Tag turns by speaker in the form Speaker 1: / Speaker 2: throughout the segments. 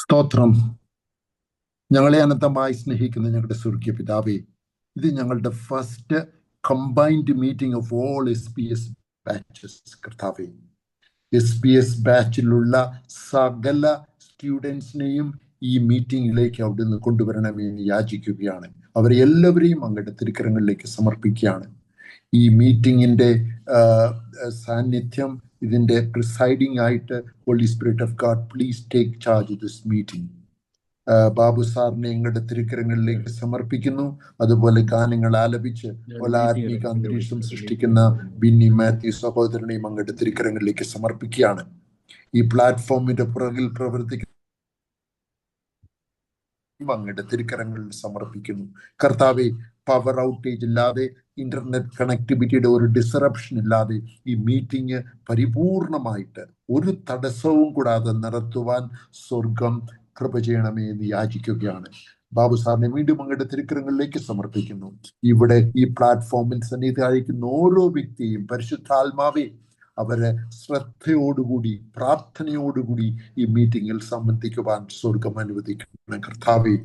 Speaker 1: സ്തോത്രം. ഞങ്ങളെ അനന്തമായി സ്നേഹിക്കുന്ന ഞങ്ങളുടെ സ്വർഗീയ പിതാവേ, ഇത് ഞങ്ങളുടെ first combined meeting of all SPS batches. കർത്താവേ, SPS ബാച്ചിലുള്ള സകല സ്റ്റുഡൻസിനെയും ഈ മീറ്റിംഗിലേക്ക് അവിടുന്ന് കൊണ്ടുവരണമെന്ന് യാചിക്കുകയാണ്. അവരെ എല്ലാവരെയും അങ്ങയുടെ തിരുക്കരങ്ങളിലേക്ക് സമർപ്പിക്കുകയാണ്. ഈ മീറ്റിങ്ങിൻ്റെ സാന്നിധ്യം, ഇതിൻ്റെ പ്രിസൈഡിംഗ് ആയിട്ട് holy spirit of God please take charge this meeting. ബാബു സാറിനെ ഞങ്ങളുടെ തിരുക്കരങ്ങളിലേക്ക് സമർപ്പിക്കുന്നു. അതുപോലെ ഗാനങ്ങൾ ആലപിച്ച് പല ആത്മീക അന്തരീക്ഷം സൃഷ്ടിക്കുന്ന ബിന്നി മാത്യു സഹോദരനെയും അങ്ങയുടെ തിരുക്കരങ്ങളിലേക്ക് സമർപ്പിക്കുകയാണ്. ഈ പ്ലാറ്റ്ഫോമിന്റെ പുറകിൽ പ്രവർത്തിക്കുന്ന അങ്ങയുടെ തിരുക്കരങ്ങളിൽ സമർപ്പിക്കുന്നു. കർത്താവെ, പവർ ഔട്ടേജ് ഇല്ലാതെ, ഇന്റർനെറ്റ് കണക്ടിവിറ്റിയുടെ ഒരു ഡിസറപ്ഷൻ ഇല്ലാതെ ഈ മീറ്റിംഗ് പരിപൂർണമായിട്ട് ഒരു തടസ്സവും കൂടാതെ നടത്തുവാൻ സ്വർഗം കൃപ ചെയ്യണമേ എന്ന് യാചിക്കുകയാണ്. ബാബു സാറിനെ വീണ്ടും അങ്ങയുടെ തിരുക്കരങ്ങളിലേക്ക് സമർപ്പിക്കുന്നു. ഇവിടെ ഈ പ്ലാറ്റ്ഫോമിൽ സന്നിധിയായിരിക്കുന്ന ഓരോ വ്യക്തിയും പരിശുദ്ധാത്മാവെ അവരെ ശ്രദ്ധയോടുകൂടി പ്രാർത്ഥനയോടുകൂടി ഈ മീറ്റിംഗിൽ സംബന്ധിക്കുവാൻ സ്വർഗം അനുവദിക്കണം. കർത്താവെ,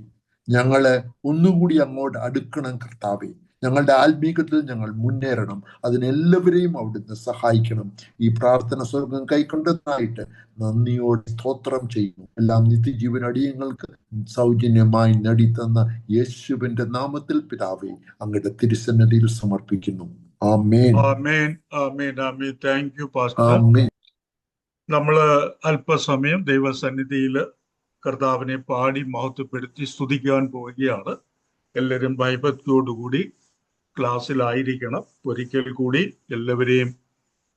Speaker 1: ഞങ്ങളെ ഒന്നുകൂടി അങ്ങോട്ട് അടുക്കണം. കർത്താവെ, ഞങ്ങളുടെ ആത്മീകത്തിൽ ഞങ്ങൾ മുന്നേറണം. അതിനെല്ലാവരെയും അവിടുന്ന് സഹായിക്കണം. ഈ പ്രാർത്ഥന സ്വർഗം കൈക്കൊണ്ടതായിട്ട് നന്ദിയോടെ സ്തോത്രം ചെയ്യുന്നു. എല്ലാം നിത്യജീവൻ അടിയങ്ങൾക്ക് സൗജന്യമായി നേടിത്തന്ന യേശുവിന്റെ നാമത്തിൽ പിതാവേ അങ്ങയുടെ തിരുസന്നിധിയിൽ സമർപ്പിക്കുന്നു. ആമേൻ,
Speaker 2: ആമേൻ, ആമേൻ, ആമേൻ. Thank you pastor. നമ്മള് അല്പസമയം ദൈവസന്നിധിയിൽ കർത്താവിനെ പാടി മഹത്വപ്പെടുത്തി സ്തുതിക്കാൻ പോവുകയാണ്. എല്ലാവരും ഭയഭക്തിയോടുകൂടി ക്ലാസ്സിലായിരിക്കണം. ഒരിക്കൽ കൂടി എല്ലാവരെയും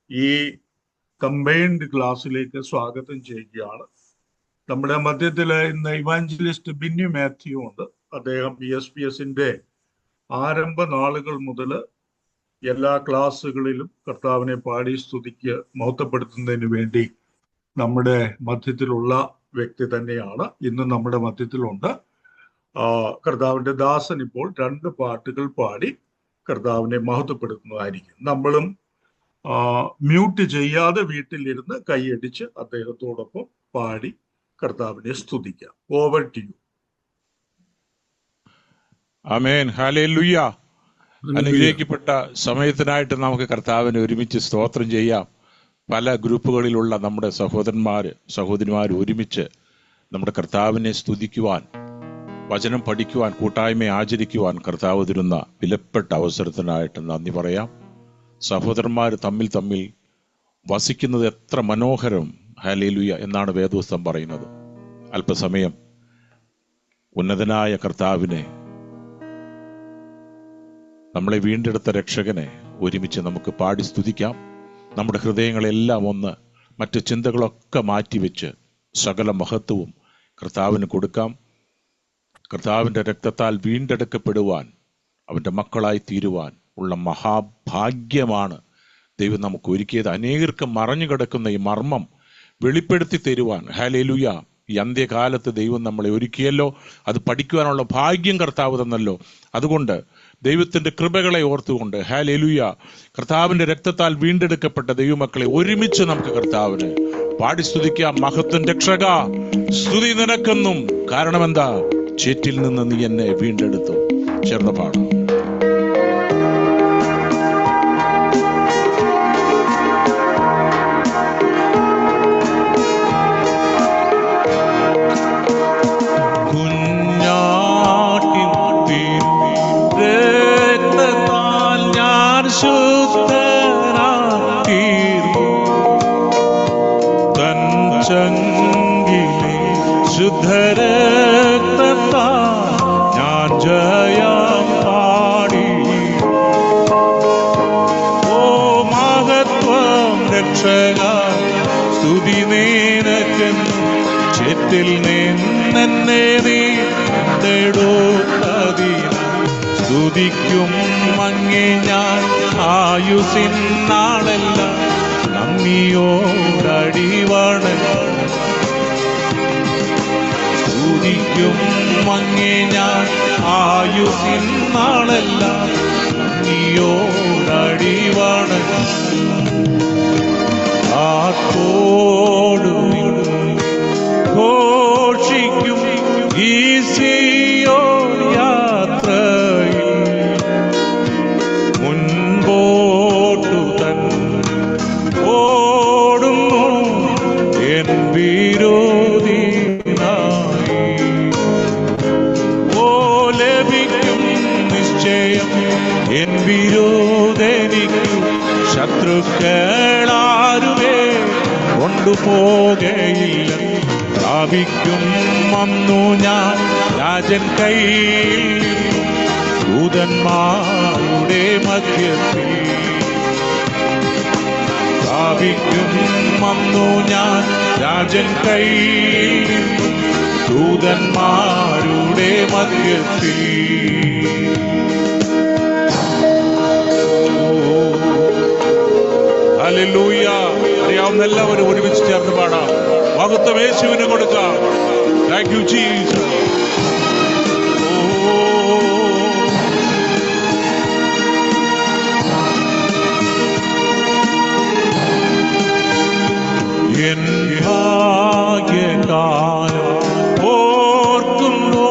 Speaker 2: ഈ കമ്പൈൻഡ് ക്ലാസ്സിലേക്ക് സ്വാഗതം ചെയ്യുകയാണ്. നമ്മുടെ മധ്യത്തിൽ ഇന്ന് ഇവാഞ്ചലിസ്റ്റ് ബിന്നി മാത്യു ഉണ്ട്. അദ്ദേഹം SPS-ന്റെ ആരംഭ നാളുകൾ മുതൽ എല്ലാ ക്ലാസ്സുകളിലും കർത്താവിനെ പാടി സ്തുതിക്ക് മഹത്വപ്പെടുത്തുന്നതിന് വേണ്ടി നമ്മുടെ മധ്യത്തിലുള്ള വ്യക്തി തന്നെയാണ്. ഇന്ന് നമ്മുടെ മധ്യത്തിലുണ്ട്. കർത്താവിന്റെ ദാസൻ ഇപ്പോൾ 2 പാട്ടുകൾ പാടി കർത്താവിനെ മഹത്വപ്പെടുത്തുന്നതായിരിക്കും. നമ്മളും മ്യൂട്ട് ചെയ്യാതെ വീട്ടിലിരുന്ന് കൈയടിച്ച് അദ്ദേഹത്തോടൊപ്പം പാടി കർത്താവിനെ സ്തുതിക്കാം. Over to you.
Speaker 3: Amen, hallelujah. അനുഗ്രഹിക്കപ്പെട്ട സമയത്തിനായിട്ട് നമുക്ക് കർത്താവിനെ ഒരുമിച്ച് സ്തോത്രം ചെയ്യാം. പല ഗ്രൂപ്പുകളിലുള്ള നമ്മുടെ സഹോദരിമാർ ഒരുമിച്ച് നമ്മുടെ കർത്താവിനെ സ്തുതിക്കുവാൻ, വചനം പഠിക്കുവാൻ, കൂട്ടായ്മ ആചരിക്കുവാൻ കർത്താവ് തരുന്ന വിലപ്പെട്ട അവസരത്തിനായിട്ട് നന്ദി പറയാം. സഹോദരന്മാർ തമ്മിൽ വസിക്കുന്നത് എത്ര മനോഹരം, ഹല്ലേലൂയ എന്നാണ് വേദപുസ്തകം പറയുന്നത്. അല്പസമയം ഉന്നതനായ കർത്താവിനെ, നമ്മളെ വീണ്ടെടുത്ത രക്ഷകനെ ഒരുമിച്ച് നമുക്ക് പാടി സ്തുതിക്കാം. നമ്മുടെ ഹൃദയങ്ങളെല്ലാം ഒന്ന് മറ്റു ചിന്തകളൊക്കെ മാറ്റിവെച്ച് സകല മഹത്വവും കർത്താവിന് കൊടുക്കാം. കർത്താവിൻ്റെ രക്തത്താൽ വീണ്ടെടുക്കപ്പെടുവാൻ, അവൻ്റെ മക്കളായി തീരുവാൻ ഉള്ള മഹാഭാഗ്യമാണ് ദൈവം നമുക്ക് ഒരുക്കിയത്. അനേകർക്ക് മറഞ്ഞു കിടക്കുന്ന ഈ മർമ്മം വെളിപ്പെടുത്തി തരുവാൻ, ഹല്ലേലൂയ, ഈ അന്ത്യകാലത്ത് ദൈവം നമ്മളെ ഒരുക്കിയല്ലോ. അത് പഠിക്കുവാനുള്ള ഭാഗ്യം കർത്താവ് തന്നല്ലോ. അതുകൊണ്ട് ദൈവത്തിന്റെ കൃപകളെ ഓർത്തുകൊണ്ട്, ഹല്ലേലൂയ, കർത്താവിന്റെ രക്തത്താൽ വീണ്ടെടുക്കപ്പെട്ട ദൈവമക്കളെ ഒരുമിച്ച് നമുക്ക് കർത്താവിന് പാടി സ്തുതിക്കാം. മഹത്വം രക്ഷക, സ്തുതി നിനക്കെന്നും. കാരണം എന്താ? ചേറ്റിൽ നിന്ന് നീ എന്നെ വീണ്ടെടുത്തു. ചേർന്ന പാടാം.
Speaker 4: ഞാൻ ജയം പാടി. ഓ മഹത്വം രക്ഷക, സ്തുതി നിനക്കെന്നും. ചേറ്റിൽ നിന്നെ വീണ്ടെടുത്തതിന് സ്തുതിക്കും അങ്ങേ ഞാൻ ആയുസിൻ നാളെല്ലാം നന്ദിയോടടിവണങ്ങും. സ്തുതിക്കും അങ്ങേ ഞാൻ ആയുസിൻ നാളെല്ലാം നന്ദിയോടടിവണങ്ങും. ആർപ്പോടും ഘോഷിക്ക മക്കളാരുമേ കൊണ്ടുപോകയില്ല. പ്രാപിക്കും വന്നു ഞാൻ രാജൻ കയ്യിൽ ദൂതന്മാരുടെ മധ്യത്തിൽ. പ്രാപിക്കും വന്നു ഞാൻ രാജൻ കയ്യിൽ ദൂതന്മാരുടെ മധ്യത്തിൽ. ഹല്ലേലൂയ. അറിയാവുന്ന എല്ലാവരും ഒരുമിച്ച് ചേർന്ന് പാടാം. മഹത്വം യേശുവിന് കൊടുക്കാം. Thank you Jesus. എൻ ഭാഗ്യകാലം ഓർക്കുന്നു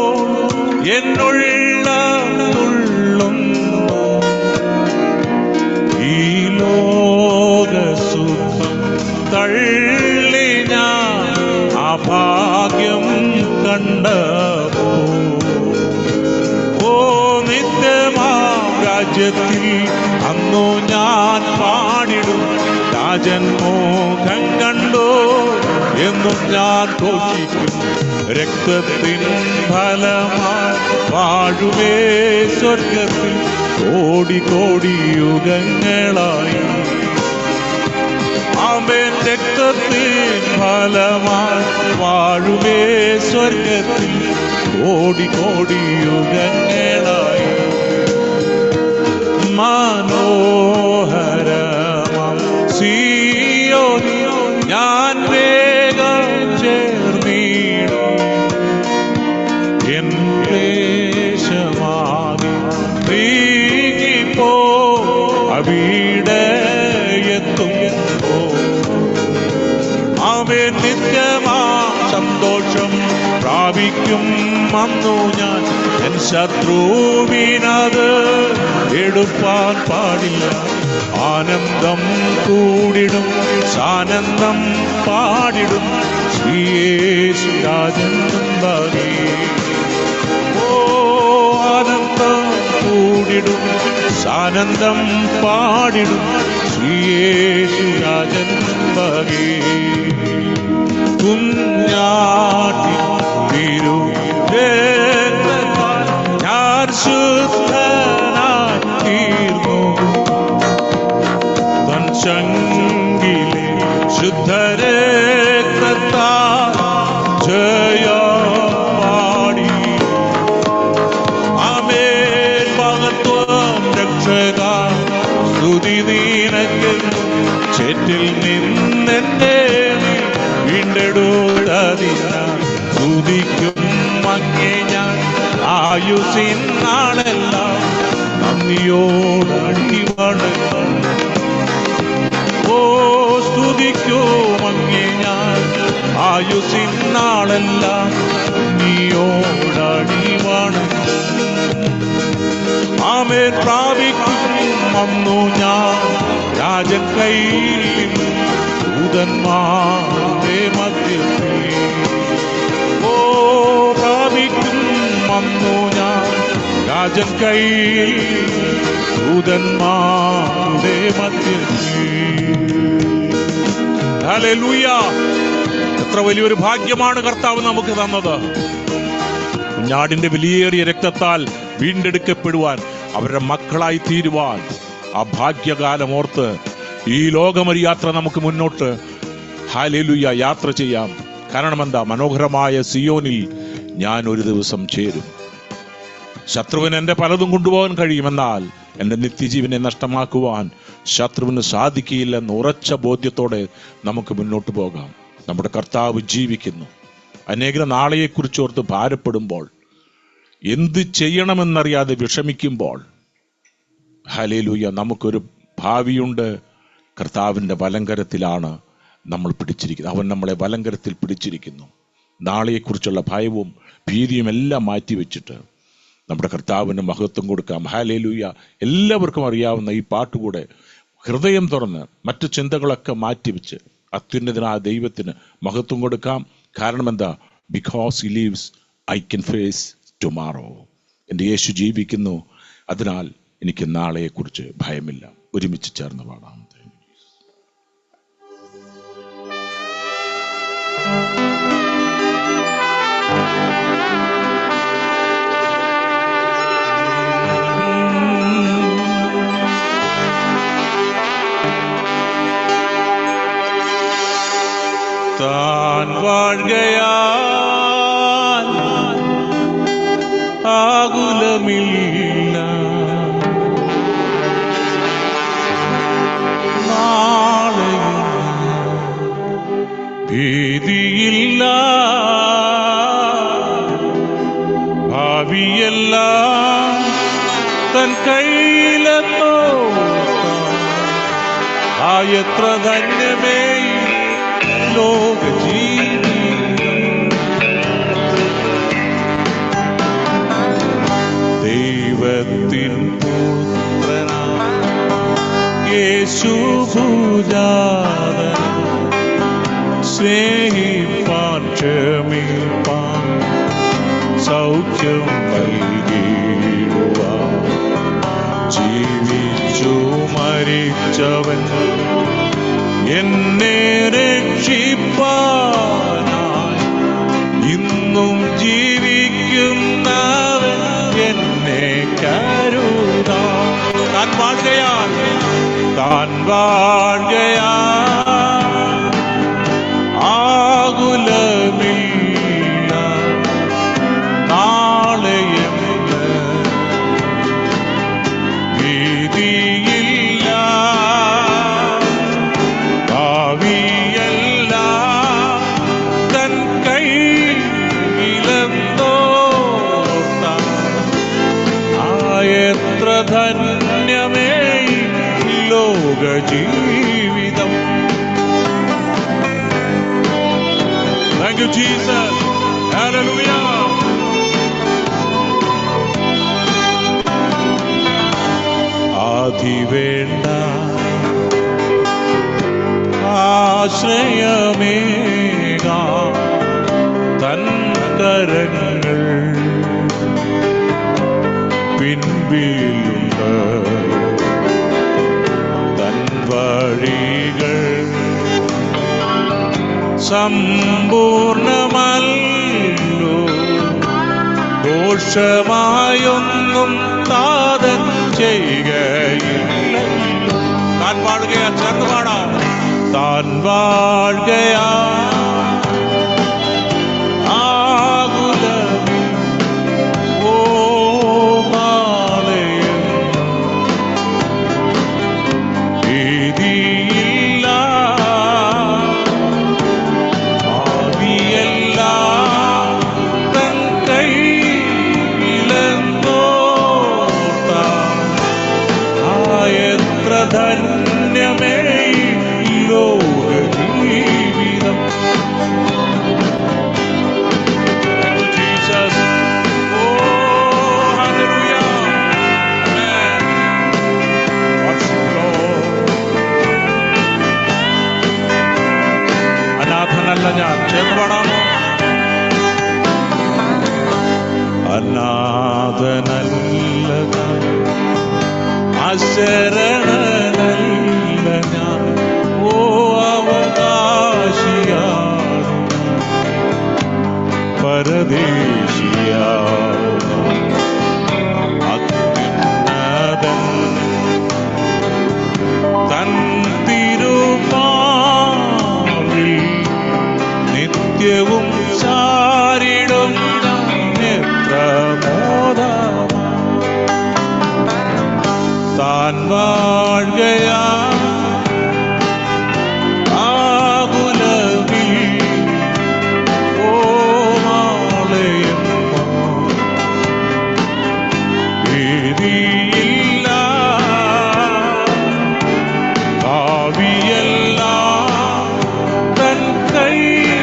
Speaker 4: എന്നുള്ള തുള്ളുന്നു. ഈ ലോകസുഖം തള്ളി ഞാൻ ആ ഭാഗ്യം കണ്ടപ്പോ. ഓ നിത്യമാം രാജ്യത്തിൽ അന്നു ഞാൻ പാടിടും. രാജൻ മോഹം കണ്ടോ എന്നും ഞാൻ ഘോഷിക്കും. രക്തത്തിൻ ഫലമായി വാഴുവേ സ്വർഗത്തിൽ കോടി കോടി യുഗങ്ങളായി. ആമേൻ. രക്തത്തിൻ ഫലമായി വാഴുവേ സ്വർഗത്തിൽ കോടി കോടി യുഗങ്ങളായി. മനോഹരമാം സിയോനിൽ ഞാൻ വേഗം ചേർന്നിടും. എൻ ക്ലേശമാകി നീങ്ങിപ്പോ അവിടെ എത്തുമ്പോ. ആമേൻ. നിത്യമാ സന്തോഷം പ്രാപിക്കും വന്നു ഞാൻ. എൻ ശത്രുവിനത് എടുപ്പാൻ പാടില്ല. ആനന്ദം കൂടിടും സാനന്ദം പാടിടും ശ്രീയേശു രാജൻ മുൻപാകെ. ഓ ആനന്ദം കൂടിടും സാനന്ദം പാടിടും ശ്രീയേശു രാജൻ മുൻപാകെ. കുഞ്ഞാട്ടി തിരു ഞാൻ ശുദ്ധനായി തീർന്നു. തൻ ശങ്കിലെ ശുദ്ധരക്തത്താൽ ജയപാടി. ആമേൻ. മഹത്വം രക്ഷക സ്തുതി നിനക്കെന്നും. ചേറ്റിൽ നിന്നെന്നെ വീണ്ടെടുത്തതിനാൽ സ്തുതിക്കും അങ്ങേ ഞാൻ ആയുസിൻ നാളെല്ലാം നന്ദിയോടടി വണങ്ങും. ഓ സ്തുതിക്കും അങ്ങേ ഞാൻ ആയുസിൻ നാളെല്ലാം നന്ദിയോടടി വണങ്ങും. ആമേൻ. പ്രാപിക്കും വന്നു ഞാൻ രാജൻ കയ്യിൽ ദൂതന്മാരുടെ മധ്യത്തിൽ. ഓ പ്രാപിക്കും വന്നു ഞാൻ രാജൻ കയ്യിൽ ദൂതന്മാരുടെ മധ്യത്തിൽ. ഹല്ലേലൂയ. എത്ര വലിയൊരു ഭാഗ്യമാണ് കർത്താവ് നമുക്ക് തന്നത്. കുഞ്ഞാടിന്റെ വിലയേറിയ രക്തത്താൽ വീണ്ടെടുക്കപ്പെടുവാൻ, അവരുടെ മക്കളായി തീരുവാൻ ആ ഭാഗ്യകാലം ഓർത്ത് ഈ ലോകമൊരു നമുക്ക് മുന്നോട്ട് ഹല്ലേലൂയ യാത്ര ചെയ്യാം. കാരണം എന്താ? മനോഹരമായ സിയോനിൽ ഞാൻ ഒരു ദിവസം ചേരും. ശത്രുവിന് എന്റെ പലതും കൊണ്ടുപോകാൻ കഴിയുമെന്നാൽ എന്റെ നിത്യജീവനെ നഷ്ടമാക്കുവാൻ ശത്രുവിന് സാധിക്കില്ലെന്ന് ഉറച്ച ബോധ്യത്തോടെ നമുക്ക് മുന്നോട്ട് പോകാം. നമ്മുടെ കർത്താവ് ജീവിക്കുന്നു. അനേക നാളെയെക്കുറിച്ച് ഓർത്ത് ഭാരപ്പെടുമ്പോൾ, എന്ത് ചെയ്യണമെന്നറിയാതെ വിഷമിക്കുമ്പോൾ, ഹല്ലേലൂയ, നമുക്കൊരു ഭാവിയുണ്ട്. കർത്താവിൻ്റെ വലങ്കരത്തിലാണ് നമ്മൾ പിടിച്ചിരിക്കുന്നത്. അവൻ നമ്മളെ വലങ്കരത്തിൽ പിടിച്ചിരിക്കുന്നു. നാളെയെക്കുറിച്ചുള്ള ഭയവും ഭീതിയും എല്ലാം മാറ്റിവെച്ചിട്ട് നമ്മുടെ കർത്താവിന് മഹത്വം കൊടുക്കാം. ഹല്ലേലൂയ. എല്ലാവർക്കും അറിയാവുന്ന ഈ പാട്ടുകൂടെ ഹൃദയം തുറന്ന് മറ്റു ചിന്തകളൊക്കെ മാറ്റിവെച്ച് അത്യുന്നതനായ ദൈവത്തിന് മഹത്വം കൊടുക്കാം. കാരണം എന്താ? Because he lives I can face tomorrow. എൻ്റെ യേശു ജീവിക്കുന്നു, അതിനാൽ എനിക്ക് നാളെയെക്കുറിച്ച് ഭയമില്ല. ഒരുമിച്ച് ചേർന്ന് പാടാം. താൻ വാഴുകയാൽ ആകുലമില്ല, നാളെയും ഭീതിയില്ല, ഭാവിയെല്ലാം തൻ കയ്യിലെത്തോ. എത്ര ധന്യമേ ദൈവത്തിൻ പുത്രനായ യേശു പൂജാതൻ, സ്നേഹിപ്പാൻ ക്ഷമിപ്പാൻ സൗഖ്യം നൽകിടുവാൻ ജീവിച്ചു മരിച്ചവൻ എന്നെ രക്ഷിപ്പാനായി ഇന്നും ജീവിക്കുന്നവൻ എന്നെ കരുതാൻ. താൻ വാഴുകയാൽ ആകുലമില്ല, നാളെയെന്ന് ഭീതിയില്ല, ഭാവിയെല്ലാം തൻ കയ്യിലെന്തോർത്താൻ. എത്ര ധന്യമേ ലോക ജീവിതം. Thank you, Jesus. Hallelujah. ആധിവേണ്ട ആശ്രയമേക തൻ കരങ്ങൾ പിൻപിലുണ്ട്, തൻ വഴികൾ സമ്പൂർണമല്ലോ, ദോഷമായൊന്നും താതൻ ചെയ്യുകയില്ല. താൻ വാഴുകയാ, ചേർന്ന് പാടാം. താൻ വാഴുകയാ ആകുലമിൽ, ഓ നാളെയും ഭീതിയില്ല, ഭാവിയെല്ലാം തൻ കയ്യിലെന്തോർത്താൻ. എത്ര ധന്യമേ ലോക ജീവിതം. Jesus. Oh, hallelujah. Amen. Worship Lord. അനാഥനല്ല ഞാൻ, ചേർന്ന് പാടാമോ? അനാഥനല്ല ഞാൻ, അശരണനല്ല ഞാൻ, ഓ അവകാശിയാണ്, പരദേശിയാണ്, അത്യുന്നതൻ തൻ തിരുമാറിൽ നിത്യവും ചാരിടും ഞാൻ. എത്ര മോദമാ താൻ വാഴുകയാ ആകുലമിൽ, ഓ നാളെയും ഭീതിയില്ല, ഭാവിയെല്ലാം തൻ കയ്യിലെന്തോർത്താൻ.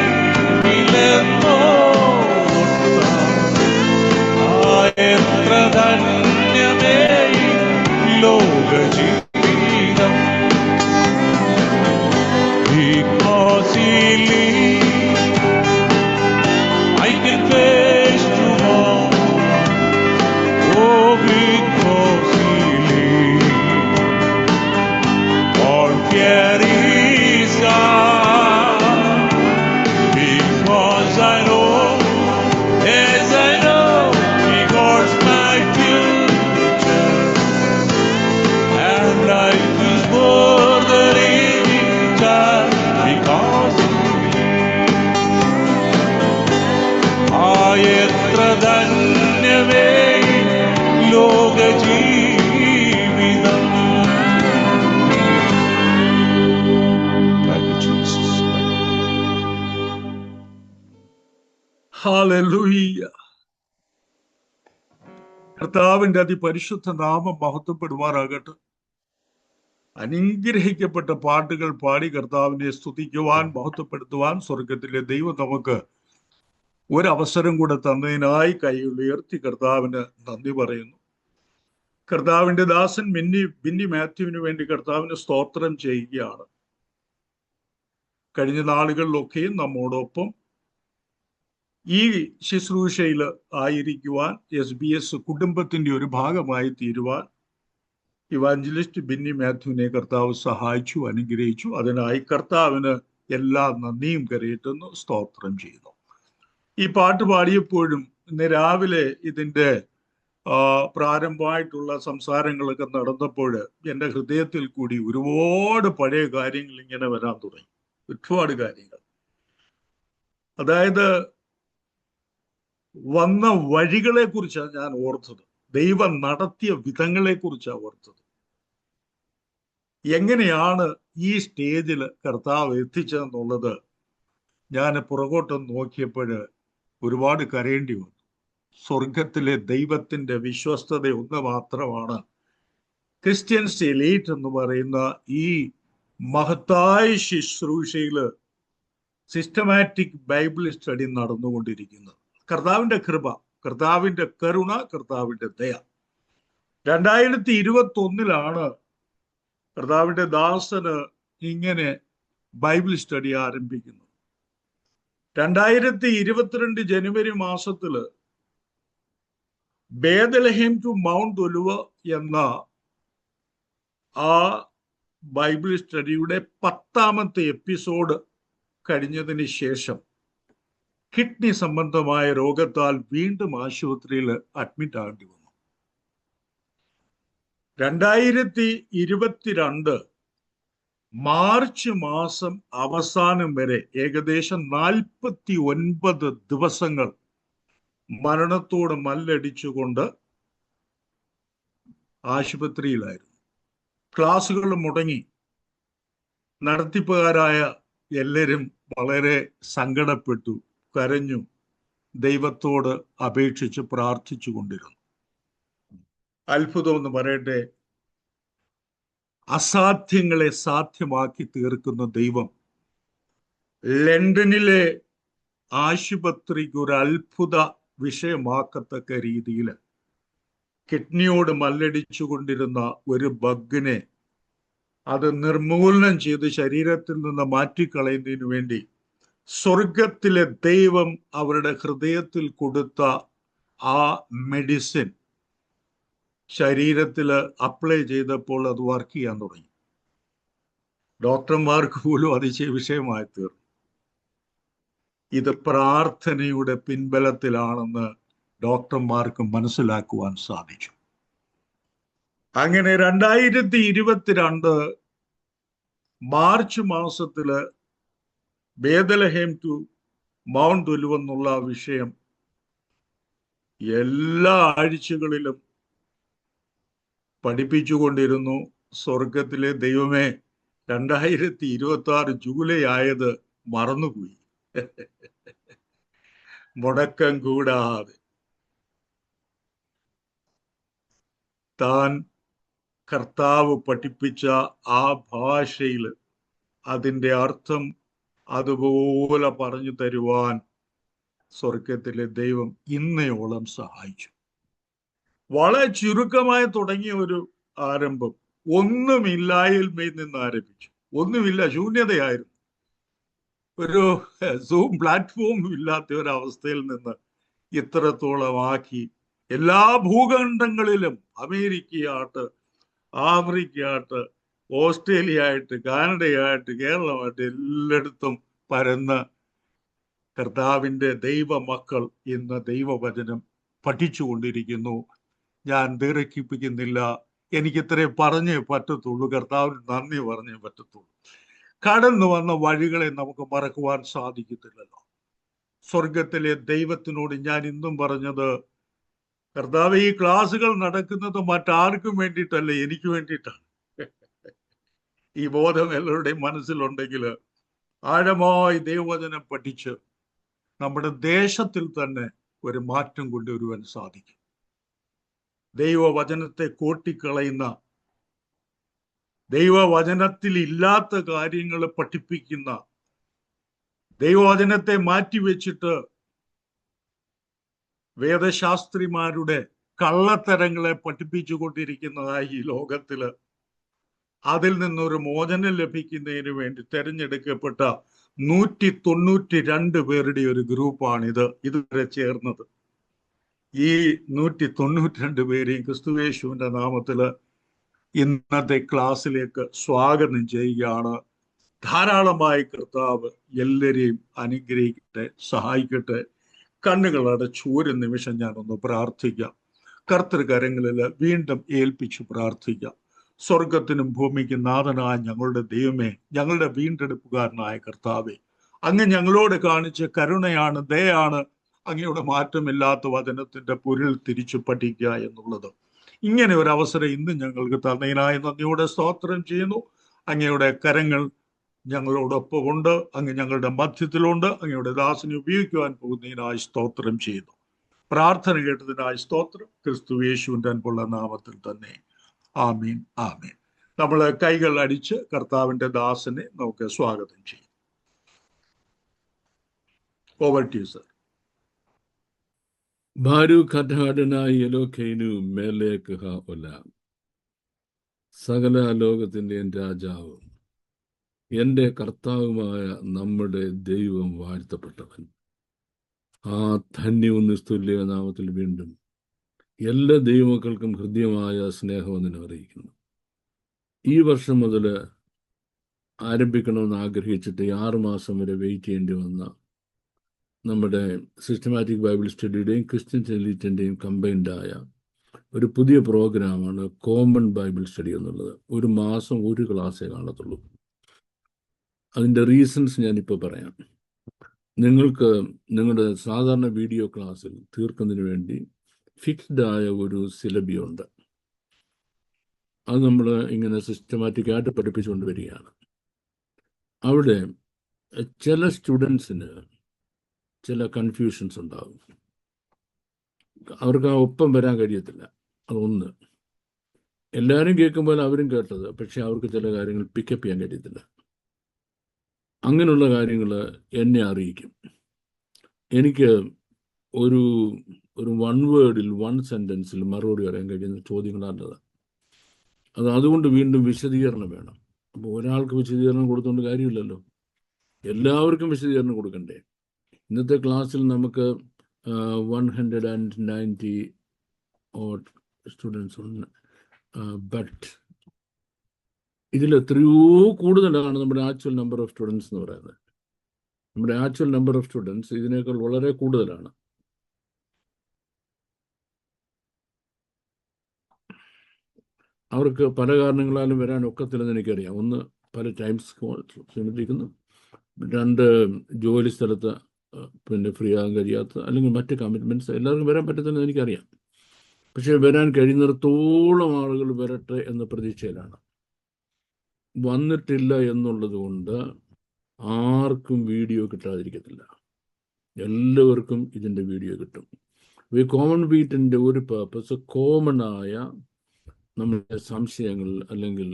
Speaker 4: എത്ര ധന്യമേ ലോക ജീവിതം. Because he lives, I can face tomorrow. Oh, because he lives, all fear is gone. I know, yes I know, He guards my future, and life is worth the living time because of me. എത്ര ധന്യമേ ലോക ജീവിതം.
Speaker 2: Hallelujah. കർത്താവിന്റെ അതിപരിശുദ്ധ നാമം മഹത്വപ്പെടുമാറാകട്ടെ. അനുഗ്രഹിക്കപ്പെട്ട പാട്ടുകൾ പാടി കർത്താവിനെ സ്തുതിക്കുവാൻ, മഹത്വപ്പെടുത്തുവാൻ സ്വർഗത്തിലെ ദൈവം നമുക്ക് ഒരവസരം കൂടെ തന്നതിനായി കൈകൾ ഉയർത്തി കർത്താവിന് നന്ദി പറയുന്നു. കർത്താവിന്റെ ദാസൻ ബിന്നി മാത്യുവിന് വേണ്ടി കർത്താവിന് സ്തോത്രം ചെയ്യുകയാണ്. കഴിഞ്ഞ നാളുകളിലൊക്കെയും നമ്മോടൊപ്പം ഈ ശുശ്രൂഷയിൽ ആയിരിക്കുവാൻ, SBS കുടുംബത്തിന്റെ ഒരു ഭാഗമായി തീരുവാൻ ഇവാഞ്ചലിസ്റ്റ് ബിന്നി മാത്യുവിനെ കർത്താവ് സഹായിച്ചു, അനുഗ്രഹിച്ചു. അതിനായി കർത്താവിന് എല്ലാ നന്ദിയും കരയറ്റുന്നു, സ്തോത്രം ചെയ്യുന്നു. ഈ പാട്ട് പാടിയപ്പോഴും ഇന്ന് രാവിലെ ഇതിൻ്റെ പ്രാരംഭമായിട്ടുള്ള സംസാരങ്ങളൊക്കെ നടന്നപ്പോൾ എൻ്റെ ഹൃദയത്തിൽ കൂടി ഒരുപാട് പഴയ കാര്യങ്ങൾ ഇങ്ങനെ വരാൻ തുടങ്ങി. ഒരുപാട് കാര്യങ്ങൾ, അതായത് വന്ന വഴികളെ കുറിച്ചാണ് ഞാൻ ഓർത്തത്, ദൈവം നടത്തിയ വിധങ്ങളെ കുറിച്ചാണ് ഓർത്തത്. എങ്ങനെയാണ് ഈ സ്റ്റേജിൽ കർത്താവ് എത്തിച്ചതെന്നുള്ളത് ഞാൻ പുറകോട്ടൊന്ന് നോക്കിയപ്പോൾ ഒരുപാട് കരയേണ്ടി വന്നു. സ്വർഗത്തിലെ ദൈവത്തിന്റെ വിശ്വസ്തത ഒന്ന് മാത്രമാണ് ക്രിസ്ത്യൻസ് എലൈറ്റ് എന്ന് പറയുന്ന ഈ മഹത്തായ ശുശ്രൂഷയിൽ സിസ്റ്റമാറ്റിക് ബൈബിൾ സ്റ്റഡി നടന്നുകൊണ്ടിരിക്കുന്നത്. കർത്താവിന്റെ കൃപ, കർത്താവിന്റെ കരുണ, കർത്താവിന്റെ ദയ. 2021 കർത്താവിന്റെ ദാസന് ഇങ്ങനെ ബൈബിൾ സ്റ്റഡി ആരംഭിക്കുന്നു. 2022 ജനുവരി മാസത്തില് ബേദലഹേം ടു മൗണ്ട് ഒലിവ എന്ന ആ ബൈബിൾ സ്റ്റഡിയുടെ 10ാമത്തെ എപ്പിസോഡ് കഴിഞ്ഞതിന് ശേഷം കിഡ്നി സംബന്ധമായ രോഗത്താൽ വീണ്ടും ആശുപത്രിയിൽ അഡ്മിറ്റ് ആകേണ്ടി വന്നു. 2022 മാർച്ച് മാസം അവസാനം വരെ ഏകദേശം 49 ദിവസങ്ങൾ മരണത്തോട് മല്ലടിച്ചുകൊണ്ട് ആശുപത്രിയിലായിരുന്നു. ക്ലാസുകൾ മുടങ്ങി. നടത്തിപ്പുകാരായ എല്ലാവരും വളരെ സങ്കടപ്പെട്ടു, കരഞ്ഞു, ദൈവത്തോട് അപേക്ഷിച്ച് പ്രാർത്ഥിച്ചു കൊണ്ടിരുന്നു. അത്ഭുതം എന്ന് പറയട്ടെ, അസാധ്യങ്ങളെ സാധ്യമാക്കി തീർക്കുന്ന ദൈവം ലണ്ടനിലെ ആശുപത്രിക്ക് ഒരു അത്ഭുത വിഷയമാക്കത്തക്ക രീതിയിൽ കിഡ്നിയോട് മല്ലടിച്ചു കൊണ്ടിരുന്ന ഒരു ബഗ്ഗിനെ അത് നിർമൂലനം ചെയ്ത് ശരീരത്തിൽ നിന്ന് മാറ്റിക്കളയുന്നതിന് വേണ്ടി സ്വർഗത്തിലെ ദൈവം അവരുടെ ഹൃദയത്തിൽ കൊടുത്ത ആ മെഡിസിൻ ശരീരത്തിൽ അപ്ലൈ ചെയ്തപ്പോൾ അത് വർക്ക് ചെയ്യാൻ തുടങ്ങി. ഡോക്ടർമാർക്ക് പോലും അതിശയ വിഷയമായി തീർന്നു. ഇത് പ്രാർത്ഥനയുടെ പിൻബലത്തിലാണെന്ന് ഡോക്ടർമാർക്ക് മനസ്സിലാക്കുവാൻ സാധിച്ചു. അങ്ങനെ 2022 മാർച്ച് മാസത്തില് ബേദലഹേം ടു മൗണ്ട് ഒലിവ എന്നുള്ള വിഷയം എല്ലാ ആഴ്ചകളിലും പഠിപ്പിച്ചുകൊണ്ടിരുന്നു. സ്വർഗത്തിലെ ദൈവമേ, 2026 ജൂലൈ ആയത് മറന്നുപോയി. മുടക്കം കൂടാതെ താൻ കർത്താവ് പഠിപ്പിച്ച ആ ഭാഷയിൽ അതിൻ്റെ അർത്ഥം അതുപോലെ പറഞ്ഞു തരുവാൻ സ്വർഗത്തിലെ ദൈവം ഇന്നയോളം സഹായിച്ചു. വളരെ ചുരുക്കമായി തുടങ്ങിയ ഒരു ആരംഭം, ഒന്നുമില്ലായ്മയിൽ നിന്ന് ആരംഭിച്ചു. ഒന്നുമില്ല, ശൂന്യതയായിരുന്നു. ഒരു സൂം പ്ലാറ്റ്ഫോമും ഇല്ലാത്ത ഒരവസ്ഥയിൽ നിന്ന് ഇത്രത്തോളം ആക്കി എല്ലാ ഭൂഖണ്ഡങ്ങളിലും, അമേരിക്കയായിട്ട്, ആഫ്രിക്കയായിട്ട്, ഓസ്ട്രേലിയ ആയിട്ട്, കാനഡയായിട്ട്, കേരളമായിട്ട് എല്ലായിടത്തും പരന്ന് കർത്താവിൻ്റെ ദൈവമക്കൾ ഇന്ന് ദൈവവചനം പഠിച്ചുകൊണ്ടിരിക്കുന്നു. ഞാൻ ദീർഘിപ്പിക്കുന്നില്ല. എനിക്ക് ഇത്രയും പറഞ്ഞേ പറ്റത്തുള്ളൂ. കർത്താവിന് നന്ദി പറഞ്ഞേ പറ്റത്തുള്ളൂ. കടന്നു വന്ന വഴികളെ നമുക്ക് മറക്കുവാൻ സാധിക്കത്തില്ലല്ലോ. സ്വർഗത്തിലെ ദൈവത്തിനോട് ഞാൻ ഇന്നും പറഞ്ഞത്, കർത്താവ്, ഈ ക്ലാസ്സുകൾ നടക്കുന്നത് മറ്റാർക്കും വേണ്ടിയിട്ടല്ല, എനിക്ക് വേണ്ടിയിട്ടാണ്. ഈ ബോധം എല്ലാവരുടെയും മനസ്സിലുണ്ടെങ്കിൽ ആഴമായി ദൈവവചനം പഠിച്ച് നമ്മുടെ ദേശത്തിൽ തന്നെ ഒരു മാറ്റം കൊണ്ടുവരുവാൻ സാധിക്കും. ദൈവവചനത്തെ കോട്ടിക്കളയുന്ന, ദൈവവചനത്തിൽ ഇല്ലാത്ത കാര്യങ്ങൾ പഠിപ്പിക്കുന്ന, ദൈവവചനത്തെ മാറ്റിവെച്ചിട്ട് വേദശാസ്ത്രിമാരുടെ കള്ളത്തരങ്ങളെ പഠിപ്പിച്ചു കൊണ്ടിരിക്കുന്നതായി ഈ ലോകത്തില്, അതിൽ നിന്നൊരു മോചനം ലഭിക്കുന്നതിന് വേണ്ടി തെരഞ്ഞെടുക്കപ്പെട്ട 192 പേരുടെ ഒരു ഗ്രൂപ്പാണിത് ഇതുവരെ ചേർന്നത്. ഈ 192 പേരെയും ക്രിസ്തുയേശുവിന്റെ നാമത്തില് ഇന്നത്തെ ക്ലാസ്സിലേക്ക് സ്വാഗതം ചെയ്യുകയാണ്. ധാരാളമായി കർത്താവ് എല്ലാവരെയും അനുഗ്രഹിക്കട്ടെ, സഹായിക്കട്ടെ. കണ്ണുകൾ അടച്ച് ഒരു നിമിഷം ഞാനൊന്ന് പ്രാർത്ഥിക്കാം. കർത്തൃകരങ്ങളിൽ വീണ്ടും ഏൽപ്പിച്ചു പ്രാർത്ഥിക്കാം. സ്വർഗത്തിനും ഭൂമിക്കും നാഥനായ ഞങ്ങളുടെ ദൈവമേ, ഞങ്ങളുടെ വീണ്ടെടുപ്പുകാരനായ കർത്താവേ, അങ്ങ് ഞങ്ങളോട് കാണിച്ച കരുണയാണ്, ദയാണ് അങ്ങയുടെ മാറ്റമില്ലാത്ത വചനത്തിന്റെ പൊരുൾ തിരിച്ചു പഠിക്കുക എന്നുള്ളത്. ഇങ്ങനെ ഒരു അവസരം ഇന്ന് ഞങ്ങൾക്ക് തന്നതിനായി നന്ദിയോടെ സ്തോത്രം ചെയ്യുന്നു. അങ്ങയുടെ കരങ്ങൾ ഞങ്ങളോടൊപ്പമുണ്ട്, അങ്ങ് ഞങ്ങളുടെ മധ്യത്തിലുണ്ട്. അങ്ങയുടെ ദാസനെ ഉപയോഗിക്കുവാൻ പോകുന്നതിനായി സ്തോത്രം ചെയ്യുന്നു. പ്രാർത്ഥന കേട്ടതിനായി സ്തോത്രം. ക്രിസ്തു യേശുവിന്റെ അൻപുള്ള നാമത്തിൽ തന്നെ. ആമീൻ, ആമീൻ. നമ്മൾ കൈകൾ അടിച്ച് കർത്താവിന്റെ ദാസനെ നമുക്ക് സ്വാഗതം ചെയ്യും. Over to you sir.
Speaker 5: ബാരൂഖ് അദ്ഹാഡനായി എലോകേനു മേലേക്ക് ഹാ ഒലാം. സകല ലോകത്തിൻ്റെയും രാജാവും എൻ്റെ കർത്താവുമായ നമ്മുടെ ദൈവം വാഴ്ത്തപ്പെട്ടവൻ. ആ ധന്യവും നിസ്തുല്യ നാമത്തിൽ വീണ്ടും എല്ലാ ദൈവമക്കൾക്കും ഹൃദ്യമായ സ്നേഹവന്ദനം അറിയിക്കുന്നു. ഈ വർഷം മുതൽ ആരംഭിക്കണമെന്ന് ആഗ്രഹിച്ചിട്ട് 6 മാസം വരെ വെയിറ്റ് ചെയ്യേണ്ടി വന്ന നമ്മുടെ സിസ്റ്റമാറ്റിക് ബൈബിൾ സ്റ്റഡിയുടെയും ക്രിസ്ത്യൻ എലീറ്റിൻ്റെയും കമ്പൈൻഡായ ഒരു പുതിയ പ്രോഗ്രാമാണ് കോമൺ ബൈബിൾ സ്റ്റഡി എന്നുള്ളത്. ഒരു മാസം ഒരു ക്ലാസ്സേ കാണത്തുള്ളൂ. അതിൻ്റെ റീസൺസ് ഞാനിപ്പോൾ പറയാം. നിങ്ങൾക്ക് നിങ്ങളുടെ സാധാരണ വീഡിയോ ക്ലാസ്സിൽ തീർക്കുന്നതിന് വേണ്ടി ഫിക്സ്ഡ് ആയ ഒരു സിലബി ഉണ്ട്. അത് നമ്മൾ ഇങ്ങനെ സിസ്റ്റമാറ്റിക്കായിട്ട് പഠിപ്പിച്ചുകൊണ്ട് വരികയാണ്. അവിടെ ചില സ്റ്റുഡൻസിന് ചില കൺഫ്യൂഷൻസ് ഉണ്ടാകും. അവർക്ക് ആ ഒപ്പം വരാൻ കഴിയത്തില്ല. അതൊന്ന്. എല്ലാവരും കേൾക്കുമ്പോൾ അവരും കേട്ടത്, പക്ഷെ അവർക്ക് ചില കാര്യങ്ങൾ പിക്കപ്പ് ചെയ്യാൻ കഴിയത്തില്ല. അങ്ങനെയുള്ള കാര്യങ്ങൾ എന്നെ അറിയിക്കും. എനിക്ക് ഒരു 1 വേർഡിൽ 1 സെൻറ്റൻസിൽ മറുപടി പറയാൻ കഴിയുന്ന ചോദ്യങ്ങളാണത്. അതുകൊണ്ട് വീണ്ടും വിശദീകരണം വേണം. അപ്പോൾ ഒരാൾക്ക് വിശദീകരണം കൊടുത്തുകൊണ്ട് കാര്യമില്ലല്ലോ, എല്ലാവർക്കും വിശദീകരണം കൊടുക്കണ്ടേ. ഇന്നത്തെ ക്ലാസ്സിൽ നമുക്ക് 190 സ്റ്റുഡൻസ് ഉണ്ട്. ബട്ട് ഇതിൽ എത്രയോ കൂടുതലാണ് നമ്മുടെ ആക്ച്വൽ നമ്പർ ഓഫ് സ്റ്റുഡൻസ് എന്ന് പറയുന്നത്. നമ്മുടെ ആക്ച്വൽ നമ്പർ ഓഫ് സ്റ്റുഡൻസ് ഇതിനേക്കാൾ വളരെ കൂടുതലാണ്. അവർക്ക് പല കാരണങ്ങളാലും വരാൻ ഒക്കത്തില്ലെന്ന് എനിക്കറിയാം. ഒന്ന്, പല ടൈംസ് ശ്രമിച്ചിരിക്കുന്നു. 2, ജോലി സ്ഥലത്ത് ഫ്രീ ആകാൻ കഴിയാത്ത, അല്ലെങ്കിൽ മറ്റ് കമ്മിറ്റ്മെൻറ്റ്സ്. എല്ലാവർക്കും വരാൻ പറ്റത്തില്ലെന്ന് എനിക്കറിയാം. പക്ഷേ വരാൻ കഴിയുന്നിടത്തോളം ആളുകൾ വരട്ടെ എന്ന പ്രതീക്ഷയിലാണ്. വന്നിട്ടില്ല എന്നുള്ളത് കൊണ്ട് ആർക്കും വീഡിയോ കിട്ടാതിരിക്കത്തില്ല. എല്ലാവർക്കും ഇതിൻ്റെ വീഡിയോ കിട്ടും. ഈ കോമൺ ബീറ്റിൻ്റെ ഒരു പർപ്പസ് കോമണായ നമ്മുടെ സംശയങ്ങൾ അല്ലെങ്കിൽ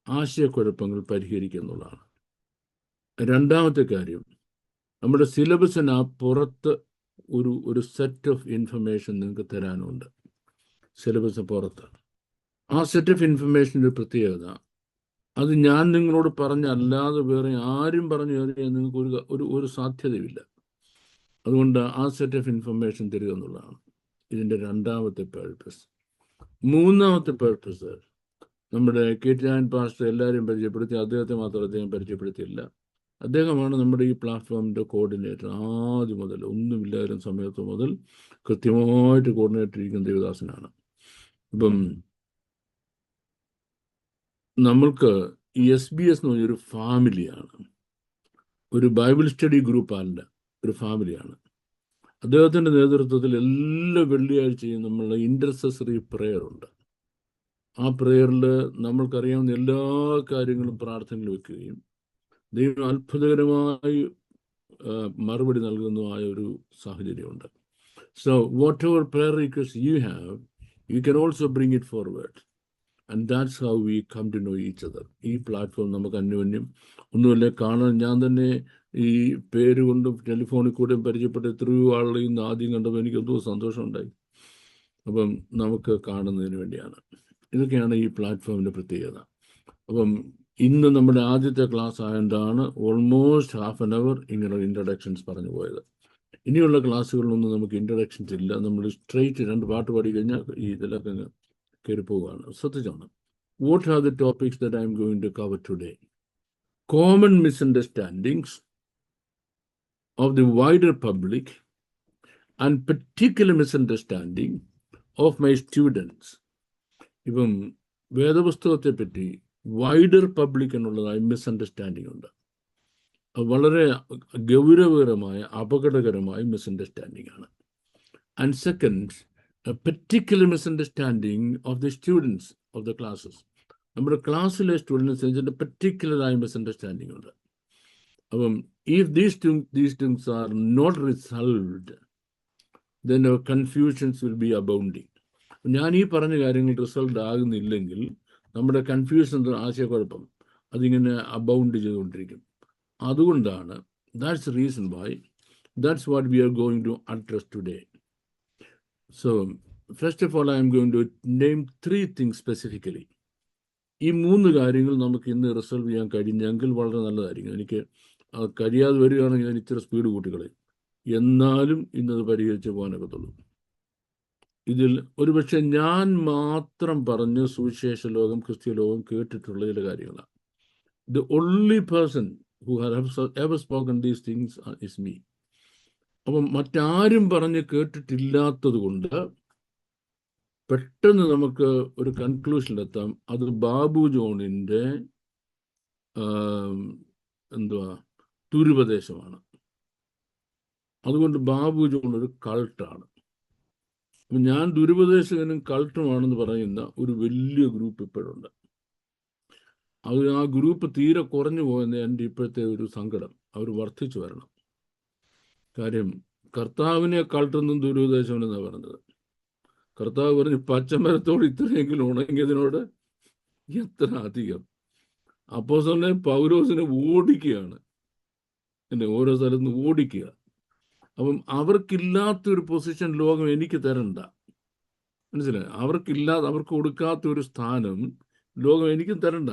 Speaker 5: ആശയക്കുഴപ്പങ്ങൾ പരിഹരിക്കുക എന്നുള്ളതാണ്. രണ്ടാമത്തെ കാര്യം, നമ്മുടെ സിലബസിന് പുറത്ത് ഒരു സെറ്റ് ഓഫ് ഇൻഫർമേഷൻ നിങ്ങൾക്ക് തരാനുണ്ട്. സിലബസ് പുറത്ത് ആ സെറ്റ് ഓഫ് ഇൻഫർമേഷൻ്റെ ഒരു പ്രത്യേകത, അത് ഞാൻ നിങ്ങളോട് പറഞ്ഞല്ലാതെ വേറെ ആരും പറഞ്ഞു തരാൻ നിങ്ങൾക്ക് ഒരു സാധ്യതയില്ല. അതുകൊണ്ട് ആ സെറ്റ് ഓഫ് ഇൻഫർമേഷൻ തരിക എന്നുള്ളതാണ് ഇതിൻ്റെ രണ്ടാമത്തെ പർപ്പസ്. മൂന്നാമത്തെ പർപ്പസ്, നമ്മുടെ KT പാസ്റ്റർ എല്ലാവരെയും പരിചയപ്പെടുത്തി, അദ്ദേഹത്തെ മാത്രം അദ്ദേഹം പരിചയപ്പെടുത്തിയില്ല. അദ്ദേഹമാണ് നമ്മുടെ ഈ പ്ലാറ്റ്ഫോമിൻ്റെ കോർഡിനേറ്റർ. ആദ്യം മുതൽ ഒന്നുമില്ലായിരുന്ന സമയത്ത് മുതൽ കൃത്യമായിട്ട് കോർഡിനേറ്റർ ഇരിക്കുന്ന ദേവദാസനാണ്. അപ്പം നമ്മൾക്ക് ഈ SBS എന്ന് പറഞ്ഞൊരു ഫാമിലിയാണ്, ഒരു ബൈബിൾ സ്റ്റഡി ഗ്രൂപ്പല്ല, ഒരു ഫാമിലിയാണ്. അദ്ദേഹത്തിൻ്റെ നേതൃത്വത്തിൽ എല്ലാ വെള്ളിയാഴ്ചയും നമ്മളുടെ ഇൻ്റർസെസറി പ്രെയർ ഉണ്ട്. ആ പ്രെയറിൽ നമ്മൾക്കറിയാവുന്ന എല്ലാ കാര്യങ്ങളും പ്രാർത്ഥനയിൽ വെക്കുകയും ദൈവം അത്ഭുതകരമായി മറുപടി നൽകുന്നതുമായ ഒരു സാഹചര്യമുണ്ട്. So whatever prayer request you have, you can also bring it forward. And that's how we come to know each other. ഈ പ്ലാറ്റ്ഫോം നമുക്ക് അന്യോന്യം ഒന്നുമല്ല കാണാൻ, ഞാൻ തന്നെ ഈ പേര് കൊണ്ടും ടെലിഫോണിൽ കൂടെയും പരിചയപ്പെട്ട എത്രയോ ആളുകൾ ഇന്ന് ആദ്യം കണ്ടപ്പോൾ എനിക്ക് എന്തോ സന്തോഷമുണ്ടായി. അപ്പം നമുക്ക് കാണുന്നതിന് വേണ്ടിയാണ്. ഇതൊക്കെയാണ് ഈ പ്ലാറ്റ്ഫോമിൻ്റെ പ്രത്യേകത. അപ്പം ഇന്ന് നമ്മുടെ ആദ്യത്തെ ക്ലാസ് ആയതുകൊണ്ടാണ് ഓൾമോസ്റ്റ് ഹാഫ് ആൻ അവർ ഇങ്ങനെ ഇൻട്രഡക്ഷൻസ് പറഞ്ഞു പോയത്. ഇനിയുള്ള ക്ലാസ്സുകളിലൊന്നും നമുക്ക് ഇൻട്രഡക്ഷൻസ് ഇല്ല. നമ്മൾ സ്ട്രെയിറ്റ് 2 പാട്ട് പാടി കഴിഞ്ഞാൽ ഈ ഇതിലൊക്കെ കയറി പോവുകയാണ്. ശ്രദ്ധിച്ചാണ്. What are the topics that I'm going to cover today? Common misunderstandings of the wider public and particular misunderstanding of my students. ഇപ്പം വേദപുസ്തകത്തെ പറ്റി വൈഡർ പബ്ലിക് എന്നുള്ളതായി മിസ്അണ്ടർസ്റ്റാൻഡിങ് ഉണ്ട്. വളരെ ഗൗരവകരമായ അപകടകരമായ മിസ്അണ്ടർസ്റ്റാൻഡിങ് ആണ്. And second, a particular misunderstanding of the students of the classes. നമ്മുടെ ക്ലാസ്സിലെ സ്റ്റുഡൻസിൻ്റെ പെർട്ടിക്കുലറായ misunderstanding ഉണ്ട്. അപ്പം if these things are not resolved, then our confusions will be abounding. ഞാൻ ഈ പറഞ്ഞ കാര്യങ്ങൾ റിസൾട്ട് ആകുന്നില്ലെങ്കിൽ നമ്മുടെ കൺഫ്യൂഷൻ, ആശയക്കുഴപ്പം അതിങ്ങനെ അബൗണ്ട് ചെയ്തുകൊണ്ടിരിക്കും. അതുകൊണ്ടാണ് that's reason why that's what we are going to address today. So first of all, I am going to name 3 things specifically. ഈ 3 കാര്യങ്ങൾ നമുക്ക് ഇന്ന് റിസൾവ് ചെയ്യാൻ കഴിഞ്ഞെങ്കിൽ വളരെ നല്ലതായിരിക്കും. എനിക്ക് കഴിയാതെ വരികയാണെങ്കിൽ ഞാൻ ഇച്ചിരി സ്പീഡ് കൂട്ടിക്കളയും. എന്നാലും ഇന്നത് പരിഹരിച്ച് പോകാനൊക്കത്തുള്ളൂ. ഇതിൽ ഒരുപക്ഷെ ഞാൻ മാത്രം പറഞ്ഞ് സുവിശേഷ ലോകം, ക്രിസ്ത്യ ലോകം കേട്ടിട്ടുള്ള ചില കാര്യങ്ങളാണ്. The only person who has ever spoken these things is me. അപ്പം മറ്റാരും പറഞ്ഞ് കേട്ടിട്ടില്ലാത്തത് കൊണ്ട് പെട്ടെന്ന് നമുക്ക് ഒരു കൺക്ലൂഷനിലെത്താം. അത് ബാബു ജോണിൻ്റെ ദുരുപദേശമാണ്. അതുകൊണ്ട് ബാബു ജോൺ ഒരു കൾട്ടാണ്. ഞാൻ ദുരുപദേശകനും കൾട്ടുമാണെന്ന് പറയുന്ന ഒരു വലിയ ഗ്രൂപ്പ് ഇപ്പോഴുണ്ട്. അത് ആ ഗ്രൂപ്പ് തീരെ കുറഞ്ഞു പോകുന്ന എൻ്റെ ഇപ്പോഴത്തെ ഒരു സങ്കടം. അവർ വർദ്ധിച്ചു വരണം. കാര്യം കർത്താവിനെ കൾട്ടെന്നും ദുരുപദേശമെന്നാണ് പറഞ്ഞത്. കർത്താവ് പറഞ്ഞ് പച്ചമരത്തോട് ഇത്രയെങ്കിലും ഉണങ്ങിയതിനോട് എത്ര അധികം. അപ്പോസ്തലനെ പൗലോസിനെ ഓടിക്കുകയാണ്, എന്നെ ഓരോ സ്ഥലത്ത് നിന്ന് ഓടിക്കുക. അപ്പം അവർക്കില്ലാത്തൊരു പൊസിഷൻ ലോകം എനിക്ക് തരണ്ട, മനസ്സിലായി? അവർക്ക് കൊടുക്കാത്തൊരു സ്ഥാനം ലോകം എനിക്കും തരണ്ട.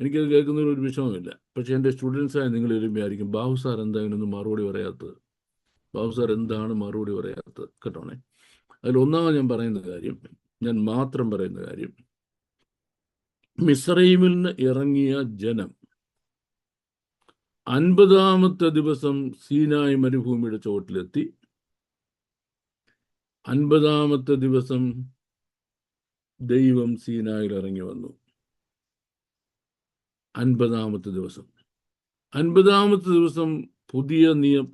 Speaker 5: എനിക്കത് കേൾക്കുന്നതിൽ ഒരു വിഷമമില്ല. പക്ഷെ എൻ്റെ സ്റ്റുഡൻസായി നിങ്ങൾ എരുമയായിരിക്കും, ബാബു സാർ എന്താ ഇതിനൊന്നും മറുപടി പറയാത്തത്, ബാബു സാർ എന്താണ് മറുപടി പറയാത്തത്, കേട്ടോണേ. അതിലൊന്നാമത് ഞാൻ മാത്രം പറയുന്ന കാര്യം, മിസ്രയീമിൽ നിന്ന് ഇറങ്ങിയ ജനം 50-ാമത്തെ ദിവസം സീനായി മരുഭൂമിയുടെ ചുവട്ടിലെത്തി. 50-ാമത്തെ ദിവസം ദൈവം സീനായിൽ ഇറങ്ങി വന്നു. 50-ാമത്തെ ദിവസം 50-ാമത്തെ ദിവസം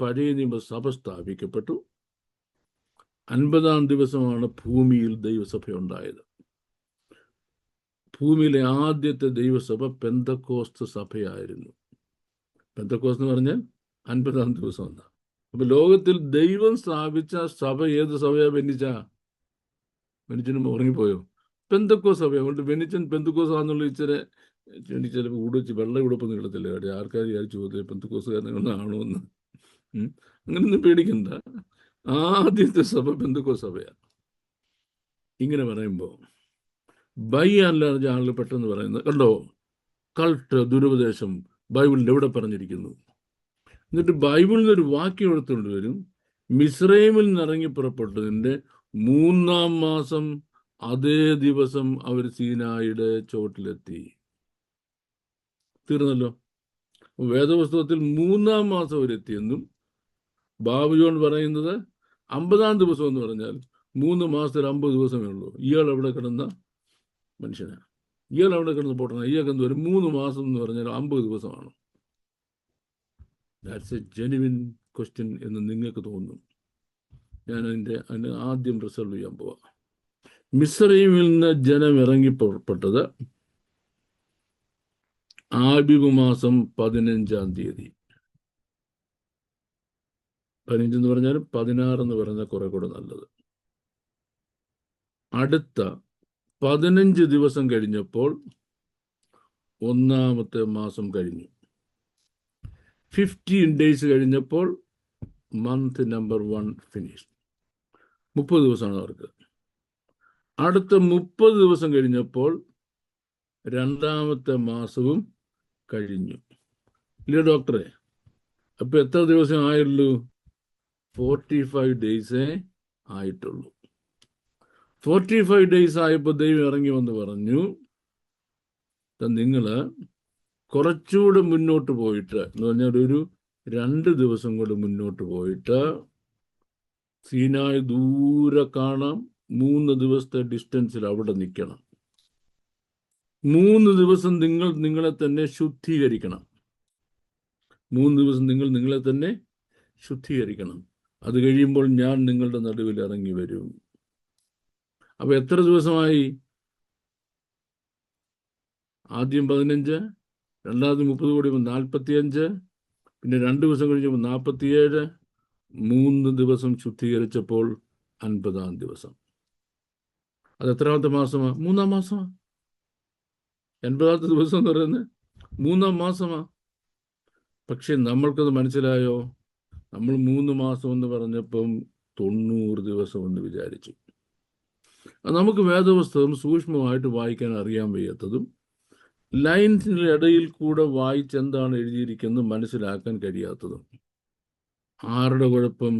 Speaker 5: പഴയ നിയമസഭ സ്ഥാപിക്കപ്പെട്ടു. 50-ാം ദിവസമാണ് ഭൂമിയിൽ ദൈവസഭ ഉണ്ടായത്. ഭൂമിയിലെ ആദ്യത്തെ ദൈവസഭ പെന്തക്കോസ്ത് സഭയായിരുന്നു. പെന്തക്കോസ്ത് എന്ന് പറഞ്ഞാൽ 50-ാം ദിവസം എന്നാ. അപ്പൊ ലോകത്തിൽ ദൈവം സ്ഥാപിച്ച സഭ ഏത് സഭയാ? വെനിച്ചനും ഉറങ്ങിപ്പോയോ? പെന്തക്കോസ്ത് സഭ. അതുകൊണ്ട് വെനിച്ചൻ പെന്തക്കോസ് ആണെന്നുള്ള എനിക്ക് ചിലപ്പോൾ ഉടുച്ച് വെള്ള ഉടുപ്പൊന്നും കിടത്തില്ല. ആൾക്കാർ വിചാരിച്ചു പോകുന്നത് പെന്തക്കോസുകാരനാണോ എന്ന്. അങ്ങനെയൊന്നും പേടിക്കണ്ട. ആദ്യത്തെ സഭ പെന്തക്കോസ്ത് സഭയാണ്. ഇങ്ങനെ പറയുമ്പോൾ അല്ലാതെ ആളുകൾ പെട്ടെന്ന് പറയുന്നത് കണ്ടോ, കൾട്ട്, ദുരുപദേശം ബൈബിളിൽ എവിടെ പറഞ്ഞിരിക്കുന്നു? എന്നിട്ട് ബൈബിളിൽ നിന്നൊരു വാക്യം എടുത്തുകൊണ്ട് വരും. മിസ്രൈമിൽ നിന്ന് ഇറങ്ങി പുറപ്പെട്ടതിൻ്റെ 3-ാം മാസം അതേ ദിവസം അവർ സീനായിയുടെ ചോട്ടിലെത്തി. തീർന്നല്ലോ. വേദപുസ്തകത്തിൽ 3-ാം മാസം വരെ എത്തിയെന്നും ബാബു ജോൺ പറയുന്നത് 50-ാം ദിവസം എന്ന് പറഞ്ഞാൽ 3 മാസത്തിൽ 50 ദിവസമേ ഉള്ളൂ. ഇയാൾ എവിടെ കിടന്ന മനുഷ്യനാണ്? ഇയാൾ എവിടെ കിടന്ന് പോട്ടണം? ഇയാൾക്ക് എന്ത് വരും? 3 മാസം എന്ന് പറഞ്ഞാൽ 50 ദിവസമാണ്. ദാറ്റ്സ് എ ജെനുവിൻ ക്വസ്റ്റ്യൻ എന്ന് നിങ്ങൾക്ക് തോന്നും. ഞാൻ അതിന് ആദ്യം റിസൾവ് ചെയ്യാൻ പോവാം. മിസ്രയീമിൽ നിന്ന് ജനം ഇറങ്ങി പുറപ്പെട്ടത് ആബിബ് മാസം 15-ാം തീയതി. 15 എന്ന് പറഞ്ഞാലും 16 എന്ന് പറഞ്ഞാൽ കുറെ കൂടെ നല്ലത്. അടുത്ത 15 ദിവസം കഴിഞ്ഞപ്പോൾ 1-ാമത്തെ മാസം കഴിഞ്ഞു. 15 days കഴിഞ്ഞപ്പോൾ മന്ത് നമ്പർ 1 ഫിനിഷ്. 30 ദിവസമാണ് അവർക്ക്. അടുത്ത 30 ദിവസം കഴിഞ്ഞപ്പോൾ 2-ാമത്തെ മാസവും കഴിഞ്ഞു. ഇല്ല ഡോക്ടറെ, അപ്പൊ എത്ര ദിവസം ആയുള്ളൂ? 45 days ആയിട്ടുള്ളൂ. 45 days ആയപ്പോൾ ദൈവം ഇറങ്ങി വന്ന് പറഞ്ഞു, നിങ്ങൾ കുറച്ചുകൂടെ മുന്നോട്ട് പോയിട്ട്, എന്ന് പറഞ്ഞാൽ ഒരു 2 ദിവസം കൂടെ മുന്നോട്ട് പോയിട്ട് സീനായി ദൂരെ കാണാം. 3 ദിവസത്തെ ഡിസ്റ്റൻസിൽ അവിടെ നിൽക്കണം. 3 ദിവസം നിങ്ങൾ നിങ്ങളെ തന്നെ ശുദ്ധീകരിക്കണം. 3 ദിവസം നിങ്ങൾ നിങ്ങളെ തന്നെ ശുദ്ധീകരിക്കണം. അത് കഴിയുമ്പോൾ ഞാൻ നിങ്ങളുടെ നടുവിൽ ഇറങ്ങി വരും. അപ്പൊ എത്ര ദിവസമായി? ആദ്യം 15, രണ്ടാമത് 30 കൂടി 45, പിന്നെ 2 ദിവസം കഴിഞ്ഞപ്പോൾ 47, 3 ദിവസം ശുദ്ധീകരിച്ചപ്പോൾ 50-ാം ദിവസം. അത് എത്രാമത്തെ മാസമാണ്? 3-ാം മാസമാണ്. 80-ാമത്തെ ദിവസം എന്ന് പറയുന്നത് 3-ാം മാസമാണ്. പക്ഷെ നമ്മൾക്കത് മനസ്സിലായോ? നമ്മൾ 3 മാസം എന്ന് പറഞ്ഞപ്പം 90 ദിവസം എന്ന് വിചാരിച്ചു. നമുക്ക് വേദപുസ്തകം സൂക്ഷ്മമായിട്ട് വായിക്കാൻ അറിയാൻ വയ്യാത്തതും ലൈൻസിൻ്റെ ഇടയിൽ കൂടെ വായിച്ചെന്താണ് എഴുതിയിരിക്കുന്നത് മനസ്സിലാക്കാൻ കഴിയാത്തതും. ആരുടെ കുഴപ്പം?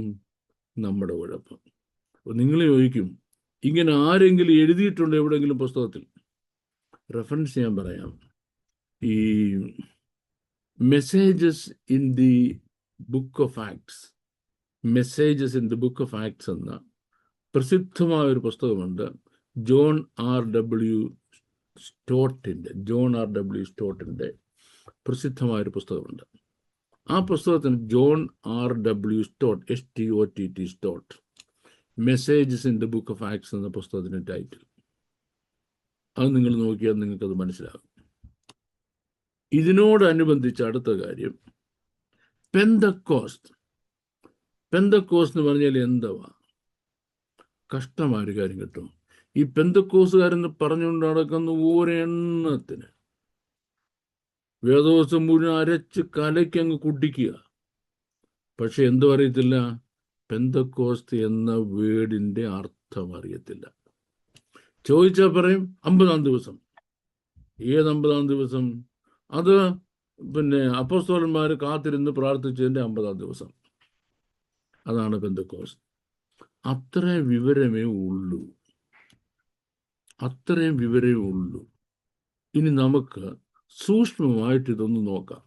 Speaker 5: നമ്മുടെ കുഴപ്പം. അപ്പോൾ നിങ്ങൾ ചോദിക്കും, ഇങ്ങനെ ആരെങ്കിലും എഴുതിയിട്ടുണ്ടോ എവിടെയെങ്കിലും പുസ്തകത്തിൽ? റെഫറൻസ് ഞാൻ പറയാം. ഈ messages in the book of Acts, messages in the book of Acts എന്ന പ്രസിദ്ധമായ ഒരു പുസ്തകമുണ്ട്. ജോൺ ആർ ഡബ്ല്യു സ്റ്റോട്ടിൻ്റെ പ്രസിദ്ധമായൊരു പുസ്തകമുണ്ട്. ആ പുസ്തകത്തിന് John R W Stott, STOTT Stott, messages in the book of Acts എന്ന പുസ്തകത്തിൻ്റെ ടൈറ്റിൽ. അത് നിങ്ങൾ നോക്കിയാൽ നിങ്ങൾക്കത് മനസ്സിലാകും. ഇതിനോടനുബന്ധിച്ച് അടുത്ത കാര്യം പെന്തക്കോസ്റ്റ്. പെന്തക്കോസ്റ്റ് എന്ന് പറഞ്ഞാൽ എന്തുവാ? കഷ്ടമായൊരു കാര്യം കേട്ടോ. ഈ പെന്തക്കോസുകാരെന്ന് പറഞ്ഞുകൊണ്ട് നടക്കുന്ന ഒരെണ്ണത്തിന് വേദോസം മുഴുവൻ അരച്ച് കലയ്ക്കങ്ങ് കുടിക്കുക. പക്ഷെ എന്തോ അറിയത്തില്ല, പെന്തക്കോസ്റ്റ് എന്ന വേർഡിന്റെ അർത്ഥം അറിയത്തില്ല. ചോദിച്ചാൽ പറയും 50-ാം ദിവസം. ഏത് 50-ാം ദിവസം? അത് പിന്നെ അപ്പോസ്തലന്മാർ കാത്തിരുന്ന് പ്രാർത്ഥിച്ചതിൻ്റെ 50-ാം ദിവസം. അതാണ് പെന്തക്കോസ്റ്റ്. അത്രയും വിവരമേ ഉള്ളൂ. അത്രയും വിവരമേ ഉള്ളൂ. ഇനി നമുക്ക് സൂക്ഷ്മമായിട്ട് ഇതൊന്ന് നോക്കാം.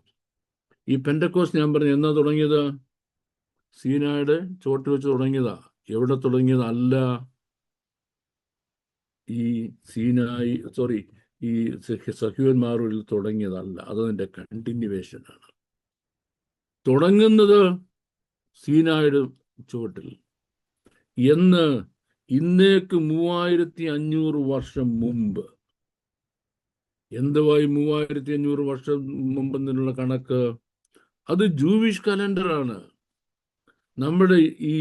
Speaker 5: ഈ പെന്തക്കോസ്റ്റ് ഞാൻ പറഞ്ഞു എന്നാ തുടങ്ങിയത്? സീനായുടെ ചോട്ട് വെച്ച് തുടങ്ങിയതാ. എവിടെ തുടങ്ങിയതല്ല. ഈ ഈ സഹ്യോന്മാരിൽ തുടങ്ങിയതല്ല. അതതിൻ്റെ കണ്ടിന്യൂവേഷനാണ്. തുടങ്ങുന്നത് സീനായുടെ ചുവട്ടിൽ. എന്ന് ഇന്നേക്ക് 3500 വർഷം മുമ്പ്. എന്തുവായി 3500 വർഷം മുമ്പെന്നുള്ള കണക്ക്? അത് ജൂവിഷ് കലണ്ടറാണ്. നമ്മുടെ ഈ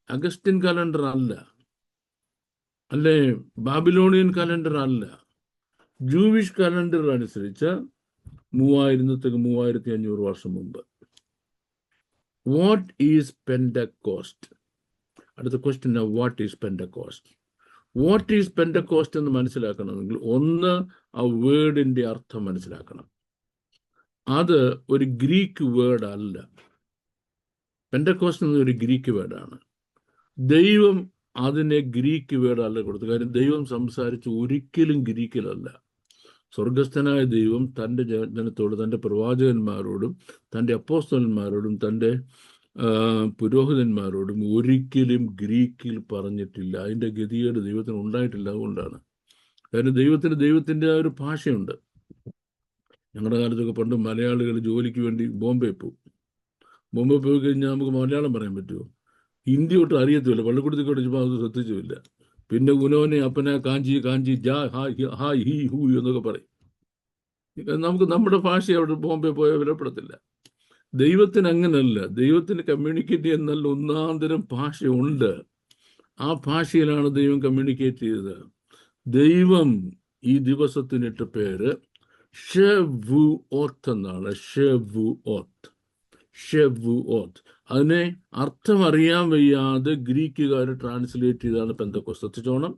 Speaker 5: അഗസ്റ്റിൻ കലണ്ടർ അല്ല, അല്ലെ ബാബിലോണിയൻ കലണ്ടർ അല്ല. ജൂവിഷ് കലണ്ടർ അനുസരിച്ച് 3500 വർഷം മുമ്പ്. What is Pentecost? അടുത്ത question, what is Pentecost? What is Pentecost എന്ന് മനസ്സിലാക്കണമെങ്കിൽ ഒന്ന് ആ വേർഡിന്റെ അർത്ഥം മനസ്സിലാക്കണം. അത് ഒരു ഗ്രീക്ക് വേർഡ് അല്ല. പെന്തക്കോസ്റ്റ് എന്നൊരു ഗ്രീക്ക് വേർഡാണ്. ദൈവം അതിനെ ഗ്രീക്ക് വേർഡ് അല്ല കൊടുത്തു. കാര്യം ദൈവം സംസാരിച്ച് ഒരിക്കലും ഗ്രീക്കിലല്ല. സ്വർഗസ്ഥനായ ദൈവം തൻ്റെ ജനത്തോട്, തൻ്റെ പ്രവാചകന്മാരോടും തൻ്റെ അപ്പോസ്തലന്മാരോടും തൻ്റെ പുരോഹിതന്മാരോടും ഒരിക്കലും ഗ്രീക്കിൽ പറഞ്ഞിട്ടില്ല. അതിൻ്റെ ഗതികേട് ദൈവത്തിന് ഉണ്ടായിട്ടില്ല. അതുകൊണ്ടാണ്. കാരണം ദൈവത്തിൻ്റെ ആ ഒരു ഭാഷയുണ്ട്. ഞങ്ങളുടെ കാലത്തൊക്കെ പണ്ട് മലയാളികൾ ജോലിക്ക് വേണ്ടി ബോംബെ പോകും. ബോംബെ പോയി കഴിഞ്ഞാൽ നമുക്ക് മലയാളം പറയാൻ പറ്റുമോ? ഹിന്ദി ഒട്ടും അറിയത്തുമില്ല. പള്ളിക്കൂടത്തിൽ പഠിച്ചപ്പോൾ അത് ശ്രദ്ധിച്ചുമില്ല. പിന്നെ ഉനോനെ അപ്പന കാഞ്ചി കാഞ്ചി ജാ ഹാ ഹി ഹൂ എന്നൊക്കെ പറയും. നമുക്ക് നമ്മുടെ ഭാഷ അവിടെ ബോംബെ പോയാൽ വിലപ്പെടത്തില്ല. ദൈവത്തിന് അങ്ങനല്ല. ദൈവത്തിന് കമ്മ്യൂണിക്കേറ്റ് ചെയ്യാൻ നല്ല ഒന്നാന്തരം ഭാഷയുണ്ട്. ആ ഭാഷയിലാണ് ദൈവം കമ്മ്യൂണിക്കേറ്റ് ചെയ്തത്. ദൈവം ഈ ദിവസത്തിനിട്ട പേര് ഷെവുഓത്ത് എന്നാണ്. ഷെവുഓത്ത്. അതിനെ അർത്ഥം അറിയാൻ വയ്യാതെ ഗ്രീക്കുകാർ ട്രാൻസ്ലേറ്റ് ചെയ്താണ് പെന്തക്കോസ്ത്. ശ്രദ്ധിച്ചോണം,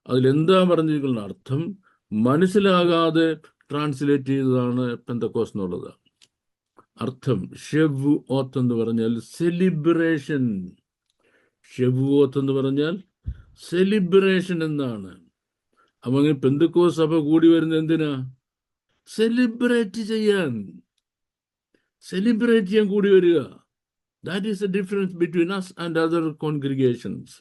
Speaker 5: അതിലെന്താ പറഞ്ഞിരിക്കുന്ന അർത്ഥം മനസ്സിലാകാതെ ട്രാൻസ്ലേറ്റ് ചെയ്തതാണ് പെന്തക്കോസ്ത് എന്നുള്ളത്. അർത്ഥം ഷെവുഓത്ത് എന്ന് പറഞ്ഞാൽ സെലിബ്രേഷൻ. ഷെവുഓത്ത് എന്ന് പറഞ്ഞാൽ സെലിബ്രേഷൻ എന്നാണ്. അപ്പൊ അങ്ങനെ പെന്തക്കോസ്ത് സഭ കൂടി വരുന്നത് എന്തിനാ? സെലിബ്രേറ്റ് ചെയ്യാൻ കൂടി വരിക. That is the difference between us and other congregations.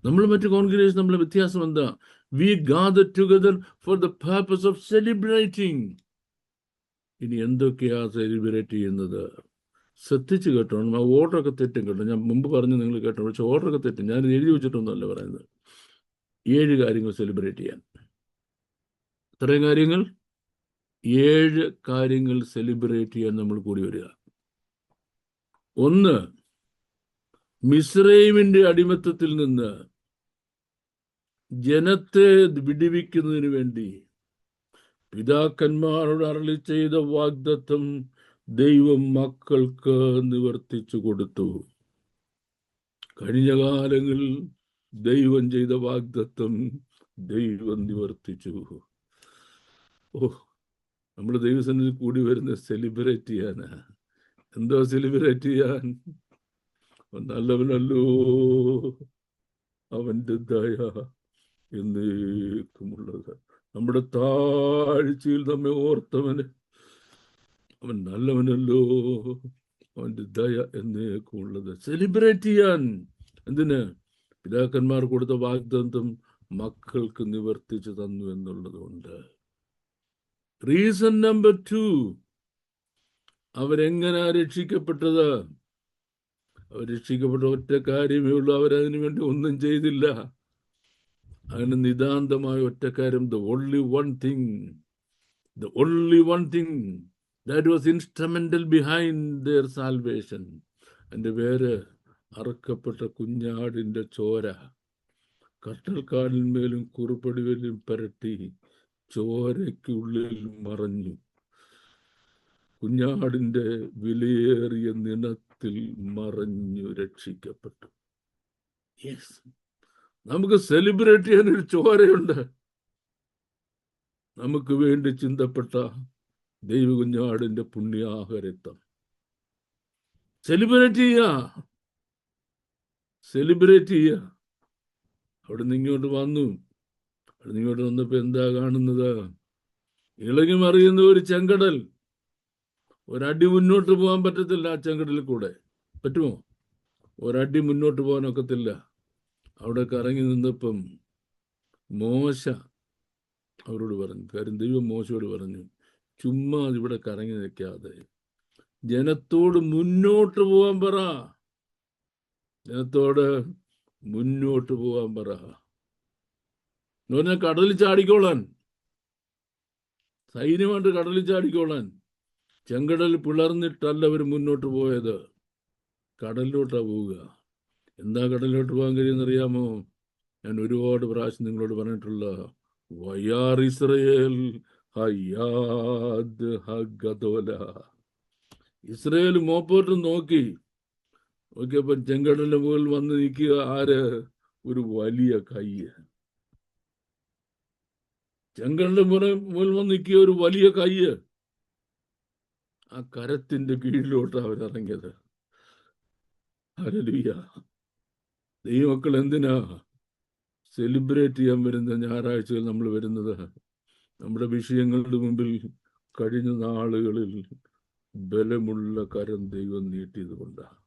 Speaker 5: നമ്മൾ മറ്റു കോൺഗ്രിഗേഷൻ നമ്മളെ വ്യത്യാസം എന്താ? We gather together for the purpose of celebrating. ഇനി എന്തൊക്കെയാ സെലിബ്രേറ്റ് ചെയ്യുന്നത്? ശ്രദ്ധിച്ചു കേട്ടോ. ആ ഓർഡറൊക്കെ തെറ്റും കേട്ടോ. ഞാൻ മുമ്പ് പറഞ്ഞു, നിങ്ങൾ കേട്ടോ. പക്ഷെ ഓർഡറൊക്കെ തെറ്റും. ഞാൻ എഴുതി വെച്ചിട്ടൊന്നുമല്ല പറയുന്നത്. 7 കാര്യങ്ങൾ സെലിബ്രേറ്റ് ചെയ്യാൻ. ഇത്രയും കാര്യങ്ങൾ, 7 കാര്യങ്ങൾ സെലിബ്രേറ്റ് ചെയ്യാൻ നമ്മൾ കൂടി വരിക. 1, മിസ്രൈമിന്റെ അടിമത്തത്തിൽ നിന്ന് ജനത്തെ വിടുവിക്കുന്നതിന് വേണ്ടി പിതാക്കന്മാരോട് അരുളി ചെയ്ത വാഗ്ദത്തം ദൈവം മക്കൾക്ക് നിവർത്തിച്ചു കൊടുത്തു. കഴിഞ്ഞ കാലങ്ങളിൽ ദൈവം ചെയ്ത വാഗ്ദത്തം ദൈവം നിവർത്തിച്ചു. നമ്മൾ ദൈവസന്നിധി കൂടി വരുന്ന സെലിബ്രേറ്റ് ചെയ്യാനാ. എന്തോ സെലിബ്രേറ്റ് ചെയ്യാൻ? നല്ലവനല്ലോ, അവന്റെ ദയ എന്നേക്കുമുള്ളത്. നമ്മുടെ താഴ്ചയിൽ നമ്മെ ഓർത്തവന് അവൻ നല്ലവനല്ലോ, അവന്റെ ദയ എന്നേക്കുമുള്ളത്. സെലിബ്രേറ്റ് ചെയ്യാൻ. എന്തിന്? പിതാക്കന്മാർ കൊടുത്ത വാഗ്ദത്തം മക്കൾക്ക് നിവർത്തിച്ചു തന്നു എന്നുള്ളത് കൊണ്ട്. റീസൺ നമ്പർ 2, അവരെങ്ങനെ രക്ഷിക്കപ്പെട്ടത്? അവർ രക്ഷിക്കപ്പെട്ട ഒറ്റ കാര്യമേ ഉള്ളൂ. അവരതിനു വേണ്ടി ഒന്നും ചെയ്തില്ല. അതിന് നിതാന്തമായ ഒറ്റ കാര്യം, the only one thing that was instrumental behind their salvation. എൻ്റെ പേര് അറുക്കപ്പെട്ട കുഞ്ഞാടിന്റെ ചോര കട്ടൽക്കാടിന്മേലും കുറുപ്പടികളിലും പരട്ടി ചോരയ്ക്കുള്ളിൽ മറഞ്ഞു. കുഞ്ഞാടിന്റെ വിലയേറിയ നിണത്തിൽ മറഞ്ഞു രക്ഷിക്കപ്പെട്ടു. യെസ്, നമുക്ക് സെലിബ്രേറ്റ് ചെയ്യാൻ ഒരു ചോരയുണ്ട്. നമുക്ക് വേണ്ടി ചിന്തപ്പെട്ട ദൈവകുഞ്ഞാടിന്റെ പുണ്യാഹരക്തം. സെലിബ്രേറ്റ് ചെയ്യുക. അവിടെ നിന്ന് ഇങ്ങോട്ട് വന്നു. വന്നപ്പോ എന്താ കാണുന്നത്? ഇളകി മറിയുന്ന ഒരു ചെങ്കടൽ. ഒരടി മുന്നോട്ട് പോകാൻ പറ്റത്തില്ല. ആ ചെങ്കടലിൽ കൂടെ പറ്റുമോ? ഒരടി മുന്നോട്ട് പോകാൻ ഒക്കത്തില്ല. അവിടെ കറങ്ങി നിന്നപ്പം മോശ അവരോട് പറഞ്ഞു. കാര്യം ദൈവം മോശയോട് പറഞ്ഞു, ചുമ്മാ ഇവിടെ കറങ്ങി നിൽക്കാതെ ജനത്തോട് മുന്നോട്ട് പോകാൻ പറ. എന്ന് പറഞ്ഞാൽ കടലിൽ ചാടിക്കോളാൻ, സൈന്യമായിട്ട് കടലിൽ ചാടിക്കോളാൻ. ചെങ്കടൽ പിളർന്നിട്ടല്ല അവർ മുന്നോട്ട് പോയത്, കടലിലോട്ടാ പോവുക. എന്താ കടലിലോട്ട് പോകാൻ കഴിയുമെന്നറിയാമോ? ഞാൻ ഒരുപാട് പ്രാവശ്യം നിങ്ങളോട് പറഞ്ഞിട്ടുള്ള വയാർ ഇസ്രയേൽ ഹയ്യാദ് ഹഗദോല. ഇസ്രയേൽ മോപ്പോട്ട് നോക്കിയപ്പോ ചെങ്കടലിന്റെ മുകളിൽ വന്ന് നിൽക്കുക ആര്? ഒരു വലിയ കൈ. ചെങ്കടലിന്റെ മുകളിൽ വന്ന് നിൽക്കുക ഒരു വലിയ കൈ. ആ കരത്തിന്റെ കീഴിലോട്ട് അവരിറങ്ങിയത്. ഹല്ലേലൂയ. ദൈവമക്കൾ എന്തിനാ സെലിബ്രേറ്റ് ചെയ്യാൻ വരുന്ന ഞായറാഴ്ചകൾ നമ്മൾ വരുന്നത്? നമ്മുടെ വിഷയങ്ങളുടെ മുമ്പിൽ കഴിഞ്ഞ നാളുകളിൽ ബലമുള്ള കരം ദൈവം നീട്ടിയത് കൊണ്ടാണ്.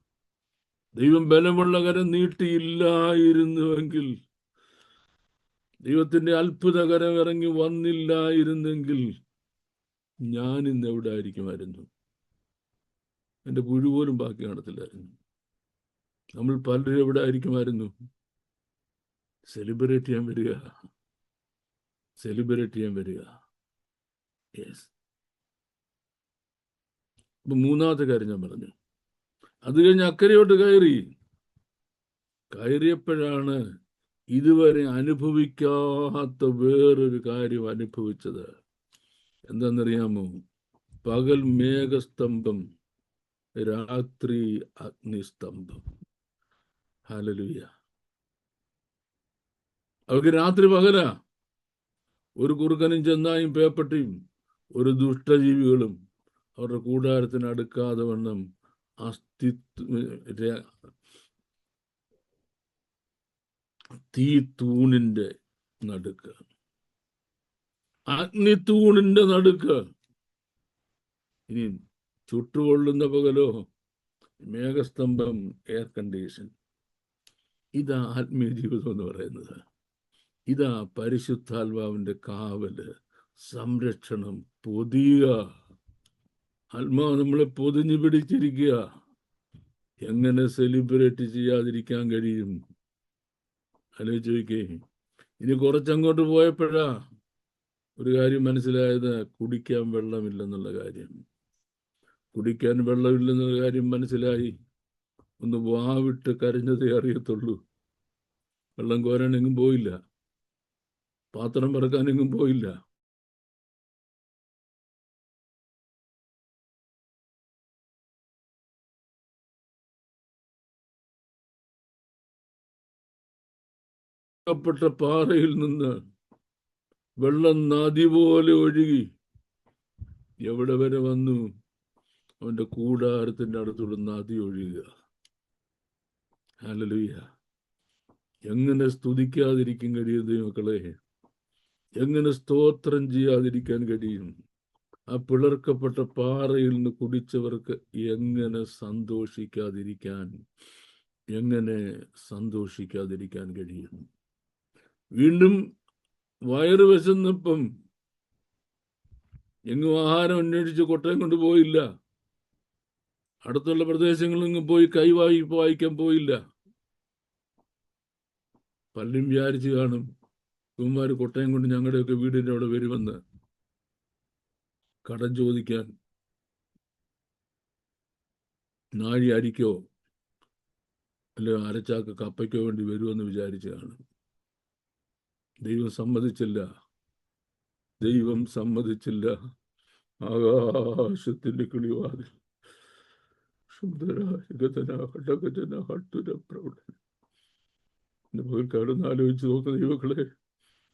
Speaker 5: ദൈവം ബലമുള്ള കരം നീട്ടിയില്ലായിരുന്നുവെങ്കിൽ, ദൈവത്തിന്റെ അത്ഭുതകരം ഇറങ്ങി വന്നില്ലായിരുന്നെങ്കിൽ ഞാൻ ഇന്ന് എവിടെ ആയിരിക്കുമായിരുന്നു? എൻ്റെ പുഴു പോലും ബാക്കി കാണത്തില്ലായിരുന്നു. നമ്മൾ പലരും എവിടെ ആയിരിക്കുമായിരുന്നു? സെലിബ്രേറ്റ് ചെയ്യാൻ വരിക, സെലിബ്രേറ്റ് ചെയ്യാൻ വരിക. യെസ്. അപ്പൊ മൂന്നാമത്തെ കാര്യം ഞാൻ പറഞ്ഞു. അത് കഴിഞ്ഞ് അക്കരയോട്ട് കയറിയപ്പോഴാണ് ഇതുവരെ അനുഭവിക്കാത്ത വേറൊരു കാര്യം അനുഭവിച്ചത്. എന്താണെന്നറിയാമോ? പകൽ മേഘസ്തംഭം, രാത്രി അഗ്നിസ്തംഭം. ഹല്ലേലൂയ. അവർക്ക് രാത്രി പകലാ. ഒരു കുറുക്കനും ചെന്നായും പേപ്പട്ടിയും ഒരു ദുഷ്ടജീവികളും അവരുടെ കൂടാരത്തിന് അടുക്കാതെ വണ്ണം തീത്തൂണിന്റെ നടുക്ക്, അഗ്നിത്തൂണിന്റെ നടുക്ക്. ഇനി ചുട്ടുകൊള്ളുന്ന പകലോ മേഘസ്തംഭം, എയർ കണ്ടീഷൻ. ഇതാ ആത്മീയ ജീവിതം എന്ന് പറയുന്നത്. ഇതാ പരിശുദ്ധാത്മാവിന്റെ കാവല്, സംരക്ഷണം, പൊതിയുക. ആത്മാവ് നമ്മളെ പൊതിഞ്ഞു പിടിച്ചിരിക്കുക. എങ്ങനെ സെലിബ്രേറ്റ് ചെയ്യാതിരിക്കാൻ കഴിയും? ആലോചിച്ച് നോക്കിക്കേ. ഇനി കുറച്ചങ്ങോട്ട് പോയപ്പോഴാ ഒരു കാര്യം മനസ്സിലായത്, കുടിക്കാൻ വെള്ളമില്ലെന്നുള്ള കാര്യം. കുടിക്കാൻ വെള്ളമില്ലെന്നുള്ള കാര്യം മനസ്സിലായി. ഒന്ന് വാവിട്ട് കരഞ്ഞതേ അറിയത്തുള്ളൂ. വെള്ളം കോരാനെങ്ങും പോയില്ല, പാത്രം പറക്കാനെങ്ങും പോയില്ല. പ്പെട്ട പാറയിൽ നിന്ന് വെള്ളം നദി പോലെ ഒഴുകി എവിടെ വരെ വന്നു? അവന്റെ കൂടാരത്തിന്റെ അടുത്തുള്ള നദി ഒഴുകുക. ഹല്ലേലൂയ. എങ്ങനെ സ്തുതിക്കാതിരിക്കാൻ കഴിയും ദൈവമക്കളെ? എങ്ങനെ സ്തോത്രം ചെയ്യാതിരിക്കാൻ കഴിയും? ആ പിളർക്കപ്പെട്ട പാറയിൽ നിന്ന് കുടിച്ചവർക്ക് എങ്ങനെ സന്തോഷിക്കാതിരിക്കാൻ കഴിയും? വീണ്ടും വയറ് വിശന്നപ്പം എങ്ങും ആഹാരം അന്വേഷിച്ച് കൊട്ടയം കൊണ്ട് പോയില്ല. അടുത്തുള്ള പ്രദേശങ്ങളിൽ പോയി വായിക്കാൻ പോയില്ല. പലരും വിചാരിച്ചു കാണും, ഇവന്മാര് കൊട്ടയം കൊണ്ട് ഞങ്ങളുടെയൊക്കെ വീടിന്റെ അവിടെ വരുമെന്ന് കടം ചോദിക്കാൻ. നാഴി അരിക്കോ അല്ലെ അരച്ചാക്ക് കപ്പയ്ക്കോ വേണ്ടി വരുമെന്ന് വിചാരിച്ചു കാണും. ദൈവം സമ്മതിച്ചില്ല. ആകാശത്തിന്റെ കിളിവാതിൽ ആലോചിച്ച് നോക്കുന്ന ദൈവങ്ങളെ,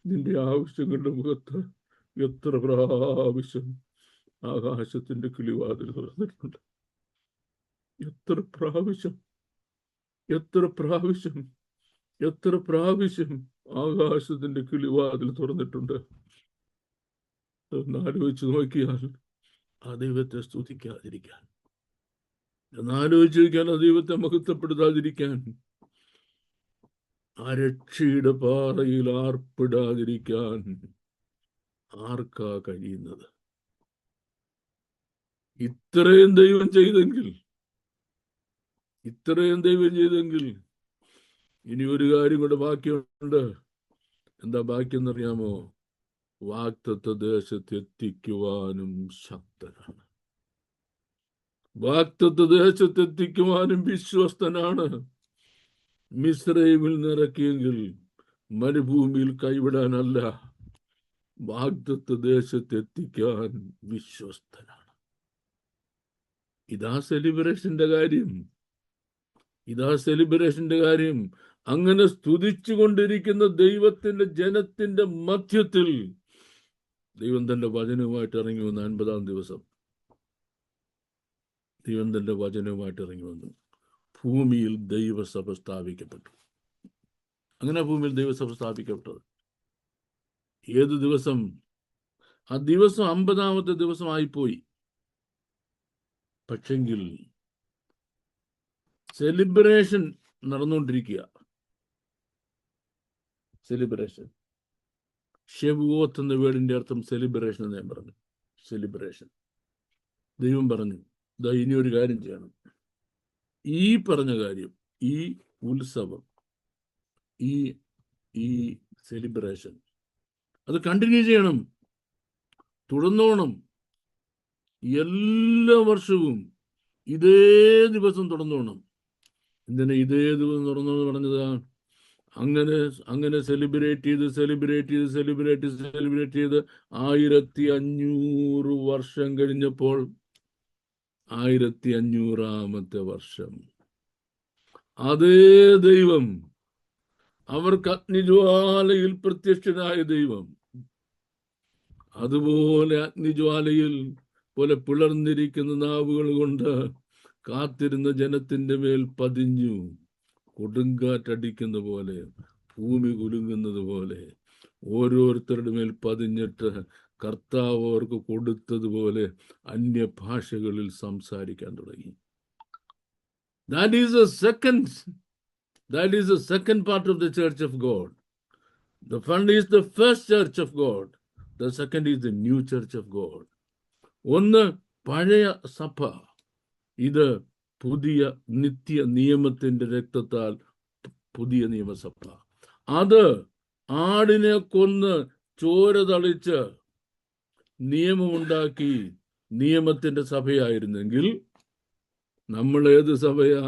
Speaker 5: നിന്റെ ആവശ്യങ്ങളുടെ മുഖത്ത് എത്ര പ്രാവശ്യം ആകാശത്തിന്റെ കിളിവാതിൽ തുറന്നിട്ടുണ്ട്? എത്ര പ്രാവശ്യം ആകാശത്തിന്റെ കിളിവാതിൽ തുറന്നിട്ടുണ്ട്? എന്നാലോചിച്ച് നോക്കിയാൽ ആ ദൈവത്തെ സ്തുതിക്കാതിരിക്കാൻ, എന്നാലോചിച്ച് നോക്കിയാൽ ആ ദൈവത്തെ മഹത്വപ്പെടുത്താതിരിക്കാൻ, ആ രക്ഷയുടെ പാറയിൽ ആർപ്പിടാതിരിക്കാൻ ആർക്കാ കഴിയുന്നത്? ഇത്രയും ദൈവം ചെയ്തെങ്കിൽ ഇനി ഒരു കാര്യം കൂടെ ബാക്കിയുണ്ട്. എന്താ ബാക്കിയെന്നറിയാമോ? വാഗ്ദത്ത ദേശത്തെത്തിക്കുവാനും ശക്തനാണ്. വാഗ്ദത്ത ദേശത്തെത്തിക്കുവാനും വിശ്വസ്തനാണ്. മിസ്രൈമിൽ നിറക്കിയെങ്കിൽ മരുഭൂമിയിൽ കൈവിടാനല്ല, വാഗ്ദത്ത ദേശത്തെത്തിക്കാൻ വിശ്വസ്തനാണ്. ഇതാ സെലിബ്രേഷന്റെ കാര്യം. അങ്ങനെ സ്തുതിച്ചു കൊണ്ടിരിക്കുന്ന ദൈവത്തിന്റെ ജനത്തിന്റെ മധ്യത്തിൽ ദൈവം തന്റെ വചനവുമായിട്ട് ഇറങ്ങി വന്നു. 50-ാം ദിവസം ദൈവം തന്റെ വചനവുമായിട്ട് ഇറങ്ങി വന്നു. ഭൂമിയിൽ ദൈവസഭ സ്ഥാപിക്കപ്പെട്ടു. അങ്ങനെ ഭൂമിയിൽ ദൈവസഭ സ്ഥാപിക്കപ്പെട്ടത് ഏത് ദിവസം? ആ ദിവസം 50-ാമത്തെ ദിവസമായിപ്പോയി. പക്ഷെങ്കിൽ സെലിബ്രേഷൻ നടന്നുകൊണ്ടിരിക്കുക. സെലിബ്രേഷൻ. ഷെവൂവോത്ത് എന്ന വേർഡിന്റെ അർത്ഥം സെലിബ്രേഷൻ എന്ന് ഞാൻ പറഞ്ഞു. സെലിബ്രേഷൻ. ദൈവം പറഞ്ഞു, ദാ ഇനി ഒരു കാര്യം ചെയ്യണം. ഈ പറഞ്ഞ കാര്യം, ഈ ഉത്സവം, ഈ സെലിബ്രേഷൻ അത് കണ്ടിന്യൂ ചെയ്യണം, തുടർന്നോണം. എല്ലാ വർഷവും ഇതേ ദിവസം തുടർന്നോണം. എന്തിനാ ഇതേ ദിവസം തുടർന്നോന്ന് പറഞ്ഞതാ? അങ്ങനെ സെലിബ്രേറ്റ് ചെയ്ത് 1500 വർഷം കഴിഞ്ഞപ്പോൾ 1500-ാമത്തെ വർഷം അതേ ദൈവം, അവർക്ക് അഗ്നിജ്വാലയിൽ പ്രത്യക്ഷനായ ദൈവം, അതുപോലെ അഗ്നിജ്വാലയിൽ പോലെ പിളർന്നിരിക്കുന്ന നാവുകൾ കൊണ്ട് കാത്തിരുന്ന ജനത്തിന്റെ മേൽ പതിഞ്ഞു. കൊടുങ്കാറ്റടിക്കുന്ന പോലെ, ഭൂമി കുലുങ്ങുന്നത് പോലെ ഓരോരുത്തരുടെ മേൽ പതിഞ്ഞിട്ട് കർത്താവ് അവർക്ക് കൊടുത്തതുപോലെ അന്യഭാഷകളിൽ സംസാരിക്കാൻ തുടങ്ങി. That is the second part of the church of God. The first is the first church of God. The second is the new church of God. ഒന്ന് പഴയ സഭ, ഇത് പുതിയ നിത്യ നിയമത്തിന്റെ രക്തത്താൽ പുതിയ നിയമസഭ. അത് ആടിനെ കൊന്ന് ചോര തളിച്ച് നിയമമുണ്ടാക്കി നിയമത്തിന്റെ സഭയായിരുന്നെങ്കിൽ നമ്മൾ ഏത് സഭയാ?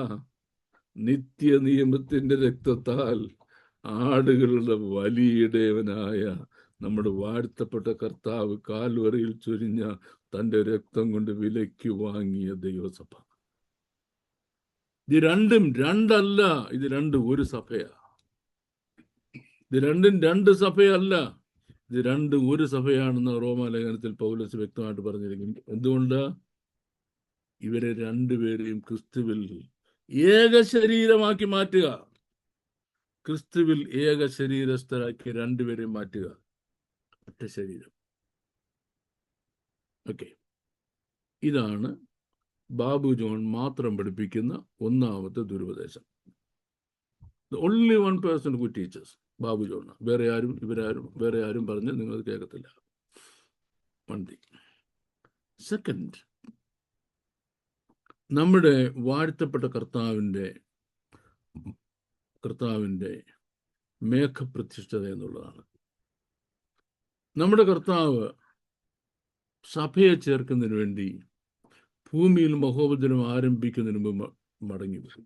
Speaker 5: നിത്യ നിയമത്തിന്റെ രക്തത്താൽ ആടുകളുടെ വലിയിടയവനായ നമ്മുടെ വാഴ്ത്തപ്പെട്ട കർത്താവ് കാൽവറിയിൽ ചൊരിഞ്ഞ തന്റെ രക്തം കൊണ്ട് വിലയ്ക്ക് വാങ്ങിയ ദൈവസഭ. ഇത് രണ്ടും രണ്ടല്ല, ഇത് രണ്ടും ഒരു സഭയാ. ഇത് രണ്ടും രണ്ട് സഭയല്ല, ഇത് രണ്ടും ഒരു സഭയാണെന്ന് റോമാലേഖനത്തിൽ പൗലോസ് വ്യക്തമായിട്ട് പറഞ്ഞിരിക്കുന്നു. എന്തുകൊണ്ട്? ഇവരെ രണ്ടുപേരെയും ക്രിസ്തുവിൽ ഏക ശരീരമാക്കി മാറ്റുക. ക്രിസ്തുവിൽ ഏക ശരീരസ്ഥരാക്കി രണ്ടുപേരെയും മാറ്റുക. ഒറ്റ ശരീരം. ഓക്കെ, ഇതാണ് ബാബു ജോൺ മാത്രം പഠിപ്പിക്കുന്ന ഒന്നാമത്തെ ദുരുപദേശം. only one person who teaches, Babu John. വേറെ ആരും പറഞ്ഞ് നിങ്ങൾ കേൾക്കത്തില്ല. One thing. Second, നമ്മുടെ വാഴ്ത്തപ്പെട്ട കർത്താവിൻ്റെ മേഘപ്രതിഷ്ഠത എന്നുള്ളതാണ്. നമ്മുടെ കർത്താവ് സഭയെ ചേർക്കുന്നതിന് വേണ്ടി ഭൂമിയിൽ മഹോപദ്രവം ആരംഭിക്കുന്നതിന് മുമ്പ് മടങ്ങി വരും.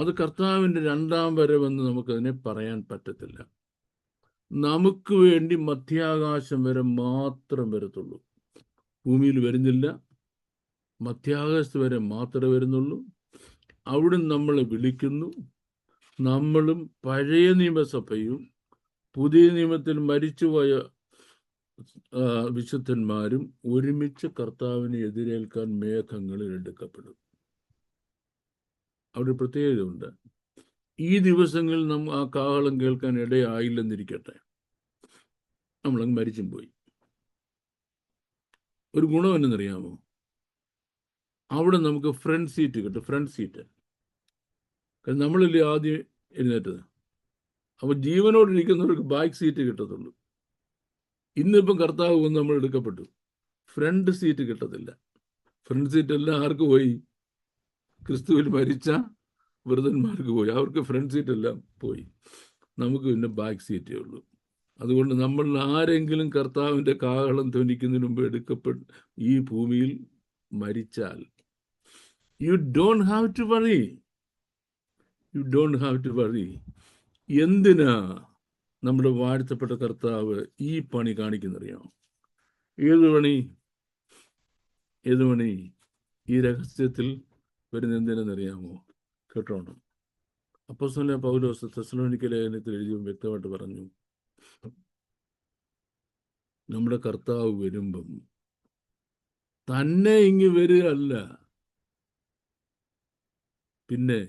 Speaker 5: അത് കർത്താവിൻ്റെ രണ്ടാം വരവെന്ന് നമുക്കതിനെ പറയാൻ പറ്റത്തില്ല. നമുക്ക് വേണ്ടി മധ്യാകാശം വരെ മാത്രം വരത്തുള്ളൂ. ഭൂമിയിൽ വരുന്നില്ല, മധ്യാകാശത്ത് വരെ മാത്രമേ വരുന്നുള്ളൂ. അവിടെ നമ്മളെ വിളിക്കുന്നു. നമ്മളും പഴയ നിയമസഭയും പുതിയ നിയമത്തിൽ മരിച്ചുപോയ വിശുദ്ധന്മാരും ഒരുമിച്ച് കർത്താവിനെ എതിരേൽക്കാൻ മേഘങ്ങളിൽ എടുക്കപ്പെടും. അവിടെ പ്രത്യേകതയുണ്ട്. ഈ ദിവസങ്ങളിൽ നമ്മൾ ആ കാഹളം കേൾക്കാൻ ഇടയായില്ലെന്നിരിക്കട്ടെ, നമ്മളങ്ങ് മരിച്ചും പോയി. ഒരു ഗുണം എന്നറിയാമോ? അവിടെ നമുക്ക് ഫ്രണ്ട് സീറ്റ് കിട്ടും. Front seat. കാരണം നമ്മളല്ലേ ആദ്യം എഴുന്നേറ്റത്. അപ്പോൾ ജീവനോടിരിക്കുന്നവർക്ക് ബാക്ക് സീറ്റ് കിട്ടത്തുള്ളൂ. ഇന്നിപ്പം കർത്താവ് വന്ന് നമ്മൾ എടുക്കപ്പെട്ടു, ഫ്രണ്ട് സീറ്റ് കിട്ടത്തില്ല. ഫ്രണ്ട് സീറ്റ് എല്ലാം ആർക്ക് പോയി? ക്രിസ്തുവിൽ മരിച്ച വൃതന്മാർക്ക് പോയി. അവർക്ക് ഫ്രണ്ട് സീറ്റ് എല്ലാം പോയി. നമുക്ക് പിന്നെ ബാക്ക് സീറ്റേ ഉള്ളൂ. അതുകൊണ്ട് നമ്മൾ ആരെങ്കിലും കർത്താവിൻ്റെ കാഹളം ധ്വനിക്കുന്നതിന് മുമ്പ് എടുക്കപ്പെട്ട് ഈ ഭൂമിയിൽ മരിച്ചാൽ you don't have to worry. എന്തിനാ നമ്മുടെ വാഴ്ത്തപ്പെട്ട കർത്താവ് ഈ പണി കാണിക്കുന്നറിയാമോ? ഏത് പണി? ഈ രഹസ്യത്തിൽ വരുന്ന എന്തിനെന്നറിയാമോ? കേട്ടോണം. അപ്പോസ്തലനായ പൗലോസ് തെസ്സലോനിക്ക ലേഖനത്തിൽ എഴുതിയും വ്യക്തമായിട്ട് പറഞ്ഞു, നമ്മുടെ കർത്താവ് വരുമ്പം തന്നെ ഇങ്ങ് വരികയല്ല, പിന്നെ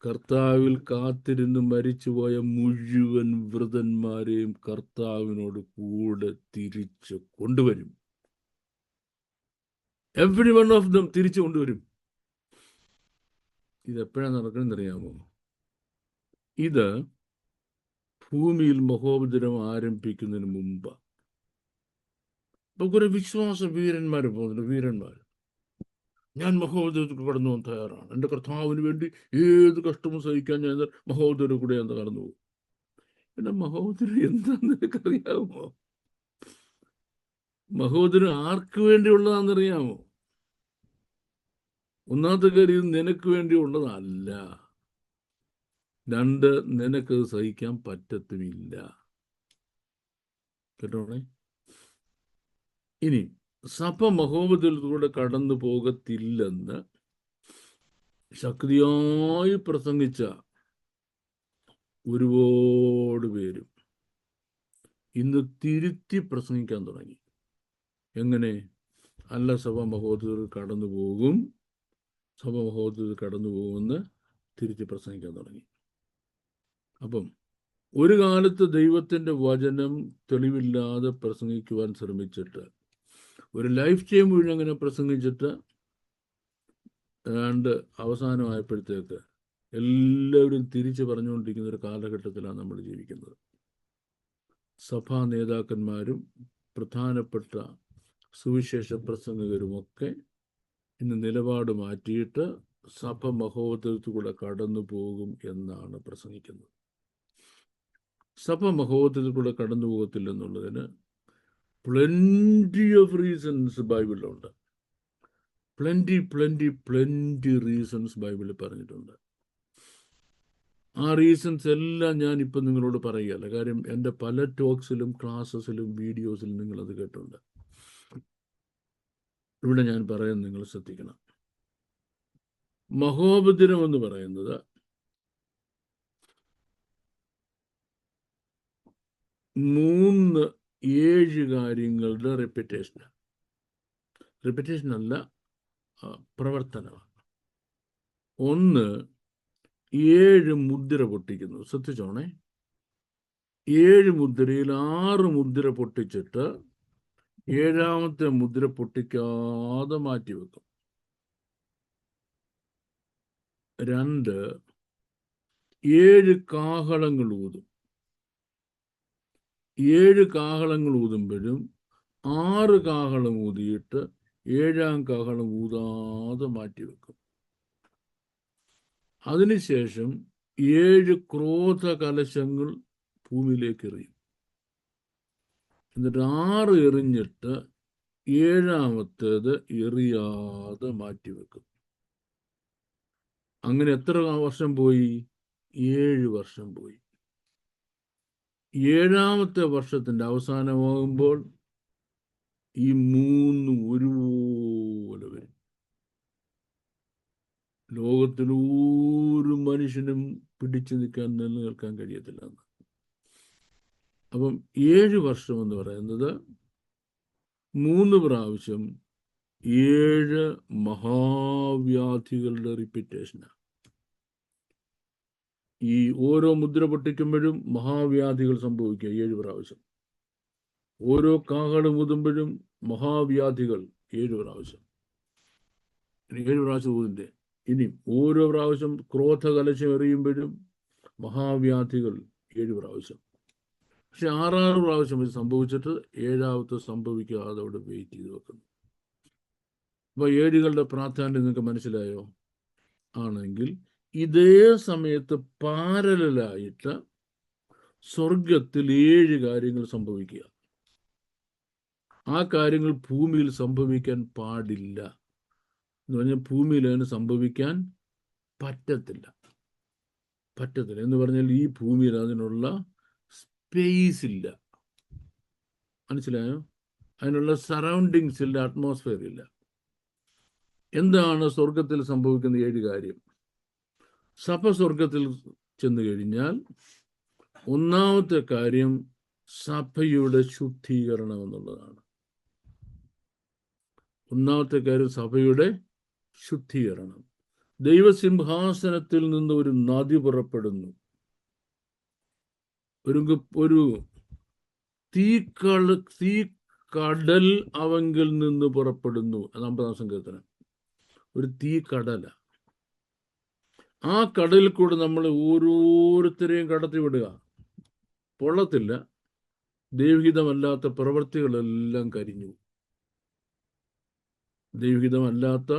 Speaker 5: കർത്താവിൽ കാത്തിരുന്ന് മരിച്ചുപോയ മുഴുവൻ വൃതന്മാരെയും കർത്താവിനോട് കൂടെ തിരിച്ച് കൊണ്ടുവരും. എവ്രി വൺ ഓഫ് ദം തിരിച്ചു കൊണ്ടുവരും. ഇതെപ്പോഴാണ് നടക്കണമെന്നറിയാമോ? ഇത് ഭൂമിയിൽ മഹോപദ്രവം ആരംഭിക്കുന്നതിന് മുമ്പ്. ഇപ്പൊ കുറെ വിശ്വാസ വീരന്മാർ പോകുന്നുണ്ട്. വീരന്മാർ, ഞാൻ മഹോദരത്തിൽ കടന്നു പോകാൻ തയ്യാറാണ്, എൻ്റെ കർത്താവിന് വേണ്ടി ഏത് കഷ്ടവും സഹിക്കാൻ ഞാൻ മഹോദര കൂടെ എന്താ കടന്നു പോകും. പിന്നെ മഹോദരം എന്താന്ന് നിനക്കറിയാമോ? മഹോദരം ആർക്ക് വേണ്ടിയുള്ളതാണെന്നറിയാമോ? ഒന്നാമത്തെ കാര്യം, ഇത് നിനക്ക് വേണ്ടിയുള്ളതല്ല. രണ്ട്, നിനക്കത് സഹിക്കാൻ പറ്റത്തുമില്ല. കേട്ടോണേ. ഇനി സഭ മഹോപദ്രവത്തിലൂടെ കടന്നു പോകത്തില്ലെന്ന് ശക്തിയായി പ്രസംഗിച്ച ഒരുപാട് പേരും ഇന്ന് തിരുത്തി പ്രസംഗിക്കാൻ തുടങ്ങി. എങ്ങനെ? അല്ല, സഭ മഹോപദ്രവത്തിൽ കടന്നു പോകും, സഭ മഹോപദ്രവത്തിൽ കടന്നു പോകുമെന്ന് തിരുത്തി പ്രസംഗിക്കാൻ തുടങ്ങി. അപ്പം ഒരു കാലത്ത് ദൈവത്തിൻ്റെ വചനം തെളിവില്ലാതെ പ്രസംഗിക്കുവാൻ ശ്രമിച്ചിട്ട് ഒരു ലൈഫ് ടൈം മുഴുവൻ അങ്ങനെ പ്രസംഗിച്ചിട്ട് ഏതാണ്ട് അവസാനമായപ്പോഴത്തേക്ക് എല്ലാവരും തിരിച്ചു പറഞ്ഞുകൊണ്ടിരിക്കുന്ന ഒരു കാലഘട്ടത്തിലാണ് നമ്മൾ ജീവിക്കുന്നത്. സഭാ നേതാക്കന്മാരും പ്രധാനപ്പെട്ട സുവിശേഷ പ്രസംഗകരുമൊക്കെ ഇന്ന് നിലപാട് മാറ്റിയിട്ട് സഭ മഹോപദ്രവത്തിലൂടെ കടന്നു പോകും എന്നാണ് പ്രസംഗിക്കുന്നത്. സഭ മഹോപദ്രവത്തിലൂടെ കടന്നു പോകത്തില്ലെന്നുള്ളതിന് പ്ലെൻറ്റി ഓഫ് റീസൺസ് ബൈബിളിലുണ്ട്. പ്ലെൻറ്റി റീസൺസ് ബൈബിളിൽ പറഞ്ഞിട്ടുണ്ട്. ആ റീസൺസ് എല്ലാം ഞാൻ ഇപ്പം നിങ്ങളോട് പറയുകയല്ല. കാര്യം എൻ്റെ പല ടോക്സിലും ക്ലാസ്സസിലും വീഡിയോസിലും നിങ്ങളത് കേട്ടുണ്ട്. ഇവിടെ ഞാൻ പറയാൻ നിങ്ങൾ ശ്രദ്ധിക്കണം. മഹോപദ്രവം എന്ന് പറയുന്നത് മൂന്ന് 7 കാര്യങ്ങളുടെ റെപ്പിറ്റേഷനാണ്. റെപ്പിറ്റേഷൻ അല്ല, പ്രവർത്തനമാണ്. ഒന്ന്, 7 മുദ്ര പൊട്ടിക്കുന്നു. ശ്രദ്ധിച്ചോണേ. 7 മുദ്രയിൽ 6 മുദ്ര പൊട്ടിച്ചിട്ട് 7ാമത്തെ മുദ്ര പൊട്ടിക്കാതെ മാറ്റിവെക്കും. 2, 7 കാഹളങ്ങൾ ഊതും. 7 കാഹളങ്ങൾ ഊതുമ്പോഴും 6 കാഹളം ഊതിയിട്ട് 7ാം കാഹളം ഊതാതെ മാറ്റിവെക്കും. അതിനുശേഷം 7 ക്രോധ കലശങ്ങൾ ഭൂമിയിലേക്ക് എറിയും. എന്നിട്ട് 6 എറിഞ്ഞിട്ട് 7ാമത്തേത് എറിയാതെ മാറ്റിവെക്കും. അങ്ങനെ എത്ര വർഷം പോയി? 7 വർഷം പോയി. 7ാമത്തെ വർഷത്തിൻ്റെ അവസാനമാകുമ്പോൾ ഈ 3 ഒരുപോലെ വരും. ലോകത്തിലൊരു മനുഷ്യനും പിടിച്ചു നിൽക്കാൻ, നിലനിൽക്കാൻ കഴിയത്തില്ല. അപ്പം 7 വർഷം എന്ന് പറയുന്നത് 3 പ്രാവശ്യം 7 മഹാവ്യാധികളുടെ റിപ്പീറ്റേഷനാണ്. ഈ ഓരോ മുദ്ര പൊട്ടിക്കുമ്പോഴും മഹാവ്യാധികൾ സംഭവിക്കുക 7 പ്രാവശ്യം. ഓരോ കാഹളം ഊതുമ്പോഴും മഹാവ്യാധികൾ 7 പ്രാവശ്യം. 7 പ്രാവശ്യം ഊതിൻ്റെ. ഇനി ഓരോ പ്രാവശ്യം ക്രോധ കലശം എറിയുമ്പോഴും മഹാവ്യാധികൾ 7 പ്രാവശ്യം. പക്ഷെ 6 പ്രാവശ്യം ഇത് സംഭവിച്ചിട്ട് 7ാമത്തെ സംഭവിക്കാതെ അവിടെ വെയിറ്റ് ചെയ്ത് വെക്കുന്നു. അപ്പോൾ 7കളുടെ പ്രാധാന്യം നിങ്ങൾക്ക് മനസ്സിലായോ? ആണെങ്കിൽ ഇതേ സമയത്ത് പാരലായിട്ട് സ്വർഗത്തിൽ 7 കാര്യങ്ങൾ സംഭവിക്കുക. ആ കാര്യങ്ങൾ ഭൂമിയിൽ സംഭവിക്കാൻ പാടില്ല. എന്ന് പറഞ്ഞാൽ ഭൂമിയിൽ അതിന് സംഭവിക്കാൻ പറ്റത്തില്ല. എന്ന് പറഞ്ഞാൽ ഈ ഭൂമിയിൽ അതിനുള്ള സ്പേസ് ഇല്ല. മനസ്സിലായോ? അതിനുള്ള സറൗണ്ടിങ്സ് ഇല്ല, അറ്റ്മോസ്ഫിയർ ഇല്ല. എന്താണ് സ്വർഗത്തിൽ സംഭവിക്കുന്ന 7 കാര്യം? സഭ സ്വർഗത്തിൽ ചെന്ന് കഴിഞ്ഞാൽ ഒന്നാമത്തെ കാര്യം സഭയുടെ ശുദ്ധീകരണം എന്നുള്ളതാണ്. ഒന്നാമത്തെ കാര്യം സഭയുടെ ശുദ്ധീകരണം. ദൈവസിംഹാസനത്തിൽ നിന്ന് ഒരു നദി പുറപ്പെടുന്നു. ഒരു തീക്കടൽ അവങ്കിൽ നിന്ന് പുറപ്പെടുന്നു. 50-ാം സങ്കീർത്തനം. ഒരു തീക്കടല. ആ കടലിൽ കൂടെ നമ്മൾ ഓരോരുത്തരെയും കടത്തി വിടുക. പൊള്ളത്തില്ല. ദൈവഹിതമല്ലാത്ത പ്രവൃത്തികളെല്ലാം കരിഞ്ഞു. ദൈവഹിതമല്ലാത്ത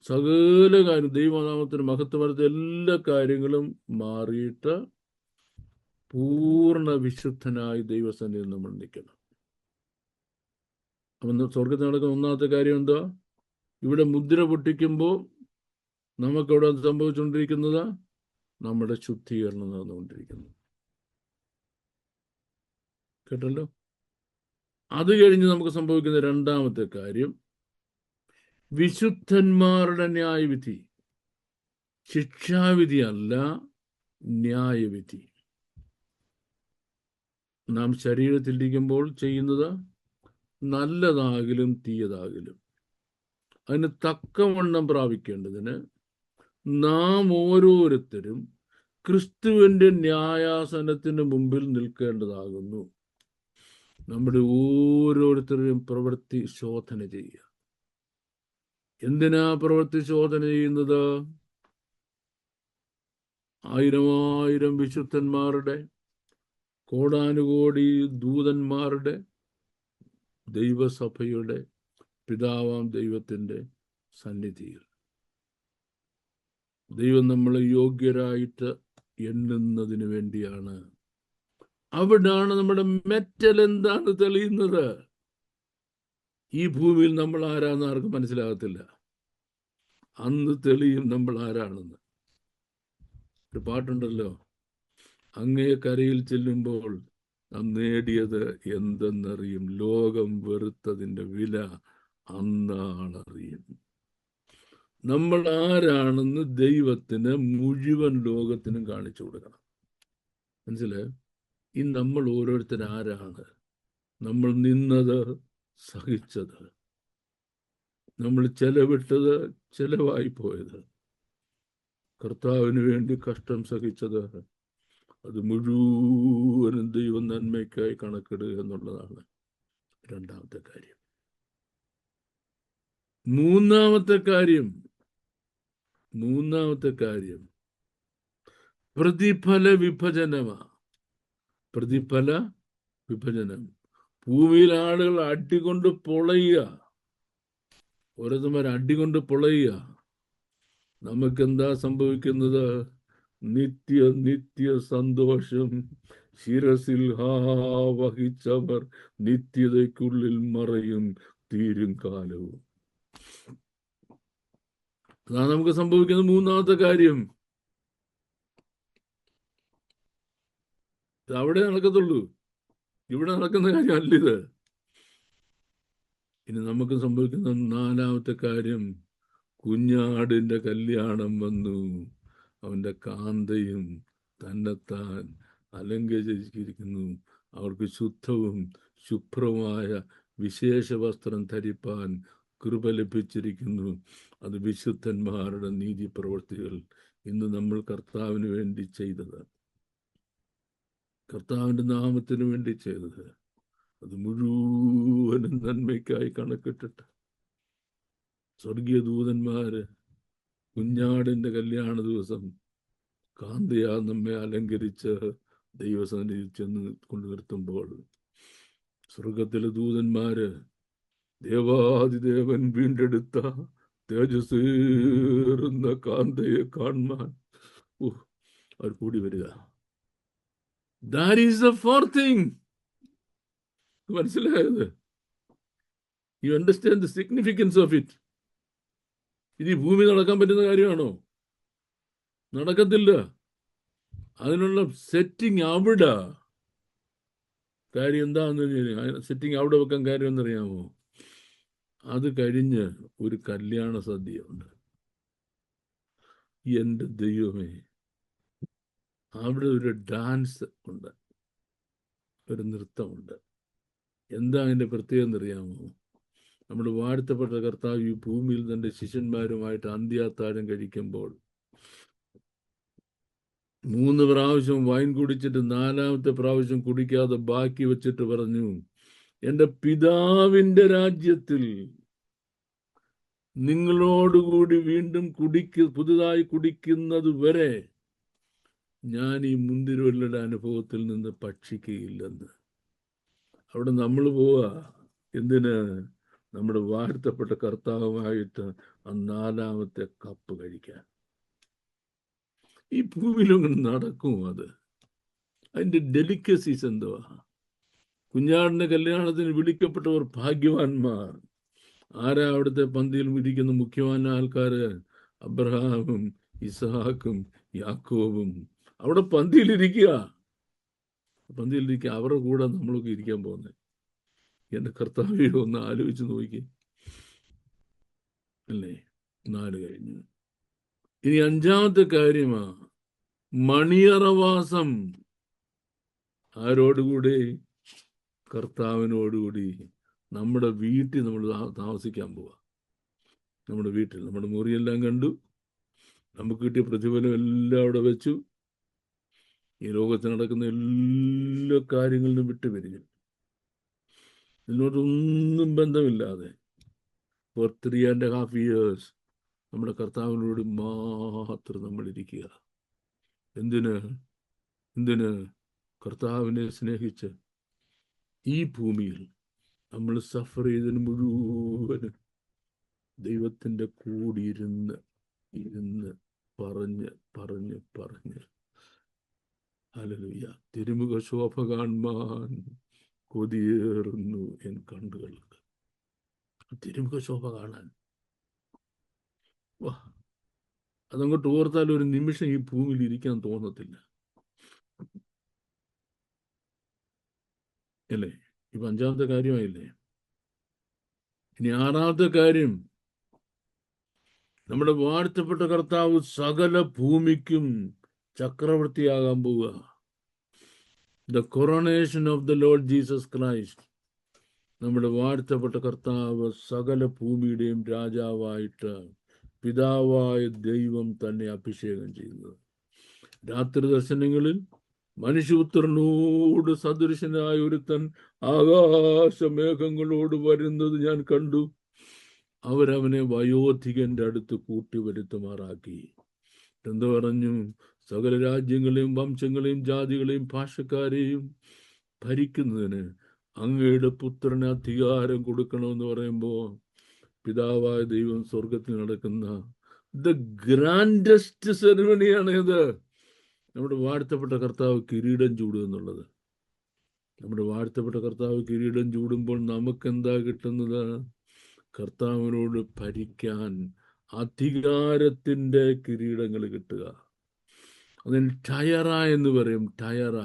Speaker 5: സകല കാര്യം, ദൈവനാമത്തിന് മഹത്വം വരുത്ത എല്ലാ കാര്യങ്ങളും മാറിയിട്ട് പൂർണ്ണ വിശുദ്ധനായി ദൈവസന്നിധിയിൽ നമ്മൾ നിൽക്കണം. അപ്പം സ്വർഗത്തിൽ നടക്കുന്ന ഒന്നാമത്തെ കാര്യം എന്താ? ഇവിടെ മുദ്ര പൊട്ടിക്കുമ്പോൾ നമുക്കവിടെ സംഭവിച്ചുകൊണ്ടിരിക്കുന്നത് നമ്മുടെ ശുദ്ധീകരണം നടന്നുകൊണ്ടിരിക്കുന്നു. കേട്ടല്ലോ? അത് കഴിഞ്ഞ് നമുക്ക് സംഭവിക്കുന്ന രണ്ടാമത്തെ കാര്യം, വിശുദ്ധന്മാരുടെ ന്യായവിധി. ശിക്ഷാവിധി അല്ല, ന്യായവിധി. നാം ശരീരത്തിലിരിക്കുമ്പോൾ ചെയ്യുന്നത് നല്ലതാകിലും തീയതാകിലും അതിന് തക്കവണ്ണം പ്രാപിക്കേണ്ടതിന് നാം ഓരോരുത്തരും ക്രിസ്തുവിൻ്റെ ന്യായാസനത്തിന് മുമ്പിൽ നിൽക്കേണ്ടതാകുന്നു. നമ്മുടെ ഓരോരുത്തരുടെയും പ്രവൃത്തി ശോധന ചെയ്യുക. എന്തിനാ പ്രവൃത്തി ശോധന ചെയ്യുന്നത്? 1000 വിശുദ്ധന്മാരുടെ, കോടാനുകോടി ദൂതന്മാരുടെ, ദൈവസഭയുടെ, പിതാവാം ദൈവത്തിൻ്റെ സന്നിധിയിൽ ദൈവം നമ്മളെ യോഗ്യരായിട്ട് എണ്ണുന്നതിന് വേണ്ടിയാണ്. അവിടാണ് നമ്മുടെ മെറ്റൽ എന്താണ് തെളിയുന്നത്. ഈ ഭൂമിയിൽ നമ്മൾ ആരാന്ന് ആർക്കും മനസ്സിലാകത്തില്ല. അന്ന് തെളിയും നമ്മൾ ആരാണെന്ന്. ഒരു പാട്ടുണ്ടല്ലോ, അങ്ങേ കരയിൽ ചെല്ലുമ്പോൾ നാം നേടിയത് എന്തെന്നറിയും, ലോകം വെറുത്തതിൻ്റെ വില അന്നാളറിയും. നമ്മൾ ആരാണെന്ന് ദൈവത്തിന് മുഴുവൻ ലോകത്തിനും കാണിച്ചു കൊടുക്കണം. മനസ്സിലായോ? ഈ നമ്മൾ ഓരോരുത്തരും ആരാണ്? നമ്മൾ നിന്നത്, സഹിച്ചത്, നമ്മൾ ചെലവിട്ടത്, ചെലവായി പോയത്, കർത്താവിന് വേണ്ടി കഷ്ടം സഹിച്ചത്, അത് മുഴുവനും ദൈവം നന്മയ്ക്കായി കണക്കിടുക എന്നുള്ളതാണ് രണ്ടാമത്തെ കാര്യം. മൂന്നാമത്തെ കാര്യം പ്രതിഫല വിഭജനമാണ്. പ്രതിഫല വിഭജനം. ഭൂമിയിൽ ആളുകൾ അടികൊണ്ട് പൊളയുക, ഓരോരുത്തന്മാർ അടികൊണ്ട് പൊളയുക. നമുക്കെന്താ സംഭവിക്കുന്നത്? നിത്യ സന്തോഷം ശിരസിൽ വഹിച്ചവർ നിത്യതയ്ക്കുള്ളിൽ മറയും, തീരും കാലവും. അതാണ് നമുക്ക് സംഭവിക്കുന്ന മൂന്നാമത്തെ കാര്യം. അവിടെ നടക്കത്തുള്ളൂ, ഇവിടെ നടക്കുന്ന കാര്യമല്ല ഇത്. ഇനി നമുക്ക് സംഭവിക്കുന്ന നാലാമത്തെ കാര്യം, കുഞ്ഞാടിന്റെ കല്യാണം വന്നു. അവന്റെ കാന്തയും തന്നെത്താൻ അലങ്കരിച്ചിരിക്കുന്നു. അവർക്ക് ശുദ്ധവും ശുഭ്രവുമായ വിശേഷ വസ്ത്രം ധരിപ്പാൻ കൃപ ലഭിച്ചിരിക്കുന്നു. അത് വിശുദ്ധന്മാരുടെ നീതി പ്രവൃത്തികൾ. ഇന്ന് നമ്മൾ കർത്താവിന് വേണ്ടി ചെയ്തത്, കർത്താവിൻ്റെ നാമത്തിന് വേണ്ടി ചെയ്തത്, അത് മുഴുവനും നന്മയ്ക്കായി കണക്കിട്ടിട്ട് സ്വർഗീയ ദൂതന്മാര് കുഞ്ഞാടിന്റെ കല്യാണ ദിവസം കാന്തയാ നമ്മെ അലങ്കരിച്ച് ദൈവസന്നിധിയിൽ ചെന്ന് കൊണ്ടു നിർത്തുമ്പോൾ സ്വർഗത്തിലെ ദൂതന്മാര് ദേവാദിദേവൻ വീണ്ടെടുത്ത തേജസ്സേറുന്ന കാന്തയെ കാണുവാൻ അവർ കൂടി വരിക. That is the fourth thing. മനസ്സിലായത്? You understand the significance of it? ഇത് ഈ ഭൂമി നടക്കാൻ പറ്റുന്ന കാര്യമാണോ? നടക്കത്തില്ല. അതിനുള്ള സെറ്റിംഗ് അവിടെ. കാര്യം എന്താണെന്ന് സെറ്റിംഗ് അവിടെ വെക്കാൻ കാര്യം എന്നറിയാമോ? അത് കഴിഞ്ഞ് ഒരു കല്യാണ സദ്യയുണ്ട്. എൻ്റെ ദൈവമേ, അവിടെ ഒരു ഡാൻസ് ഉണ്ട്, ഒരു നൃത്തമുണ്ട്. എന്താ അതിൻ്റെ പ്രത്യേകത എന്നറിയാമോ? നമ്മുടെ വാഴ്ത്തപ്പെട്ട കർത്താവ് ഈ ഭൂമിയിൽ തന്റെ ശിഷ്യന്മാരുമായിട്ട് അന്ത്യാത്താഴം കഴിക്കുമ്പോൾ 3 പ്രാവശ്യം വൈൻ കുടിച്ചിട്ട് 4ാമത്തെ പ്രാവശ്യം കുടിക്കാതെ ബാക്കി വെച്ചിട്ട് പറഞ്ഞു, എൻ്റെ പിതാവിൻ്റെ രാജ്യത്തിൽ നിങ്ങളോടുകൂടി വീണ്ടും പുതുതായി കുടിക്കുന്നത് വരെ ഞാൻ ഈ മുന്തിരിവള്ളിയുടെ അനുഭവത്തിൽ നിന്ന് ഭക്ഷിക്കുകയില്ലെന്ന്. അവിടെ നമ്മൾ പോവാ എന്തിന്? നമ്മുടെ വാഴ്ത്തപ്പെട്ട കർത്താവുമായിട്ട് ആ 4ാമത്തെ കപ്പ് കഴിക്കാൻ. ഈ ഭൂമിയിലൊന്നും നടക്കും അത്. അതിൻ്റെ ഡെലിക്കസീസ് എന്തുവാ? കുഞ്ഞാടിന്റെ കല്യാണത്തിന് വിളിക്കപ്പെട്ടവർ ഭാഗ്യവാന്മാർ. ആരാ അവിടുത്തെ പന്തിയിൽ ഇരിക്കുന്ന മുഖ്യമായ ആൾക്കാര്? അബ്രഹാമും ഇസഹാക്കും യാക്കോബും അവിടെ പന്തിയിലിരിക്കുക. അവരുടെ കൂടെ നമ്മളൊക്കെ ഇരിക്കാൻ പോകുന്നത്. എൻ്റെ കർത്താവേ, ഒന്ന് ആലോചിച്ച് നോക്കി അല്ലേ? 4 കഴിഞ്ഞു. ഇനി 5ാമത്തെ കാര്യമാ മണിയറവാസം. ആരോടുകൂടി? കർത്താവിനോടുകൂടി. നമ്മുടെ വീട്ടിൽ നമ്മൾ താമസിക്കാൻ പോവാ. നമ്മുടെ വീട്ടിൽ നമ്മുടെ മുറിയെല്ലാം കണ്ടു, നമുക്ക് കിട്ടിയ പ്രതിഫലം എല്ലാം അവിടെ വെച്ചു. ഈ ലോകത്ത് നടക്കുന്ന എല്ലാ കാര്യങ്ങളിലും വിട്ടുപിരിഞ്ഞു, ഇതിനോടൊന്നും ബന്ധമില്ലാതെ for 3.5 years നമ്മുടെ കർത്താവിനോട് മാത്രം നമ്മൾ ഇരിക്കുക. എന്തിന്? കർത്താവിനെ സ്നേഹിച്ച് ഈ ഭൂമിയിൽ നമ്മൾ സഫർ ചെയ്തതിന് മുഴുവനും ദൈവത്തിൻ്റെ കൂടിയിരുന്ന് പറഞ്ഞ് ഹല്ലേലൂയ. തിരുമുഖ ശോഭ കാണാൻ കൊതിയേറുന്നു എൻ കണ്ണുകൾക്ക്. തിരുമുഖ ശോഭ കാണാൻ അതങ്ങോട്ട് ഓർത്താൽ ഒരു നിമിഷം ഈ ഭൂമിയിൽ ഇരിക്കാൻ തോന്നത്തില്ല അല്ലേ? ഇപ്പൊ 5ാമത്തെ കാര്യമായില്ലേ? ഇനി 6ാമത്തെ കാര്യം, നമ്മുടെ വാഴ്ത്തപ്പെട്ട കർത്താവ് സകല ഭൂമിക്കും ചക്രവർത്തിയാകാൻ പോവുക. The coronation of the Lord Jesus Christ. നമ്മുടെ വാഴ്ത്തപ്പെട്ട കർത്താവ് സകല ഭൂമിയുടെയും രാജാവായിട്ട് പിതാവായ ദൈവം തന്നെ അഭിഷേകം ചെയ്യുന്നത്. രാത്രി ദർശനങ്ങളിൽ മനുഷ്യപുത്രനോട് സദൃശനായ ഒരുത്തൻ ആകാശമേഘങ്ങളോട് വരുന്നത് ഞാൻ കണ്ടു. അവരവനെ വയോധികന്റെ അടുത്ത് കൂട്ടിവരുത്തുമാറാക്കി. എന്തു പറഞ്ഞു? സകല രാജ്യങ്ങളെയും വംശങ്ങളെയും ജാതികളെയും ഭാഷക്കാരെയും ഭരിക്കുന്നതിന് അങ്ങയുടെ പുത്രന് അധികാരം കൊടുക്കണമെന്ന് പറയുമ്പോൾ പിതാവായ ദൈവം സ്വർഗത്തിൽ നടക്കുന്ന ദ ഗ്രാൻഡസ്റ്റ് സെറിമണിയാണ് ഇത്. നമ്മുടെ വാഴ്ത്തപ്പെട്ട കർത്താവ് കിരീടം ചൂടുക എന്നുള്ളത്. നമ്മുടെ വാഴ്ത്തപ്പെട്ട കർത്താവ് കിരീടം ചൂടുമ്പോൾ നമുക്കെന്താ കിട്ടുന്നത്? കർത്താവിനോട് ഭരിക്കാൻ അധികാരത്തിൻ്റെ കിരീടങ്ങൾ കിട്ടുക. അതിന് ടയറ എന്ന് പറയും. ടയറ,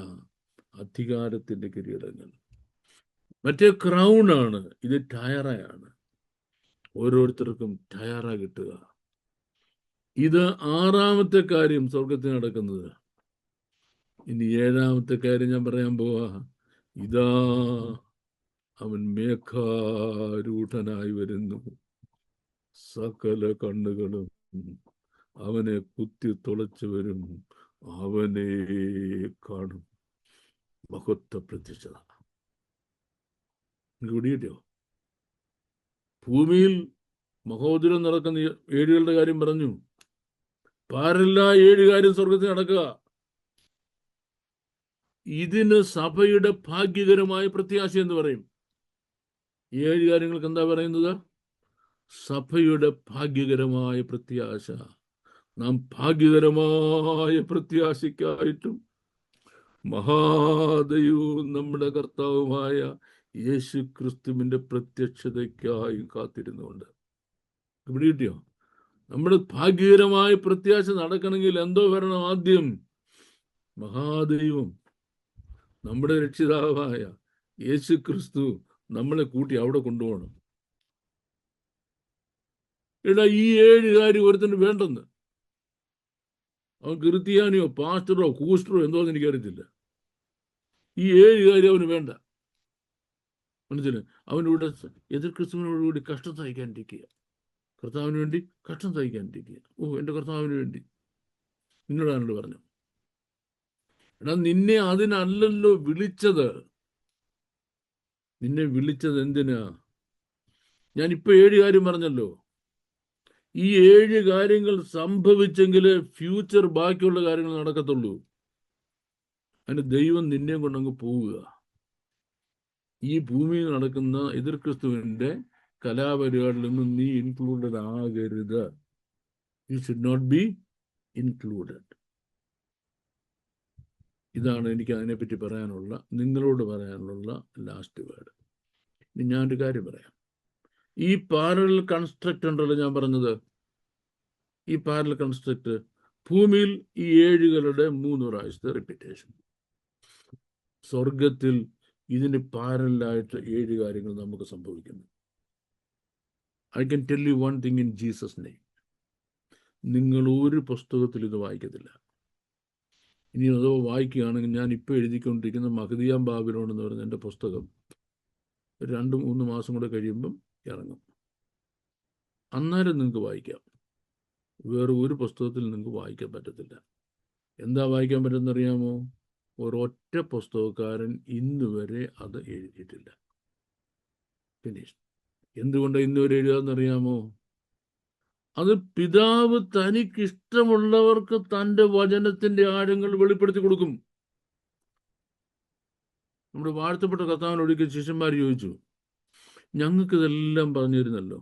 Speaker 5: അധികാരത്തിൻ്റെ കിരീടങ്ങൾ. മറ്റേ ക്രൗണാണ്, ഇത് ടയറയാണ്. ഓരോരുത്തർക്കും ടയറ കിട്ടുക. ഇത് 6ാമത്തെ കാര്യം സ്വർഗത്തിൽ നടക്കുന്നത്. ഇനി 7ാമത്തെ കാര്യം ഞാൻ പറയാൻ പോവാ. ഇതാ അവൻ മേഘാരൂഢനായി വരുന്നു, സകല കണ്ണുകളും അവനെ കുത്തി തുളച്ചു വരും, അവനെ കാണും. മഹത്വ പ്രത്യക്ഷത. കൂടിയിട്ടോ? ഭൂമിയിൽ മഹോദരം നടക്കുന്ന 7 കാര്യം പറഞ്ഞു. പാരല്ല 7 കാര്യം സ്വർഗത്തിൽ നടക്കുക. ഇതിന് സഭയുടെ ഭാഗ്യകരമായ പ്രത്യാശ എന്ന് പറയും. 7 കാര്യങ്ങൾക്ക് എന്താ പറയുന്നത്? സഭയുടെ ഭാഗ്യകരമായ പ്രത്യാശ. നാം ഭാഗ്യകരമായ പ്രത്യാശയ്ക്കായിട്ടും മഹാദൈവവും നമ്മുടെ കർത്താവുമായ യേശു ക്രിസ്തുവിന്റെ പ്രത്യക്ഷതയ്ക്കായി കാത്തിരുന്നുകൊണ്ട്. ഇവിടെ കിട്ടിയോ? നമ്മുടെ ഭാഗ്യകരമായ പ്രത്യാശ നടക്കണമെങ്കിൽ എന്തോ വരണം? ആദ്യം മഹാദൈവം, നമ്മുടെ രക്ഷിതാവായ യേശു ക്രിസ്തു നമ്മളെ കൂട്ടി അവിടെ കൊണ്ടുപോകണം. എടാ, ഈ 7 കാര്യം ഒരുത്തിന് വേണ്ടെന്ന്. അവൻ ക്രിസ്ത്യാനിയോ പാസ്റ്ററോ കൂസ്റ്ററോ എന്തോന്ന് എനിക്കറിയത്തില്ല. ഈ 7 കാര്യം അവന് വേണ്ട. മനസ്സിലായി? അവനോട് എതിർ ക്രിസ്തുവിനോടുകൂടി കഷ്ടം സഹിക്കാനിരിക്കുക, കർത്താവിന് വേണ്ടി കഷ്ടം സഹിക്കാനിരിക്കുക. എൻ്റെ കർത്താവിന് വേണ്ടി നിന്നോടാണല്ലോ പറഞ്ഞു. എടാ, നിന്നെ അതിനല്ലല്ലോ വിളിച്ചത്. നിന്നെ വിളിച്ചത് എന്തിനാ? ഞാനിപ്പോൾ 7 കാര്യം പറഞ്ഞല്ലോ. ഈ 7 കാര്യങ്ങൾ സംഭവിച്ചെങ്കിൽ ഫ്യൂച്ചർ ബാക്കിയുള്ള കാര്യങ്ങൾ നടക്കത്തുള്ളൂ. അതിന് ദൈവം നിന്നെ കൊണ്ടങ്ങ് പോവുക. ഈ ഭൂമിയിൽ നടക്കുന്ന എതിർ ക്രിസ്തുവിൻ്റെ കലാപരിപാടികളൊന്നും നീ ഇൻക്ലൂഡഡ് ആകരുത്. You should not be included. ഇതാണ് എനിക്ക് അതിനെപ്പറ്റി പറയാനുള്ള, നിങ്ങളോട് പറയാനുള്ള ലാസ്റ്റ് വേർഡ്. ഇനി ഞാനൊരു കാര്യം പറയാം. ഈ പാരലൽ കൺസ്ട്രക്റ്റ് ഉണ്ടല്ലോ ഞാൻ പറഞ്ഞത്, ഈ പാരലൽ കൺസ്ട്രക്റ്റ് ഭൂമിയിൽ ഈ 7കളുടെ 3 പ്രാവശ്യത്തെ റിപ്പീറ്റേഷൻ. സ്വർഗത്തിൽ ഇതിന് പാരലായിട്ട് 7 കാര്യങ്ങൾ നമുക്ക് സംഭവിക്കുന്നു. I can tell you one thing in Jesus name. നിങ്ങൾ ഒരു പുസ്തകത്തിൽ ഇത് വായിക്കത്തില്ല. ഇനി അതോ വായിക്കുകയാണെങ്കിൽ ഞാൻ ഇപ്പോൾ എഴുതിക്കൊണ്ടിരിക്കുന്ന മഹദിയാം ബാബിലോൺ എന്ന് പറയുന്ന എൻ്റെ പുസ്തകം 2-3 മാസം കൂടെ കഴിയുമ്പം ഇറങ്ങും. അന്നേരം നിങ്ങൾക്ക് വായിക്കാം. വേറെ ഒരു പുസ്തകത്തിൽ നിങ്ങൾക്ക് വായിക്കാൻ പറ്റത്തില്ല. എന്താ വായിക്കാൻ പറ്റുന്നറിയാമോ? ഒരൊറ്റ പുസ്തകക്കാരൻ ഇന്ന് വരെ അത് എഴുതിയിട്ടില്ല. ഫിനിഷ്. എന്തുകൊണ്ടാണ് ഇന്ന് വരെ എഴുതാമെന്നറിയാമോ? അത് പിതാവ് തനിക്കിഷ്ടമുള്ളവർക്ക് തൻ്റെ വചനത്തിൻ്റെ ആഴങ്ങൾ വെളിപ്പെടുത്തി കൊടുക്കും. നമ്മുടെ വാഴ്ത്തപ്പെട്ട കർത്താവിനൊരിക്കൽ ശിഷ്യന്മാർ ചോദിച്ചു, ഞങ്ങൾക്കിതെല്ലാം പറഞ്ഞു തരുന്നല്ലോ,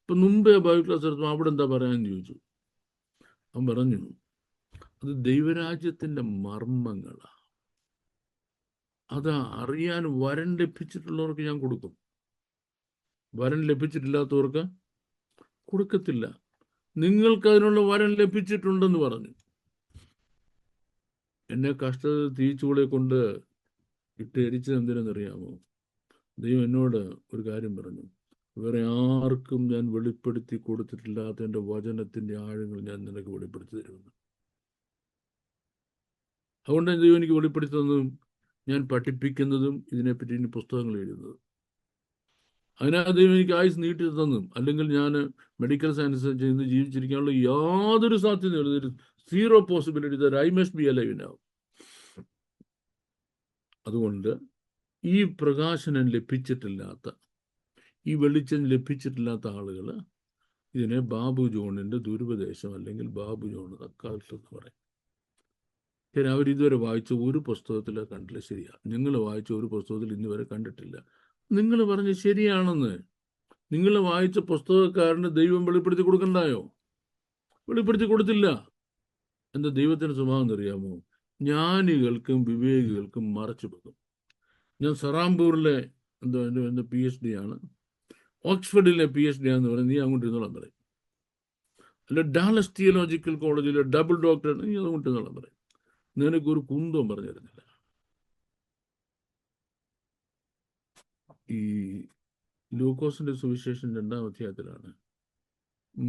Speaker 5: ഇപ്പം മുമ്പേ ബൈബിൾ ക്ലാസ് എടുത്തു, അവിടെ എന്താ പറയാമെന്ന് ചോദിച്ചു. അവൻ പറഞ്ഞു, അത് ദൈവരാജ്യത്തിൻ്റെ മർമ്മങ്ങളാണ്. അത് അറിയാൻ വരൻ ലഭിച്ചിട്ടുള്ളവർക്ക് ഞാൻ കൊടുക്കും, വരൻ ലഭിച്ചിട്ടില്ലാത്തവർക്ക് കൊടുക്കത്തില്ല. നിങ്ങൾക്ക് അതിനുള്ള വരൻ ലഭിച്ചിട്ടുണ്ടെന്ന് പറഞ്ഞു. എന്നെ കഷ്ടത തീച്ചൂളെ കൊണ്ട് ഇട്ട് എരിച്ചത് എന്തിനെന്നറിയാമോ? ദൈവം എന്നോട് ഒരു കാര്യം പറഞ്ഞു, വേറെ ആർക്കും ഞാൻ വെളിപ്പെടുത്തി കൊടുത്തിട്ടില്ലാത്ത എൻ്റെ വചനത്തിൻ്റെ ആഴങ്ങൾ ഞാൻ നിനക്ക് വെളിപ്പെടുത്തി തരുമെന്ന്. അതുകൊണ്ട് ദൈവം എനിക്ക് വെളിപ്പെടുത്തി തന്നതും ഞാൻ പഠിപ്പിക്കുന്നതും ഇതിനെപ്പറ്റി ഇനി പുസ്തകങ്ങൾ എഴുതുന്നതും. അതിനകത്ത് ദൈവം എനിക്ക് ആയുസ് നീട്ടി തന്നും. അല്ലെങ്കിൽ ഞാൻ മെഡിക്കൽ സയൻസ് ചെയ്ത് ജീവിച്ചിരിക്കാനുള്ള യാതൊരു സാധ്യതയും, 0 possibility that I must be alive now. അതുകൊണ്ട് ഈ പ്രകാശനം ലഭിച്ചിട്ടില്ലാത്ത, ഈ വെളിച്ചം ലഭിച്ചിട്ടില്ലാത്ത ആളുകൾ ഇതിനെ ബാബു ജോണിൻ്റെ ദുരുപദേശം അല്ലെങ്കിൽ ബാബു ജോൺ അക്കാലത്ത് എന്ന് പറയും. ശരി, അവരിതുവരെ വായിച്ച ഒരു പുസ്തകത്തിൽ കണ്ടില്ല. ശരിയാ, നിങ്ങൾ വായിച്ച ഒരു പുസ്തകത്തിൽ ഇന്ന് വരെ കണ്ടിട്ടില്ല. നിങ്ങൾ പറഞ്ഞ് ശരിയാണെന്ന്. നിങ്ങൾ വായിച്ച പുസ്തകക്കാരന് ദൈവം വെളിപ്പെടുത്തി കൊടുക്കണ്ടായോ? വെളിപ്പെടുത്തി കൊടുത്തില്ല. എന്താ ദൈവത്തിൻ്റെ സ്വഭാവം എന്നറിയാമോ? ജ്ഞാനികൾക്കും വിവേകികൾക്കും മറച്ചു വെക്കും. ഞാൻ സറാംപൂരിലെ എൻ്റെ PhD ആണ്, ഓക്സ്ഫോർഡിലെ PhD ആണെന്ന് പറയും, നീ അങ്ങോട്ട് ഇരുന്നോളാൻ പറയും. അല്ല, ഡാലസ് തിയോളജിക്കൽ കോളേജിലെ ഡബിൾ ഡോക്ടർ, നീ അങ്ങോട്ട് ഇരുന്നോളാൻ പറയും. നിനക്കൊരു കുന്തവും പറഞ്ഞു തരുന്നില്ല. ഈ ലൂക്കോസിന്റെ സുവിശേഷം 2-ാം അധ്യായത്തിലാണ്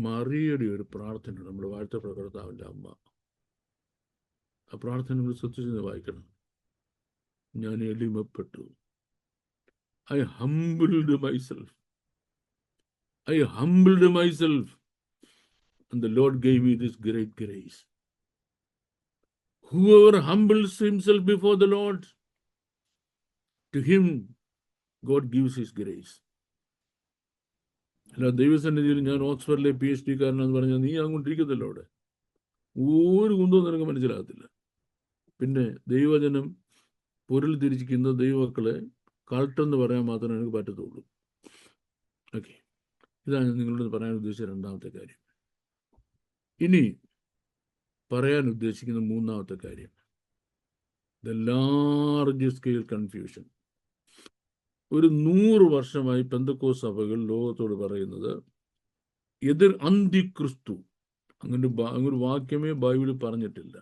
Speaker 5: മറിയയുടെ ഒരു പ്രാർത്ഥന, നമ്മുടെ വാഴ്ത്തപ്പെട്ട കർത്താവിൻ്റെ അമ്മ. ആ പ്രാർത്ഥന നമ്മൾ ശ്രദ്ധിച്ച് വായിക്കണം. ഞാൻ എളിമപ്പെട്ടു. I humbled myself and the Lord gave me this great grace. Whoever humbles himself before the Lord, to him God gives his grace. അല്ല, ദൈവസന്നിധിയിൽ ഞാൻ ഓക്സ്ഫോർഡിലെ PhD കാരനാന്ന് പറഞ്ഞാൽ നീ അങ്ങോട്ടിരിക്കത്തില്ല. അവിടെ ഒരു കുന്തവും നിനക്ക് മനസ്സിലാകത്തില്ല. പിന്നെ ദൈവജനം പൊരുൾ തിരിച്ചിരിക്കുന്ന ദൈവമക്കളെ കൾട്ടെന്ന് പറയാൻ മാത്രമേ എനിക്ക് പറ്റത്തുള്ളൂ. ഓക്കെ, ഇതാണ് നിങ്ങളോട് പറയാൻ ഉദ്ദേശിച്ച 2-ാമത്തെ കാര്യം. ഇനി പറയാൻ ഉദ്ദേശിക്കുന്ന 3-ാമത്തെ കാര്യം, ദ ലാർജ് സ്കെയിൽ കൺഫ്യൂഷൻ. ഒരു 100 വർഷമായി പെന്തക്കോസ്ത് സഭകൾ ലോകത്തോട് പറയുന്നത് അന്തിക്രിസ്തു. അങ്ങനെ വാക്യമേ ബൈബിളിൽ പറഞ്ഞിട്ടില്ല.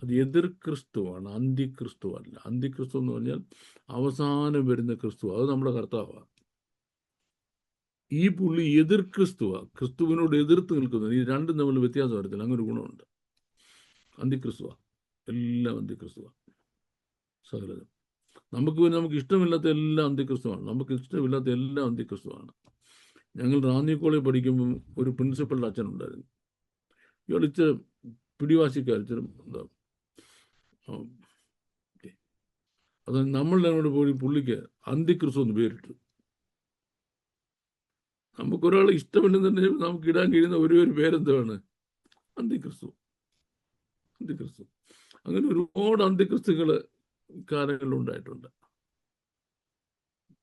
Speaker 5: അത് എതിർ ക്രിസ്തുവാണ്, അന്തിക്രിസ്തു അല്ല. അന്തിക്രിസ്തു എന്ന് പറഞ്ഞാൽ അവസാനം വരുന്ന ക്രിസ്തു, അത് നമ്മുടെ കർത്താവാണ്. ഈ പുള്ളി എതിർ ക്രിസ്തുവാണ്, ക്രിസ്തുവിനോട് എതിർത്ത് നിൽക്കുന്നത്. ഈ രണ്ടും തമ്മിൽ വ്യത്യാസം വരത്തില്ല. അങ്ങനെ ഒരു ഗുണമുണ്ട്. അന്തിക്രിസ്തുവാണ്, എല്ലാം അന്തിക്രിസ്തുവാണ്, സകലതും. നമുക്ക് ഇഷ്ടമില്ലാത്ത എല്ലാം അന്ത്യക്രിസ്തുവാണ്. നമുക്ക് ഇഷ്ടമില്ലാത്ത എല്ലാം അന്ത്യക്രിസ്തുവാണ്. ഞങ്ങൾ റാന്നി കോളേജ് പഠിക്കുമ്പം ഒരു പ്രിൻസിപ്പളിൻ്റെ അച്ഛനുണ്ടായിരുന്നു. ഇയാൾ ഇച്ചിരി പിടിവാശിക്കാർ, ഇച്ചിരി എന്താ, അത് നമ്മളുടെ അങ്ങോട്ട് പോയി പുള്ളിക്ക് അന്ത്യക്രിസ്തു എന്ന് പേരിട്ടു. നമുക്കൊരാളെ ഇഷ്ടമില്ലെന്നുണ്ടെങ്കിൽ നമുക്ക് ഇടാൻ കഴിയുന്ന ഒരു പേരെന്താണ്? അന്ത്യക്രിസ്തു. അന്ത്യക്രിസ്തു. അങ്ങനെ ഒരുപാട് അന്ത്യക്രിസ്തുക്കൾ കാലങ്ങളിലുണ്ടായിട്ടുണ്ട്.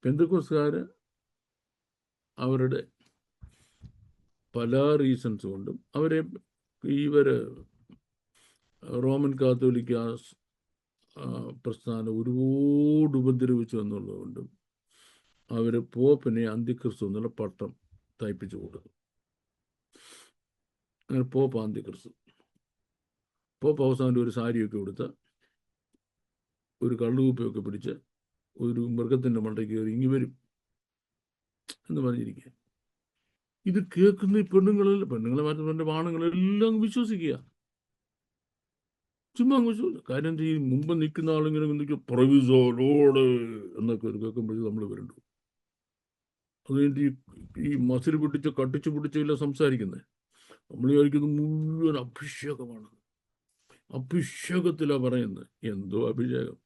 Speaker 5: പെന്തക്കോസ്തുകാര് അവരുടെ പല റീസൺസ് കൊണ്ടും ഇവര് റോമൻ കാത്തോലിക്ക പ്രസ്ഥാനം ഒരുപാട് ഉപദ്രവിച്ചു എന്നുള്ളതുകൊണ്ടും അവര് പോപ്പിനെ അന്ത്യക്രിസ്തു എന്നുള്ള പട്ടം തയ്പ്പിച്ചു കൊടുത്തു. അങ്ങനെ പോപ്പ് അന്ത്യക്രിസ്തു. പോപ്പ് അവസാനം ഒരു സാരിയൊക്കെ കൊടുത്ത് ഒരു കള്ളുകുപ്പിയൊക്കെ പിടിച്ച് ഒരു മൃഗത്തിൻ്റെ മണ്ടയ്ക്ക് കയറി ഇങ്ങി വരും എന്ന് പറഞ്ഞിരിക്കുക. ഇത് കേൾക്കുന്ന ഈ പെണ്ണുങ്ങളെ മാറ്റുന്ന ആണുങ്ങളെല്ലാം വിശ്വസിക്കുക. ചുമ്മാ കാര്യം ഈ മുമ്പ് നിൽക്കുന്ന ആളിങ്ങനെ പ്രവിസോട് എന്നൊക്കെ ഒരു കേൾക്കുമ്പോഴേ നമ്മൾ വരണ്ടു. അതുകഴിഞ്ഞിട്ട് ഈ മസിൽ പിടിച്ച് കട്ടിച്ചു പിടിച്ചില്ല സംസാരിക്കുന്നത്. നമ്മൾ വിചാരിക്കുന്നത് മുഴുവൻ അഭിഷേകമാണ്. അഭിഷേകത്തിലാണ് പറയുന്നത്. എന്തോ അഭിഷേകം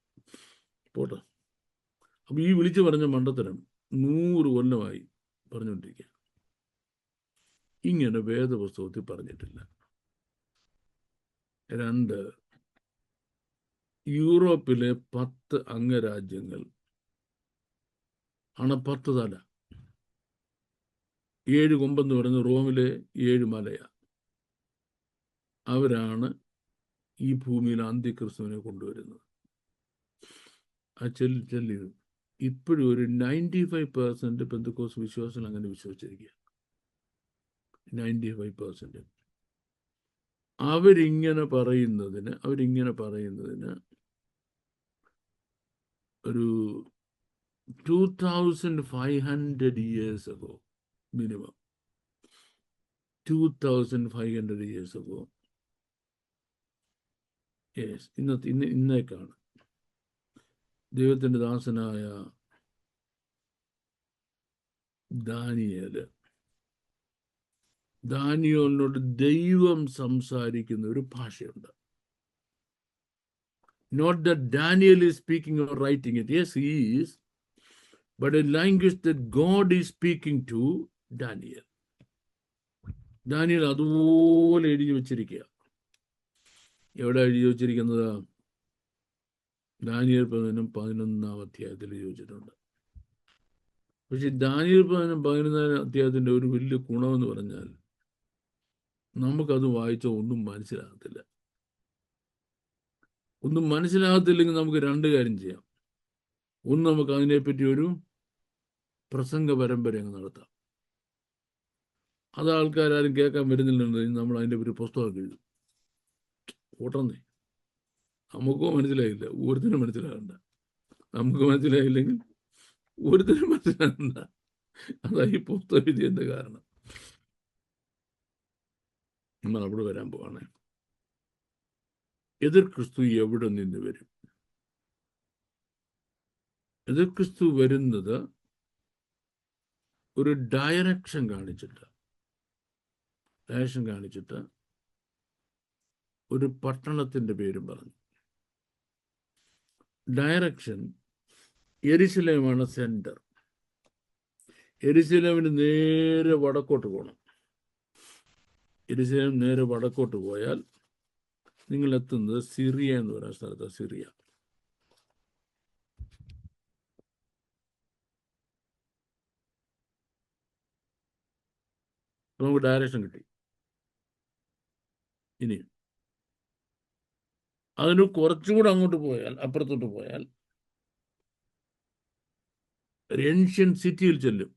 Speaker 5: പോട്ടെ. അപ്പൊ ഈ വിളിച്ചു പറഞ്ഞ മണ്ടത്തരം 100 കൊല്ലമായി പറഞ്ഞുകൊണ്ടിരിക്കുക. ഇങ്ങനെ വേദപുസ്തകത്തിൽ പറഞ്ഞിട്ടില്ല. 2, യൂറോപ്പിലെ 10 അംഗരാജ്യങ്ങൾ ആണ് 10 തല. 7 കൊമ്പെന്ന് പറയുന്നത് റോമിലെ 7 മലയാ. അവരാണ് ഈ ഭൂമിയിൽ അന്ത്യക്രിസ്തുവിനെ കൊണ്ടുവരുന്നത്. ആ ചെല്ലി ഇപ്പോഴും ഒരു 95% പെന്തക്കോസ്ത് വിശ്വാസം അങ്ങനെ വിശ്വസിച്ചിരിക്കുക. 95%. അവരിങ്ങനെ പറയുന്നതിന് ഒരു 2500 years ago, minimum 2500 years ago, yes, ഇന്നേക്കാണ് ദൈവത്തിൻ്റെ ദാസനായ ദാനിയേലിനോട് ദൈവം സംസാരിക്കുന്ന ഒരു ഭാഷയുണ്ട്. Not that Daniel is speaking or writing it. Yes, he is. But a language that God is speaking to Daniel. Daniel അതുപോലെ എഴുതി വച്ചിരിക്കുക. എവിടെ എഴുതി വച്ചിരിക്കുന്നത്? ദാനിയേൽ 11-ാം അധ്യായത്തിൽ എഴുതി വച്ചിട്ടുണ്ട്. പക്ഷെ ദാനിയേൽ 11-ാം അധ്യായത്തിൻ്റെ ഒരു വലിയ ഗുണമെന്ന് പറഞ്ഞാൽ നമുക്കത് വായിച്ചാൽ ഒന്നും മനസ്സിലാകത്തില്ല. ഒന്നും മനസ്സിലാകത്തില്ലെങ്കിൽ നമുക്ക് 2 കാര്യം ചെയ്യാം. ഒന്ന്, നമുക്ക് അതിനെപ്പറ്റി ഒരു പ്രസംഗ പരമ്പര അങ്ങ് നടത്താം. അത് ആൾക്കാരും കേൾക്കാൻ വരുന്നില്ലെന്നുണ്ടെങ്കിൽ നമ്മൾ അതിൻ്റെ ഒരു പുസ്തകമൊക്കെ എഴുതും. ഓട്ടന്നേ, നമുക്കോ മനസ്സിലായില്ല, ഒരുത്തിനും മനസ്സിലാകണ്ട. നമുക്ക് മനസ്സിലായില്ലെങ്കിൽ ഒരുത്തിനും മനസ്സിലാകണ്ട. അതായി പുസ്തകം എഴുതിയതിൻ്റെ കാരണം. നമ്മൾ അവിടെ വരാൻ പോവാണേ. എതിർ ക്രിസ്തു എവിടെ നിന്ന് വരും? എതിർ ക്രിസ്തു വരുന്നത് ഒരു ഡയറക്ഷൻ കാണിച്ചിട്ട് ഒരു പട്ടണത്തിൻ്റെ പേരും പറഞ്ഞു. Direction യെരുശലേമാണ് centre. യെരുശലേമിന് നേരെ വടക്കോട്ട് പോകണം. യെരുശലേം നേരെ വടക്കോട്ട് പോയാൽ നിങ്ങൾ എത്തുന്നത് സിറിയ എന്ന് പറയുന്ന സ്ഥലത്താണ്. സിറിയ. നമുക്ക് ഡയറക്ഷൻ കിട്ടി. ഇനി അതിന് കുറച്ചുകൂടെ അങ്ങോട്ട് പോയാൽ, അപ്പുറത്തോട്ട് പോയാൽ ഒരു ഏൻഷ്യൻ സിറ്റിയിൽ ചെല്ലും.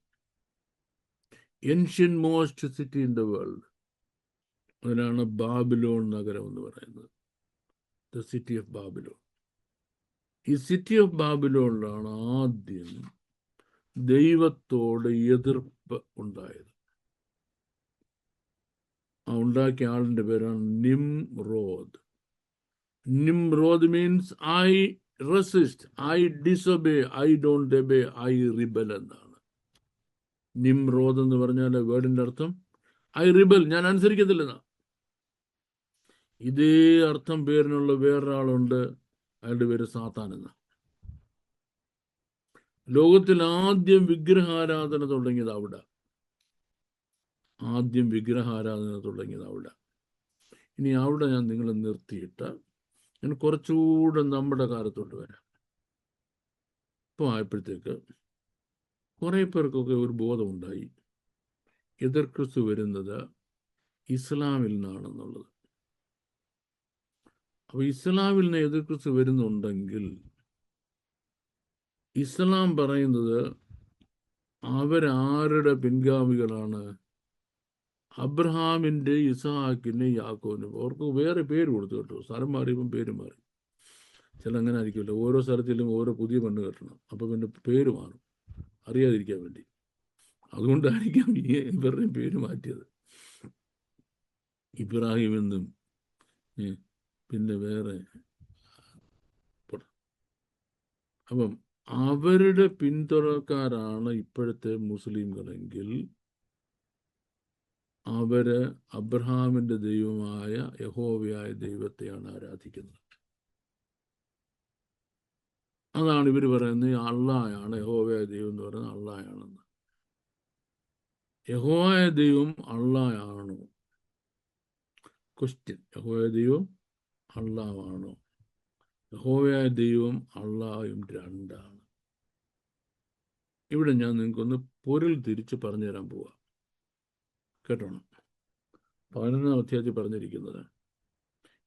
Speaker 5: Ancient most city in the world. അതിനാണ് ബാബിലോൺ നഗരം എന്ന് പറയുന്നത്. The city of Babylon. ഈ സിറ്റി ഓഫ് ബാബിലോണിലാണ് ആദ്യം ദൈവത്തോട് എതിർപ്പ് ഉണ്ടായത്. ആ ഉണ്ടാക്കിയ ആളിൻ്റെ പേരാണ് Nimrod. Nimrod means I resist, I disobey, I don't obey, I rebel എന്നാണ്. നിംറോദ് എന്ന് പറഞ്ഞാൽ വേർഡിന്റെ അർത്ഥം ഐ റിബൽ, ഞാൻ അനുസരിക്കത്തില്ലെന്നാ. ഇതേ അർത്ഥം പേരിനുള്ള വേറൊരാളുണ്ട്, അയാളുടെ പേര് സാത്താൻ എന്ന. ലോകത്തിൽ ആദ്യം വിഗ്രഹാരാധന തുടങ്ങിയത് അവിടെ. ആദ്യം വിഗ്രഹാരാധന തുടങ്ങിയത് അവിടെ. ഇനി അവിടെ ഞാൻ നിങ്ങളെ നിർത്തിയിട്ട് ഞാൻ കുറച്ചുകൂടെ നമ്മുടെ കാലത്തോട്ട് വരാം. ഇപ്പോൾ ആയപ്പോഴത്തേക്ക് കുറേ പേർക്കൊക്കെ ഒരു ബോധമുണ്ടായി, എതിർ ക്രിസ്തു വരുന്നത് ഇസ്ലാമിൽ നിന്നാണെന്നുള്ളത്. അപ്പൊ ഇസ്ലാമിൽ നിന്ന് എതിർ ക്രിസ്തു വരുന്നുണ്ടെങ്കിൽ ഇസ്ലാം പറയുന്നത് അവരാരുടെ പിൻഗാമികളാണ്? അബ്രഹാമിന്റെ, ഇസഹാക്കിന്റെ, യാക്കോബിനും. അവർക്ക് വേറെ പേര് കൊടുത്തു കേട്ടോ. സ്ഥലം മാറിയപ്പം പേര് മാറി. ചില അങ്ങനെ ആയിരിക്കുമല്ലോ, ഓരോ സ്ഥലത്തിലും ഓരോ പുതിയ പെണ്ണ് കെട്ടണം, അപ്പൊ പിന്നെ പേര് മാറും അറിയാതിരിക്കാൻ വേണ്ടി. അതുകൊണ്ടായിരിക്കാം ഇവരുടെയും പേര് മാറ്റിയത്. ഇബ്രാഹിം എന്നും പിന്നെ വേറെ. അപ്പം അവരുടെ പിന്തുണക്കാരാണ് ഇപ്പോഴത്തെ മുസ്ലിങ്ങളെങ്കിൽ അവര് അബ്രഹാമിന്റെ ദൈവമായ യഹോവയായ ദൈവത്തെയാണ് ആരാധിക്കുന്നത്. അതാണ് ഇവർ പറയുന്നത് അള്ളായാണ് യഹോവയായ ദൈവം എന്ന് പറയുന്നത് അള്ളായാണെന്ന്. യഹോവയായ ദൈവം അള്ളായാണോ? ക്വസ്റ്റ്യൻ. യഹോവയായ ദൈവം അള്ളാവാണോ? യഹോവയായ ദൈവം അള്ളായും രണ്ടാണ്. ഇവിടെ ഞാൻ നിങ്ങൾക്കൊന്ന് പൊരുൾ തിരിച്ച് പറഞ്ഞു തരാൻ പോവാ. കേട്ടോണം. 11-ാം അധ്യായത്തിൽ പറഞ്ഞിരിക്കുന്നത്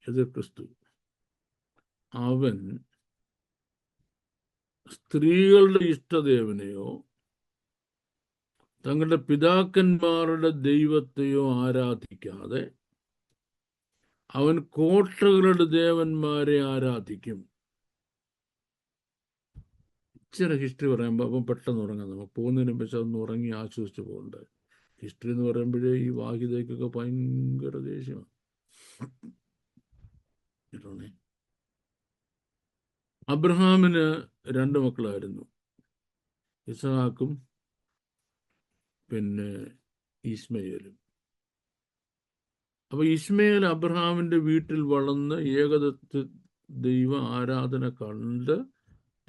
Speaker 5: എതിർ ക്രിസ്തു അവൻ സ്ത്രീകളുടെ ഇഷ്ടദേവനെയോ തങ്ങളുടെ പിതാക്കന്മാരുടെ ദൈവത്തെയോ ആരാധിക്കാതെ അവൻ കോട്ടകളുടെ ദേവന്മാരെ ആരാധിക്കും. ഇച്ചിരി ഹിസ്റ്ററി പറയുമ്പോൾ അപ്പം പെട്ടെന്ന് ഉറങ്ങാം. നമുക്ക് പോകുന്നതിന് മുമ്പ് അതൊന്ന് ഉറങ്ങി ആശ്വസിച്ച് പോകണ്ടേ. ഹിസ്റ്ററി എന്ന് പറയുമ്പോഴേ ഈ വാഹിതയ്ക്കൊക്കെ ഭയങ്കര ദേഷ്യമാണ്. അബ്രഹാമിന് 2 മക്കളായിരുന്നു, ഇസഹാക്കും പിന്നെ ഇസ്മയേലും. അപ്പൊ ഇസ്മയേൽ അബ്രഹാമിന്റെ വീട്ടിൽ വളർന്ന് ഏകദൈവ ദൈവ ആരാധന കണ്ട്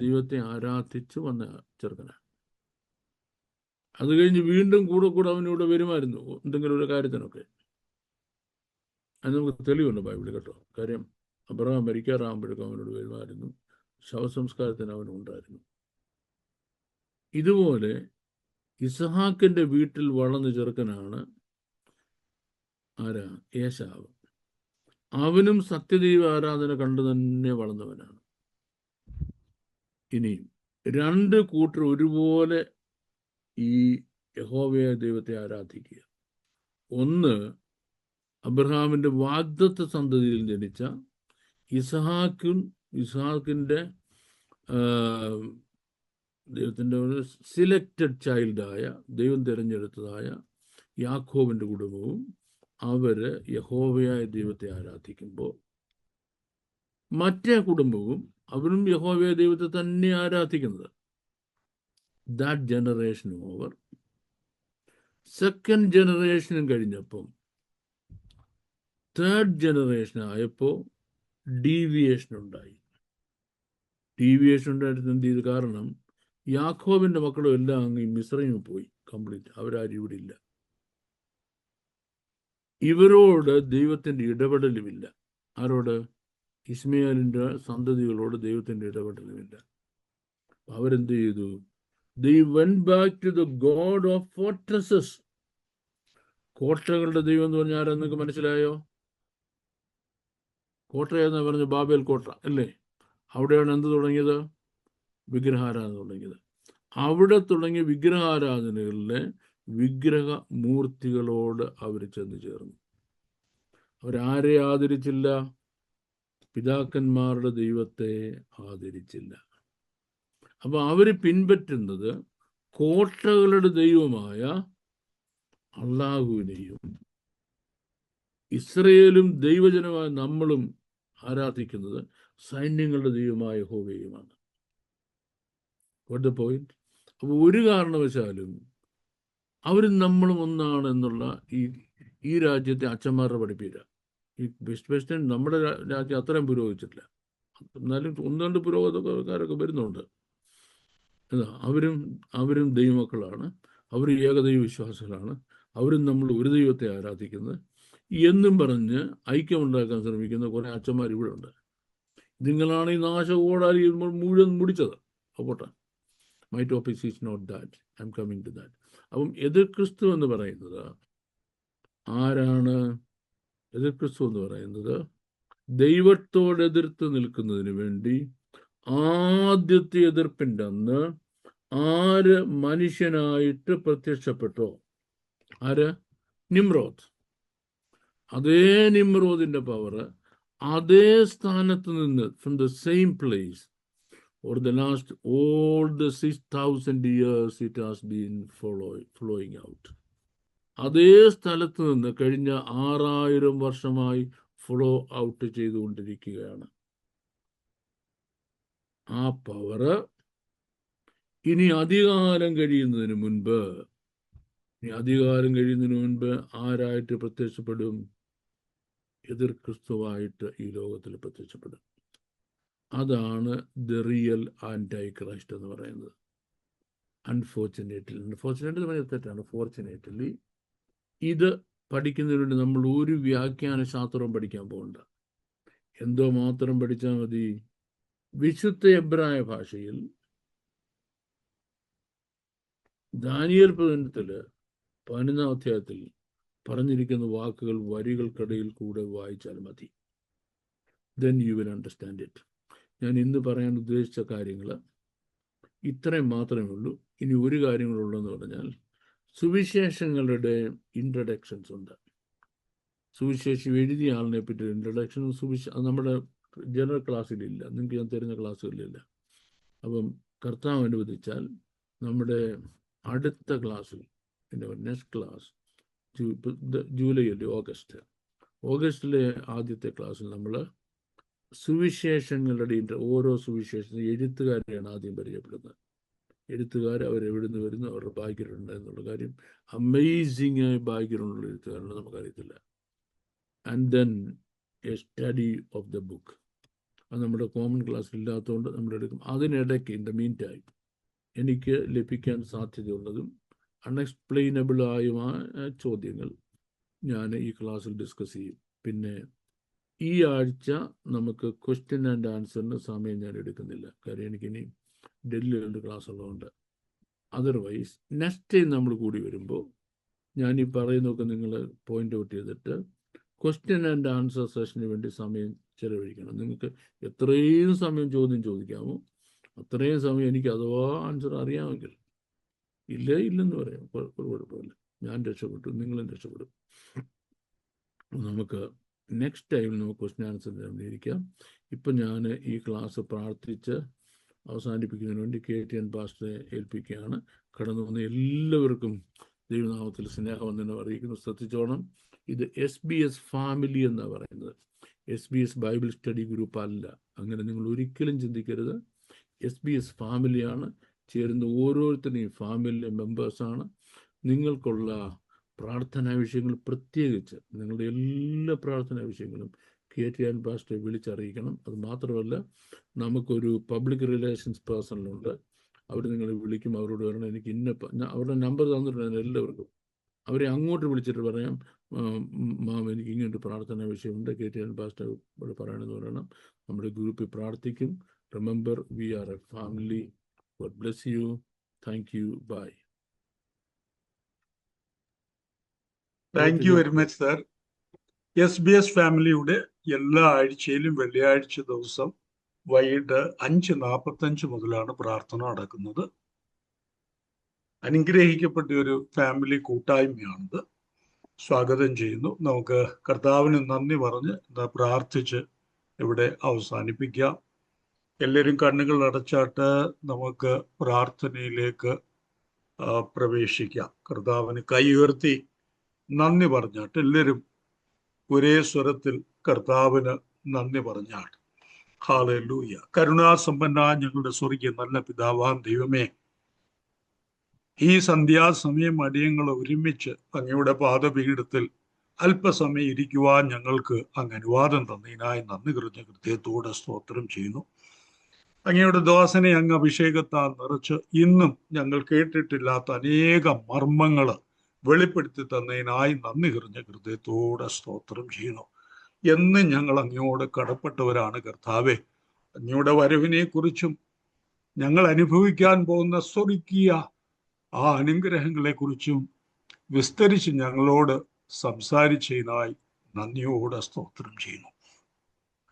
Speaker 5: ദൈവത്തെ ആരാധിച്ച് വന്ന ചെറുക്കനാണ്. അത് കഴിഞ്ഞ് വീണ്ടും കൂടെ അവനിവിടെ വരുമായിരുന്നു എന്തെങ്കിലും ഒരു കാര്യത്തിനൊക്കെ. അത് നമുക്ക് തെളിവുണ്ട് ബൈബിളിൽ കേട്ടോ. കാര്യം അബ്രഹാം മരിക്കാറാകുമ്പോഴേക്കും അവനോട് വരുമായിരുന്നു, ശവസംസ്കാരത്തിന് അവനുണ്ടായിരുന്നു. ഇതുപോലെ ഇസഹാക്കിന്റെ വീട്ടിൽ വളർന്ന ചെറുക്കനാണ് ആരാ? ഏശാവ്. അവനും സത്യദൈവ ആരാധന കണ്ടു തന്നെ വളർന്നവനാണ്. ഇനിയും 2 കൂട്ടർ ഒരുപോലെ ഈ യഹോവയായ ദൈവത്തെ ആരാധിക്കുക. ഒന്ന് അബ്രഹാമിന്റെ വാഗ്ദത്ത സന്തതിയിൽ ജനിച്ച ഇസഹാക്കിന്റെ ദൈവത്തിൻ്റെ ഒരു സിലക്റ്റഡ് ചൈൽഡായ, ദൈവം തിരഞ്ഞെടുത്തതായ യാക്കോബിന്റെ കുടുംബവും അവര് യഹോവയായ ദൈവത്തെ ആരാധിക്കുമ്പോൾ മറ്റേ കുടുംബവും അവരും യഹോവയായ ദൈവത്തെ തന്നെ ആരാധിക്കുന്നത്. That generation over. സെക്കൻഡ് ജനറേഷനും കഴിഞ്ഞപ്പം 3rd ജനറേഷൻ ആയപ്പോൾ ഡീവിയേഷൻ ഉണ്ടായി. ഡീവിയേഷൻ ഉണ്ടായിട്ട് എന്ത് ചെയ്തു? കാരണം യാക്കോബിന്റെ മക്കളും എല്ലാം അങ്ങ് മിസ്രൈമിൽ പോയി കംപ്ലീറ്റ്. അവരാരും ഇവിടെ ഇല്ല. ഇവരോട് ദൈവത്തിന്റെ ഇടപെടലുമില്ല. ആരോട്? ഇസ്മയേലിന്റെ സന്തതികളോട് ദൈവത്തിന്റെ ഇടപെടലുമില്ല. അവരെന്ത് ചെയ്തു? They went back to the God of fortresses. കോട്ടകളുടെ ദൈവം എന്ന് പറഞ്ഞാൽ ആരെന്നൊക്കെ മനസ്സിലായോ? കോട്ടയെന്ന് പറഞ്ഞ ബാബേൽ കോട്ട അല്ലേ? അവിടെയാണ് എന്ത് തുടങ്ങിയത്? വിഗ്രഹാരാധന തുടങ്ങിയത്. അവിടെ തുടങ്ങിയ വിഗ്രഹാരാധനകളിലെ വിഗ്രഹമൂർത്തികളോട് അവർ ചെന്ന് ചേർന്നു. അവരാരെ ആദരിച്ചില്ല? പിതാക്കന്മാരുടെ ദൈവത്തെ ആദരിച്ചില്ല. അപ്പൊ അവര് പിൻപറ്റുന്നത് കോട്ടകളുടെ ദൈവമായ അള്ളാഹുവിനെയും ഇസ്രയേലും ദൈവജനമായ നമ്മളും ആരാധിക്കുന്നത് സൈന്യങ്ങളുടെ ദൈവമായ യഹോവയുമാണ്. What the point? അപ്പോൾ ഒരു കാരണവശാലും അവരും നമ്മളും ഒന്നാണ് എന്നുള്ള ഈ രാജ്യത്തെ അച്ഛന്മാരുടെ പഠിപ്പില്ല. ഈ വെസ്റ്റേൺ നമ്മുടെ രാജ്യം അത്രയും പുരോഗമിച്ചിട്ടില്ല. എന്നാലും ഒന്ന് രണ്ട് പുരോഗതിക്കാരൊക്കെ വരുന്നുണ്ട്. എന്നാ അവരും ദൈവമക്കളാണ്, അവരും ഏകദൈവ വിശ്വാസികളാണ്, അവരും നമ്മൾ ഒരു ദൈവത്തെ ആരാധിക്കുന്നത് എന്നും പറഞ്ഞ് ഐക്യമുണ്ടാക്കാൻ ശ്രമിക്കുന്ന കുറേ അച്ഛന്മാർ ഇവിടെ ഉണ്ട്. നിങ്ങളാണ് ഈ നാശകോടാലി മുഴുവൻ മുടിച്ചത്. അപ്പോട്ടെ, my topic is not that, I'm coming to that. അപ്പം എതിർ ക്രിസ്തു എന്ന് പറയുന്നത് ആരാണ്? എതിർ ക്രിസ്തു എന്ന് പറയുന്നത് ദൈവത്തോട് എതിർത്ത് നിൽക്കുന്നതിന് വേണ്ടി ആദ്യത്തെ എതിർപ്പിൻ്റെ അന്ന് ആര് മനുഷ്യനായിട്ട് പ്രത്യക്ഷപ്പെട്ടോ, ആര്? നിമ്രോദ്. അതേ നിമ്രോദിന്റെ പവർ അതേ സ്ഥാനത്ത് നിന്ന്, from the same place, for the last all the 6,000 years it has been flowing out. അതേ സ്ഥലത്ത് നിന്ന് കഴിഞ്ഞ 6000 വർഷമായി ഫ്ലോ ഔട്ട് ചെയ്തുകൊണ്ടിരിക്കുകയാണ്. ആ പവർ ഇനി അധികാരം കഴിയുന്നതിന് മുൻപ് ആരായിട്ട് പ്രത്യക്ഷപ്പെടും? എതിർ ക്രിസ്തുവായിട്ട് ഈ ലോകത്തിൽ പ്രത്യക്ഷപ്പെടും. അതാണ് ദ റിയൽ ആൻറ്റൈ ക്രൈസ്റ്റ് എന്ന് പറയുന്നത്. അൺഫോർച്ചുനേറ്റ്ലി തെറ്റാണ്. ഫോർച്ചുനേറ്റ്ലി ഇത് പഠിക്കുന്നതിന് വേണ്ടി നമ്മൾ ഒരു വ്യാഖ്യാന ശാസ്ത്രവും പഠിക്കാൻ പോകണ്ട. എന്തോ മാത്രം പഠിച്ചാൽ മതി. വിശുദ്ധ എബ്രായ ഭാഷയിൽ ദാനിയേൽ പ്രവചനത്തില് 11-ാം അധ്യായത്തിൽ പറഞ്ഞിരിക്കുന്ന വാക്കുകൾ വരികൾക്കിടയിൽ കൂടെ വായിച്ചാൽ മതി. then you will understand it. ഞാൻ ഇന്ന് പറയാൻ ഉദ്ദേശിച്ച കാര്യങ്ങൾ ഇത്രയും മാത്രമേ ഉള്ളൂ. ഇനി ഒരു കാര്യങ്ങളുള്ളതെന്ന് പറഞ്ഞാൽ സുവിശേഷങ്ങളുടെ ഇൻട്രഡക്ഷൻസ് ഉണ്ട്. സുവിശേഷം എഴുതിയ ആളിനെ പറ്റി ഇൻട്രഡക്ഷൻ നമ്മുടെ ജനറൽ ക്ലാസ്സിലില്ല, നിങ്ങൾക്ക് ഞാൻ തരുന്ന ക്ലാസ്സുകളിലില്ല. അപ്പം കർത്താവ് അനുവദിച്ചാൽ നമ്മുടെ അടുത്ത ക്ലാസ്സിൽ, നെക്സ്റ്റ് ക്ലാസ് ജൂലൈ അല്ലേ, ഓഗസ്റ്റിലെ ആദ്യത്തെ ക്ലാസ്സിൽ നമ്മൾ സുവിശേഷങ്ങളുടെ ഓരോ സുവിശേഷ എഴുത്തുകാരെയാണ് ആദ്യം പരിചയപ്പെടുന്നത്. എഴുത്തുകാർ അവരെവിടെ നിന്ന് വരുന്നു, അവരുടെ ബാക്ക്ഗ്രൗണ്ട് എന്നുള്ള കാര്യം, അമേസിംഗ് ആയി ബാക്ക്ഗ്രൗണ്ടുള്ള എഴുത്തുകാരുണ്ട്, നമുക്കറിയത്തില്ല. And then A study of the book. അത് നമ്മുടെ കോമൺ ക്ലാസ്സിൽ ഇല്ലാത്തതുകൊണ്ട് നമ്മൾ എടുക്കും. അതിനിടയ്ക്ക് ഇൻ ദ മീൻ ടൈം എനിക്ക് ലഭിക്കാൻ സാധ്യതയുള്ളതും അൺഎക്സ്പ്ലെയിനബിളായ ചോദ്യങ്ങൾ ഞാൻ ഈ ക്ലാസ്സിൽ ഡിസ്കസ് ചെയ്യും. പിന്നെ ഈ ആഴ്ച നമുക്ക് ക്വസ്റ്റ്യൻ ആൻഡ് ആൻസറിന് സമയം ഞാൻ എടുക്കുന്നില്ല, കാര്യം എനിക്കിനി ഡൽഹിയിലുണ്ട് ക്ലാസ് ഉള്ളതുകൊണ്ട്. അതർവൈസ് നെക്സ്റ്റ് ടൈം നമ്മൾ കൂടി വരുമ്പോൾ ഞാൻ ഈ പറയുന്നതൊക്കെ നിങ്ങൾ പോയിന്റ് ഔട്ട് ചെയ്തിട്ട് ക്വസ്റ്റ്യൻ ആൻഡ് ആൻസർ സെഷന് വേണ്ടി സമയം ചെലവഴിക്കണം. നിങ്ങൾക്ക് എത്രയും സമയം ചോദ്യം ചോദിക്കാമോ അത്രയും സമയം എനിക്ക് അഥവാ ആൻസർ അറിയാമെങ്കിൽ, ഇല്ലെന്ന് പറയാം, കുഴപ്പമില്ല, ഞാൻ രക്ഷപ്പെട്ടു, നിങ്ങളും രക്ഷപ്പെടും. നമുക്ക് നെക്സ്റ്റ് ടൈമിൽ നമുക്ക് ക്വസ്റ്റ്യൻ ആൻസർ ഇരിക്കാം. ഇപ്പം ഞാൻ ഈ ക്ലാസ് പ്രാർത്ഥിച്ച് അവസാനിപ്പിക്കുന്നതിന് വേണ്ടി KTN പാസ്റ്ററെ ഏൽപ്പിക്കുകയാണ്. കടന്നു വന്ന എല്ലാവർക്കും ദൈവനാമത്തിൽ സ്നേഹവന്ദനം അറിയിക്കുന്നു. ശ്രദ്ധിച്ചോണം, ഇത് SBS ഫാമിലി എന്നാണ് പറയുന്നത്, SBS ബൈബിൾ സ്റ്റഡി ഗ്രൂപ്പ് അല്ല. അങ്ങനെ നിങ്ങൾ ഒരിക്കലും ചിന്തിക്കരുത്. SBS ഫാമിലിയാണ്. ചേരുന്ന ഓരോരുത്തരെയും ഫാമിലി മെമ്പേഴ്സാണ്. നിങ്ങൾക്കുള്ള പ്രാർത്ഥനാ വിഷയങ്ങൾ, പ്രത്യേകിച്ച് നിങ്ങളുടെ എല്ലാ പ്രാർത്ഥനാ വിഷയങ്ങളും KTN പാസ്റ്ററെ വിളിച്ചറിയിക്കണം. അത് മാത്രമല്ല, നമുക്കൊരു പബ്ലിക് റിലേഷൻസ് പേഴ്സണലുണ്ട്, അവർ നിങ്ങളെ വിളിക്കും. അവരോട് പറയണം എനിക്ക് അവരുടെ നമ്പർ തന്നിട്ടുണ്ട് എല്ലാവർക്കും. അവരെ അങ്ങോട്ട് വിളിച്ചിട്ട് പറയാം, മാം എനിക്ക് ഇങ്ങനൊരു പ്രാർത്ഥനാ വിഷയമുണ്ട്, KTN പാസ്റ്റർ ഇവിടെ പറയണമെന്ന് പറയണം. നമ്മുടെ ഗ്രൂപ്പിൽ പ്രാർത്ഥിക്കും. Remember, we are a family. God bless you. Thank you. Bye.
Speaker 2: Thank you very much sir. SBS ഫാമിലിയുടെ എല്ലാ ആഴ്ചയിലും വെള്ളിയാഴ്ച ദിവസം വൈകിട്ട് 5:45 മുതലാണ് പ്രാർത്ഥന നടക്കുന്നത്. അനുഗ്രഹിക്കപ്പെട്ട ഒരു ഫാമിലി കൂട്ടായ്മയാണിത്. സ്വാഗതം ചെയ്യുന്നു. നമുക്ക് കർത്താവിന് നന്ദി പറഞ്ഞ് പ്രാർത്ഥിച്ച് ഇവിടെ അവസാനിപ്പിക്കാം. എല്ലാവരും കണ്ണുകൾ അടച്ചാട്ട് നമുക്ക് പ്രാർത്ഥനയിലേക്ക് പ്രവേശിക്കാം. കർത്താവിന് കൈ ഉയർത്തി നന്ദി പറഞ്ഞാട്ട് എല്ലാവരും ഒരേ സ്വരത്തിൽ കർത്താവിന് നന്ദി പറഞ്ഞാട്ട്. ഹല്ലേലൂയ. കരുണാസമ്പന്ന ഞങ്ങളുടെ സ്വർഗീയ നല്ല പിതാവാം ദൈവമേ, ഈ സന്ധ്യാസമയം അടിയങ്ങൾ ഒരുമിച്ച് അങ്ങയുടെ പാദപീഠത്തിൽ അല്പസമയം ഇരിക്കുവാൻ ഞങ്ങൾക്ക് അങ്ങ് അനുവാദം തന്നതിനായി നന്ദി കൃതജ്ഞ ഹൃദയത്തോടെ സ്തോത്രം ചെയ്യുന്നു. അങ്ങയുടെ ദാസനെ അങ്ങ് അഭിഷേകത്താൽ നിറച്ച് ഇന്നും ഞങ്ങൾ കേട്ടിട്ടില്ലാത്ത അനേക മർമ്മങ്ങൾ വെളിപ്പെടുത്തി തന്നതിനായി നന്ദി കൃതജ്ഞ ഹൃദയത്തോടെ സ്തോത്രം ചെയ്യുന്നു. എന്നും ഞങ്ങൾ അങ്ങയോട് കടപ്പെട്ടവരാണ് കർത്താവെ. അങ്ങയുടെ വരവിനെ കുറിച്ചും ഞങ്ങൾ അനുഭവിക്കാൻ പോകുന്ന സ്വർഗീയ ആ അനുഗ്രഹങ്ങളെ കുറിച്ചും വിസ്തരിച്ച് ഞങ്ങളോട് സംസാരിച്ചതിനായി നന്ദിയോടെ സ്തോത്രം ചെയ്യുന്നു.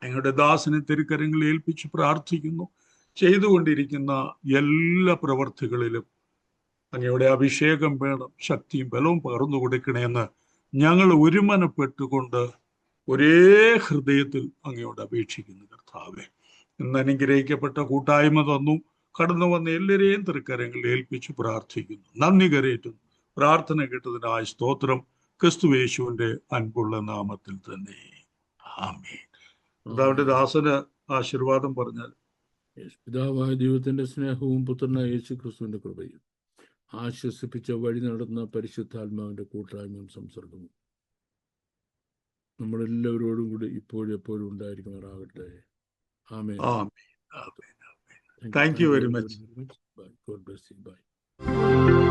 Speaker 2: ഞങ്ങളുടെ ദാസനെ തിരുക്കരങ്ങളിൽ ഏൽപ്പിച്ച് പ്രാർത്ഥിക്കുന്നു. ചെയ്തുകൊണ്ടിരിക്കുന്ന എല്ലാ പ്രവർത്തികളിലും അങ്ങയുടെ അഭിഷേകം വേണം, ശക്തിയും ബലവും പകർന്നു കൊടുക്കണമെന്ന് ഞങ്ങൾ ഒരുമനപ്പെട്ടുകൊണ്ട് ഒരേ ഹൃദയത്തിൽ അങ്ങയോട് അപേക്ഷിക്കുന്നു കർത്താവെ. ഇന്ന് അനുഗ്രഹിക്കപ്പെട്ട കൂട്ടായ്മ തന്നു കടന്നു വന്ന എല്ലാവരെയും തൃക്കരങ്ങളിൽ ഏൽപ്പിച്ച് പ്രാർത്ഥിക്കുന്നു. നന്ദി കരേറ്റുന്നു. പ്രാർത്ഥന കേട്ടതിനായി സ്തോത്രം. ക്രിസ്തുയേശുവിന്റെ അൻപുള്ള നാമത്തിൽ തന്നെ ആമേൻ. കർത്താവിന്റെ ദാസന് ആശീർവാദം പറഞ്ഞാൽ.
Speaker 5: പിതാവായ ദൈവത്തിന്റെ സ്നേഹവും പുത്രനായ യേശു ക്രിസ്തുവിന്റെ കൃപയും ആശ്വസിപ്പിച്ച വഴി നടന്ന പരിശുദ്ധാത്മാവിന്റെ കൂട്ടായ്മയും സംസർഗവും നമ്മളെല്ലാവരോടും കൂടി ഇപ്പോഴും എപ്പോഴും ഉണ്ടായിരിക്കുമാറാകട്ടെ. ആമേൻ.
Speaker 2: ആമേൻ. Thank you very much.
Speaker 5: God bless you. Bye.